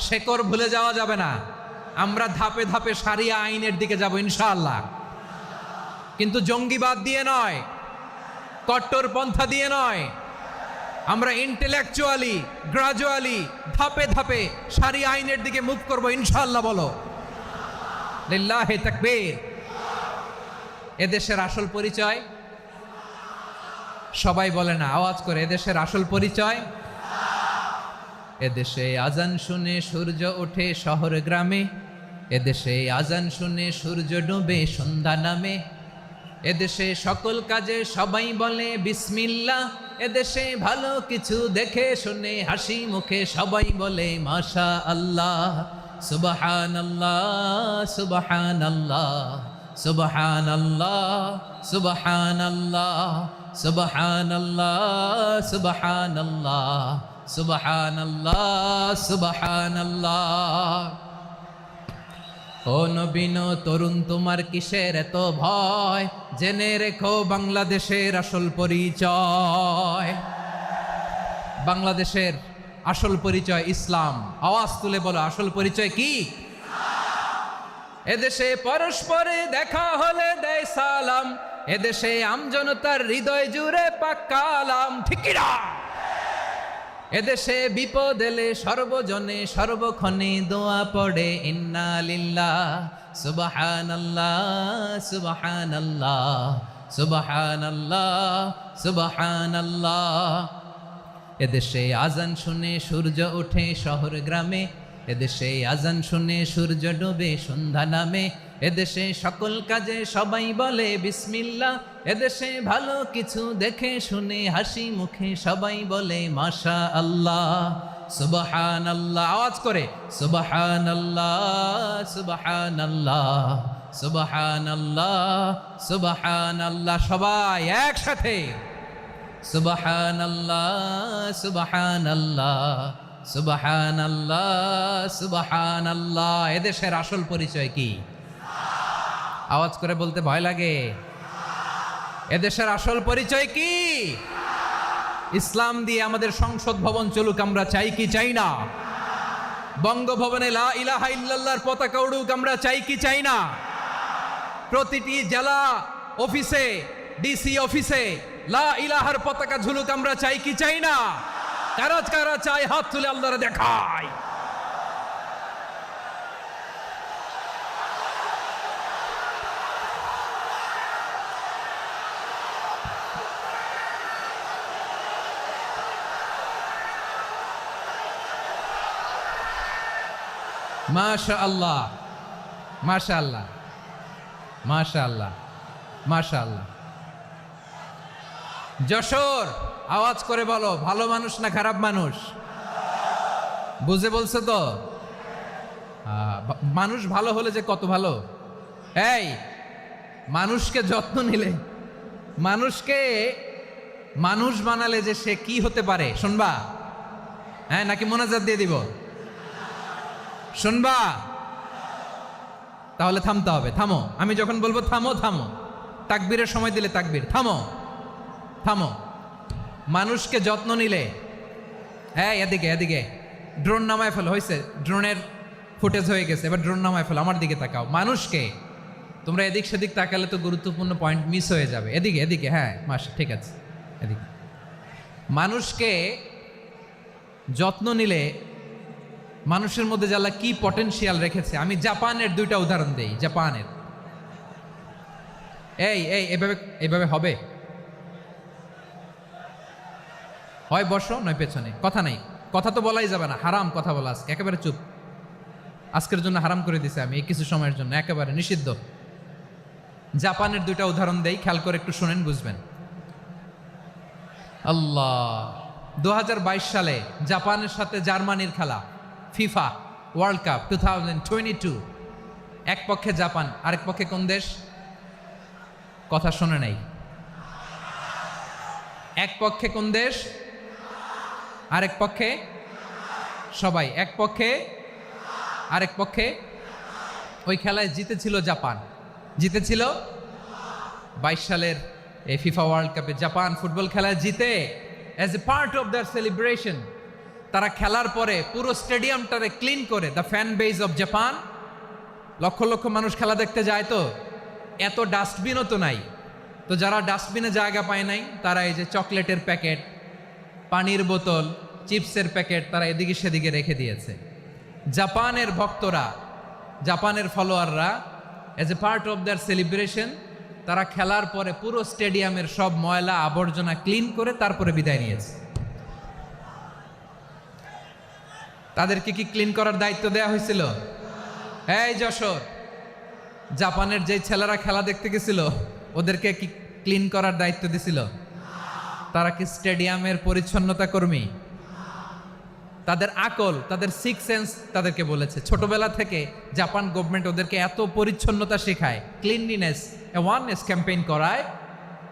শেকড় ভুলে যাওয়া যাবে না। আমরা ধাপে ধাপে শারিয়া আইনের দিকে যাব ইনশাআল্লাহ, কিন্তু জঙ্গিবাদ দিয়ে নয়, কট্টরপন্থা দিয়ে নয়। আমরা ইন্টেলেকচুয়ালি গ্রাজুয়ালি ধাপে ধাপে শারিয়া আইনের দিকে মুভ করবো ইনশাআল্লাহ। বলো লিল্লাহি তাকবীর। এদেশের আসল পরিচয় সবাই বলে না, আওয়াজ করে, এদেশের আসল পরিচয়। এদেশে আজান শুনে সূর্য ওঠে শহর গ্রামে, এদেশে আজান শুনে সূর্য ডুবে সন্ধ্যা নামে, এদেশে সকল কাজে সবাই বলে বিসমিল্লাহ, এদেশে ভালো কিছু দেখে শুনে হাসি মুখে সবাই বলে মাশা আল্লাহ। সুবহানাল্লাহ সুবহানাল্লাহ সুবহানাল্লাহ সুবহানাল্লাহ সুবহানাল্লাহ সুবহানাল্লাহ সুবহানাল্লাহ সুবহানাল্লাহ। ও নবীন তরুণ, তোমার কিসের এত ভয়? জেনে রেখো বাংলাদেশের আসল পরিচয়। বাংলাদেশের আসল পরিচয় ইসলাম। আওয়াজ তুলে বলো, আসল পরিচয় কি? এদেশে পরস্পরে দেখা হলে দেয় সালাম, এদেশে আমজনতার হৃদয় জুড়ে পাক্কালাম, ঠিক কি না? এদেশে বিপদ এলে সর্বজনে সর্বক্ষণে দোয়া পড়ে ইন্না লিল্লাহ সুবহানাল্লাহ সুবহানাল্লাহ সুবহানাল্লাহ সুবহানাল্লাহ। এদেশে আজান শুনে সূর্য ওঠে শহর গ্রামে, এদেশে আজান শুনে সূর্য ডুবে সন্ধ্যা নামে, এদেশে সকল কাজে সবাই বলে বিসমিল্লাহ, এদেশে ভালো কিছু দেখে শুনে হাসি মুখে সবাই বলে মাশা আল্লাহ, সুবহানাল্লাহ। আওয়াজ করে সুবহানাল্লাহ, সুবহানাল্লাহ, সুবহানাল্লাহ, সুবহানাল্লাহ। সবাই একসাথে সুবহানাল্লাহ, সুবহানাল্লাহ, সুবহানাল্লাহ, সুবহানাল্লাহ। এদেশের আসল পরিচয় কি? আওয়াজ করে বলতে ভয় লাগে। এদেশের আসল পরিচয় কি? ইসলাম দিয়ে আমাদের সংসদ ভবন চলুক, আমরা চাই কি চাই না? বঙ্গভবনে লা ইলাহা ইল্লাল্লাহর পতাকা উড়ুক, আমরা চাই কি চাই না? প্রতিটি জেলা অফিসে, ডিসি অফিসে লা ইলাহার পতাকা ঝুলুক, আমরা চাই কি চাই না? কারা কারা চাই হাত তুলে আল্লাহরে দেখায়। মাশাআল্লাহ, মাশাআল্লাহ, মাশাআল্লাহ, মাশাআল্লাহ। যশোর, আওয়াজ করে বলো, ভালো মানুষ না খারাপ মানুষ? বুঝে বলছো তো? মানুষ ভালো হলে যে কত ভালো। এই মানুষকে যত্ন নিলে, মানুষকে মানুষ বানালে যে সে কি হতে পারে শুনবা? হ্যাঁ, নাকি মোনাজাত দিয়ে দিব? শুনবা? তাহলে থামতে হবে। থামো, আমি যখন বলবো থামো থামো, তাকবীরের সময় দিলে তাকবীর, থামো থামো। মানুষকে যত্ন নিলে, হ্যাঁ এদিকে এদিকে, ড্রোন নামায় ফেলো। হয়েছে, ড্রোনের ফুটেজ হয়ে গেছে, এবার ড্রোন নামায় ফেলো। আমার দিকে তাকাও। মানুষকে, তোমরা এদিক সেদিক তাকালে তো গুরুত্বপূর্ণ পয়েন্ট মিস হয়ে যাবে। এদিকে এদিকে, হ্যাঁ মাস ঠিক আছে, এদিকে। মানুষকে যত্ন নিলে মানুষের মধ্যে যে আল্লাহ কি পটেনশিয়াল রেখেছে। আমি জাপানের দুইটা উদাহরণ দেই। জাপানের, এই এই এভাবে এভাবে হবে, হয় বসো নয় পেছনে, কথা নাই, কথা তো বলাই যাবে না, হারাম কথা বলা। আজকে একেবারে চুপ, আজকের জন্য হারাম করে দিছে আমি, এই কিছু সময়ের জন্য একেবারে নিষিদ্ধ। জাপানের দুইটা উদাহরণ দেই, খেয়াল করে একটু শুনেন, বুঝবেন। আল্লাহ, 2022 সালে জাপানের সাথে জার্মানির খেলা, ফিফা ওয়ার্ল্ড কাপ 2022। এক পক্ষে জাপান, আরেক পক্ষে কোন দেশ? কথা শোনে নাই। এক পক্ষে কোন দেশ? আরেক পক্ষে সবাই। এক পক্ষে, আরেক পক্ষে। ওই খেলায় জিতেছিল জাপান, জিতেছিল 22 সালের এই ফিফা ওয়ার্ল্ড কাপে। জাপান ফুটবল খেলায় জিতে, as a part of their celebration তারা খেলার পরে পুরো স্টেডিয়ামটারে ক্লিন করে, the fan base of Japan. লক্ষ লক্ষ মানুষ খেলা দেখতে যায়, তো এত ডাস্টবিনও তো নাই। তো যারা ডাস্টবিনে জায়গা পায় নাই, তারা এই যে চকলেটের প্যাকেট, পানির বোতল, চিপসের প্যাকেট তারা এদিকে সেদিকে রেখে দিয়েছে। জাপানের ভক্তরা, জাপানের ফলোয়াররা, as a part of their celebration তারা খেলার পরে পুরো স্টেডিয়ামের সব ময়লা আবর্জনা ক্লিন করে তারপরে বিদায় নিয়েছে। তাদেরকে কি ক্লিন করার দায়িত্ব দেয়া হয়েছিল? এই যশোর, জাপানের যে ছেলেরা খেলা দেখতে গেছিল ওদেরকে কি ক্লিন করার দায়িত্ব দিছিল? তারা কি স্টেডিয়ামের পরিচ্ছন্নতা কর্মী? তাদের আকল, তাদের সিক্স সেন্স তাদেরকে বলেছে। ছোটবেলা থেকে জাপান গভর্নমেন্ট ওদেরকে এত পরিচ্ছন্নতা শেখায়, ক্লিনলিনেস অ্যাওয়ারনেস ক্যাম্পেইন করায়।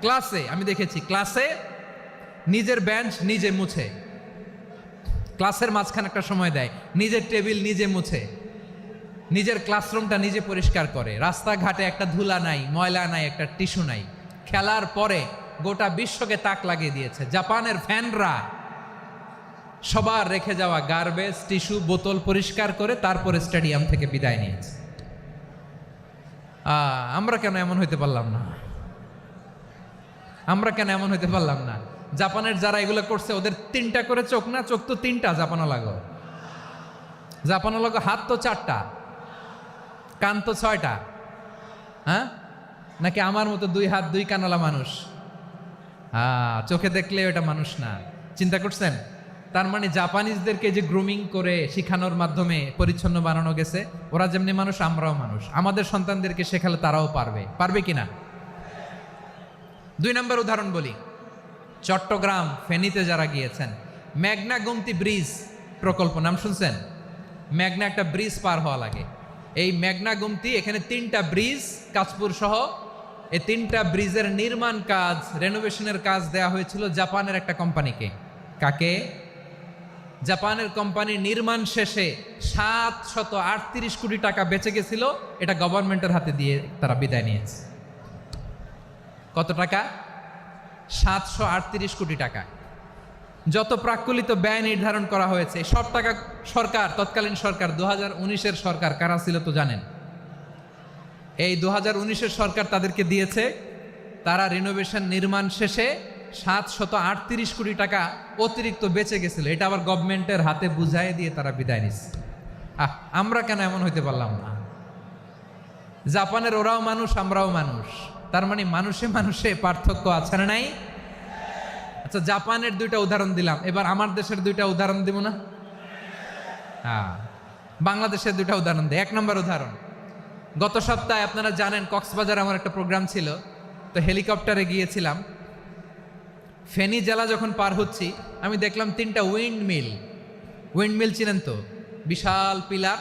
ক্লাসে আমি দেখেছি, ক্লাসে নিজের বেঞ্চ নিজে মুছে, ক্লাসের মাঝখানে একটা সময় দেয়, নিজের টেবিল নিজে মুছে, নিজের ক্লাসরুমটা নিজে পরিষ্কার করে। রাস্তাঘাটে একটা ধুলা নাই, ময়লা নাই, একটা টিস্যু নাই। খেলার পরে গোটা বিশ্বকে তাক লাগিয়ে দিয়েছে। জাপানের ফ্যানরা সবার রেখে যাওয়া গার্বেজ, টিস্যু, বোতল পরিষ্কার করে তারপরে স্টেডিয়াম থেকে বিদায় নিয়েছে। আমরা কেন এমন হইতে পারলাম না? আমরা কেন এমন হইতে পারলাম না? জাপানের যারা এগুলো করছে ওদের 3টা করে চোখ না? চোখ তো 3টা, জাপানো লাগো, জাপানো লাগো। হাত তো 4টা, কান তো 6টা। হ্যাঁ, নাকি আমার মতো 2 হাত 2 কানওয়ালা মানুষ? চোখে দেখলে ওটা মানুষ না। চিন্তা করছেন? তার মানে জাপানিজদেরকে যে গ্রুমিং করে শিখানোর মাধ্যমে পরিচ্ছন্ন বানানো গেছে, ওরা যেমনি মানুষ আমরাও মানুষ, আমাদের সন্তানদেরকে শেখালে তারাও পারবে। পারবে কিনা? 2 নম্বর উদাহরণ বলি। চট্টগ্রাম ফেনীতে যারা গিয়েছেন, মেঘনা গোমতী ব্রিজ প্রকল্প নাম শুনছেন? মেঘনা একটা ব্রিজ পার হওয়া লাগে। এই মেঘনা গোমতী, এখানে 3টা ব্রিজ কাঁচপুর সহ, এই 3টা ব্রিজের নির্মাণ কাজ, রেনোভেশনের কাজ দেয়া হয়েছিল জাপানের একটা কোম্পানিকে। কাকে? জাপানের কোম্পানি। নির্মাণ শেষে 738 কোটি টাকা বেঁচে গেছিল, এটা গভর্নমেন্টের হাতে দিয়ে তারা বিদায় নিয়েছে। কত টাকা? 738 কোটি টাকা। যত প্রাক্কলিত ব্যয় নির্ধারণ করা হয়েছে সব টাকা সরকার, তৎকালীন সরকার 2019-এর সরকার, কারা ছিল তো জানেন? এই 2019-এর সরকার তাদেরকে দিয়েছে। তারা রিনোভেশন নির্মাণ শেষে 738 কোটি টাকা অতিরিক্ত বেঁচে গেছিল, এটা আবার গভর্নমেন্টের হাতে বুঝাই দিয়ে তারা বিদায় নিচ্ছে। আমরা কেন এমন হইতে পারলাম না? জাপানের ওরাও মানুষ, আমরাও মানুষ, তার মানে মানুষে মানুষে পার্থক্য আছে না নাই? আচ্ছা, জাপানের 2টা উদাহরণ দিলাম, এবার আমার দেশের 2টা উদাহরণ দিব না? হ্যাঁ, বাংলাদেশের 2টা উদাহরণ দিই। 1 নম্বর উদাহরণ, গত সপ্তাহে আপনারা জানেন কক্সবাজার আমার একটা প্রোগ্রাম ছিল, তো হেলিকপ্টারে গিয়েছিলাম। ফেনী জেলা যখন পার হচ্ছি, আমি দেখলাম 3টা উইন্ডমিল চিনেন তো? বিশাল পিলার,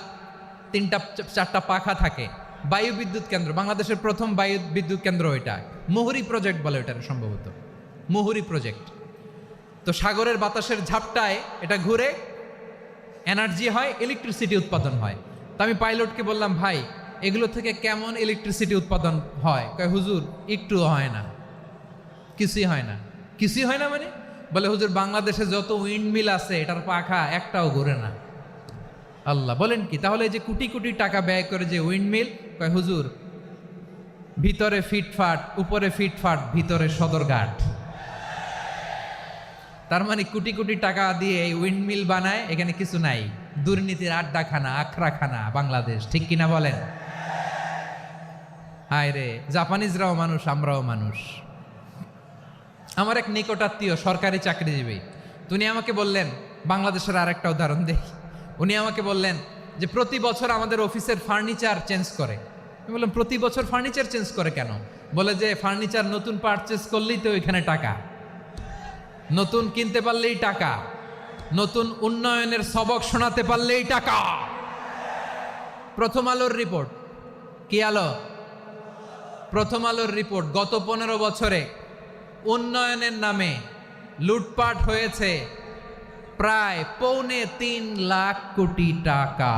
3টা-4টা পাখা থাকে। বায়ু বিদ্যুৎ কেন্দ্র, বাংলাদেশের প্রথম বায়ু বিদ্যুৎ কেন্দ্র এটা। মুহুরী প্রজেক্ট বলে এটার, সম্ভবত মুহুরী প্রজেক্ট। তো সাগরের বাতাসের ঝাপটায় এটা ঘুরে এনার্জি হয়, ইলেকট্রিসিটি উৎপাদন হয়। তো আমি পাইলটকে বললাম, ভাই এগুলো থেকে কেমন ইলেকট্রিসিটি উৎপাদন হয়? কয়, হুজুর একটু হয় না, কিছুই হয় না। কিছুই হয় না মানে? বলে, হুজুর বাংলাদেশে যত উইন্ডমিল আছে এটার পাখা একটাও ঘুরে না। আল্লাহ, বলেন কি? তাহলে এই যে কোটি কোটি টাকা ব্যয় করে যে উইন্ডমিল, কয় হুজুর ভিতরে ফিটফাট, উপরে ফিটফাট, ভিতরে সদরঘাট। তার মানে কোটি কোটি টাকা দিয়ে এই উইন্ডমিল বানায়, এখানে কিছু নাই। দুর্নীতির আড্ডাখানা, আখড়াখানা বাংলাদেশ, ঠিক কিনা বলেন? হায় রে, জাপানিজরাও মানুষ, আমরাও মানুষ। আমার এক নিকটাত্মীয় সরকারি চাকরিজীবী, উনি আমাকে বললেন, বাংলাদেশের আর একটা উদাহরণ দেখি। উনি আমাকে বললেন যে প্রতি বছর আমাদের অফিসের ফার্নিচার চেঞ্জ করে। আমি বললাম, প্রতি বছর ফার্নিচার চেঞ্জ করে কেন? বলে যে ফার্নিচার নতুন পারচেস করলেই তো ওইখানে টাকা, নতুন কিনতে পারলেই টাকা, নতুন উন্নয়নের সবক শোনাতে পারলেই টাকা। প্রথম আলোর রিপোর্ট। কি আলো? প্রথম আলোর রিপোর্ট। গত 15 বছরে উন্নয়নের নামে লুটপাট হয়েছে প্রায় 3.25 লাখ কোটি টাকা।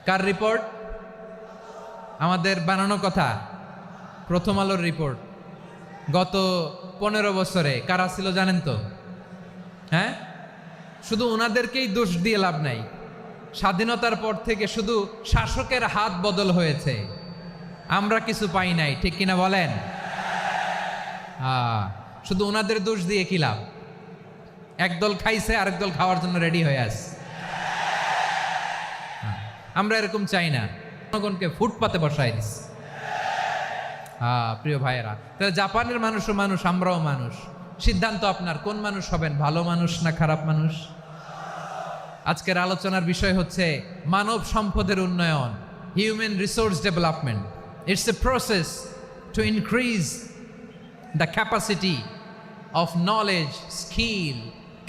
কার রিপোর্ট? আমাদের বানানো কথা। প্রথম আলোর রিপোর্ট। গত 15 বছরে কারা ছিল জানেন তো? হ্যাঁ, শুধু ওনাদেরকেই দোষ দিয়ে লাভ নাই। স্বাধীনতার পর থেকে শুধু শাসকের হাত বদল হয়েছে, আমরা কিছু পাই নাই, ঠিক কিনা বলেন? শুধু ওনাদের দোষ দিয়ে কি লাভ? একদল খাইছে, আরেক দল খাওয়ার জন্য রেডি হয়ে আছে। আমরা এরকম চাই না, জনগণকে ফুটপাতে বসাই দিচ্ছে। প্রিয় ভাইয়েরা, তাহলে জাপানের মানুষও মানুষ, আমরাও মানুষ। সিদ্ধান্ত আপনার, কোন মানুষ হবেন, ভালো মানুষ না খারাপ মানুষ? আজকের আলোচনার বিষয় হচ্ছে মানব সম্পদের উন্নয়ন, human resource development. It's a process to increase the capacity of knowledge, skill,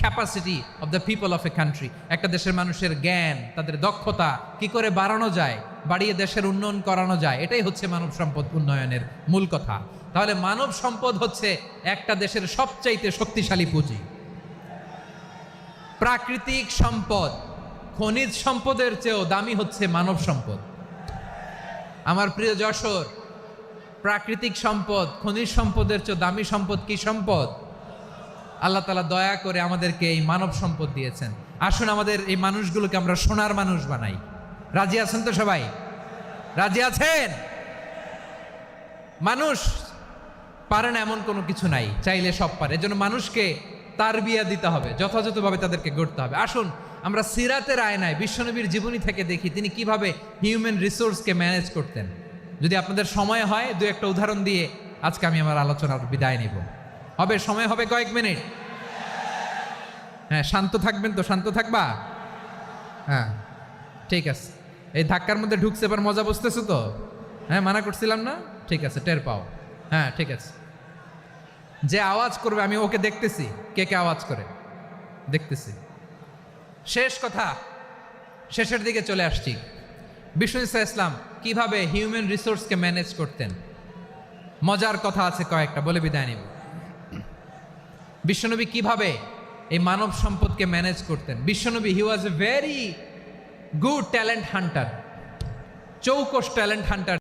capacity of the people of a country. একটা দেশের মানুষের জ্ঞান, তাদের দক্ষতা কি করে বাড়ানো যায়, বাড়িয়ে দেশের উন্নয়ন করানো যায়, এটাই হচ্ছে মানব সম্পদ উন্নয়নের মূল কথা। তাহলে মানব সম্পদ হচ্ছে একটা দেশের সবচাইতে শক্তিশালী পুঁজি। প্রাকৃতিক সম্পদ, খনিজ সম্পদের চেয়েও দামি হচ্ছে মানব সম্পদ। আমার প্রিয় যশোর, প্রাকৃতিক সম্পদ, খনিজ সম্পদের চেয়ে দামি সম্পদ কি সম্পদ? আল্লাহ তাআলা দয়া করে আমাদেরকে এই মানব সম্পদ দিয়েছেন। আসুন আমাদের এই মানুষগুলোকে আমরা সোনার মানুষ বানাই। রাজি আছেন তো সবাই? রাজি আছেন? মানুষ পারে না এমন কোনো কিছু নাই, চাইলে সব পারে। এজন্য মানুষকে তারবিয়া দিতে হবে, যথাযথভাবে তাদেরকে গড়তে হবে। আসুন আমরা সিরাতের আয়নায় বিশ্বনবীর জীবনী থেকে দেখি তিনি কিভাবে হিউম্যান রিসোর্সকে ম্যানেজ করতেন। যদি আপনাদের সময় হয় 2-1টা উদাহরণ দিয়ে আজকে আমি আমার আলোচনার বিদায় নিব। হবে সময় হবে কয়েক মিনিট? হ্যাঁ, শান্ত থাকবেন তো, শান্ত থাকবা? হ্যাঁ, ঠিক আছে। এই ধাক্কার মধ্যে ঢুকছে, এবার মজা বুঝতেছো তো? হ্যাঁ, মানা করছিলাম না? ঠিক আছে, টের পাও। হ্যাঁ, ঠিক আছে। যে আওয়াজ করবে আমি ওকে দেখতেছি, কে কে আওয়াজ করে দেখতেছি। শেষ কথা, শেষের দিকে চলে আসছি। বিষ্ণু ইসা ইসলাম কিভাবে হিউম্যান রিসোর্সকে ম্যানেজ করতেন, মজার কথা আছে কয়েকটা, বলে বিদায় নিব। বিশ্বনবী কিভাবে এই মানব সম্পদকে ম্যানেজ করতেন। বিশ্বনবী he was a very good talent hunter, চৌকস ট্যালেন্ট হান্টার।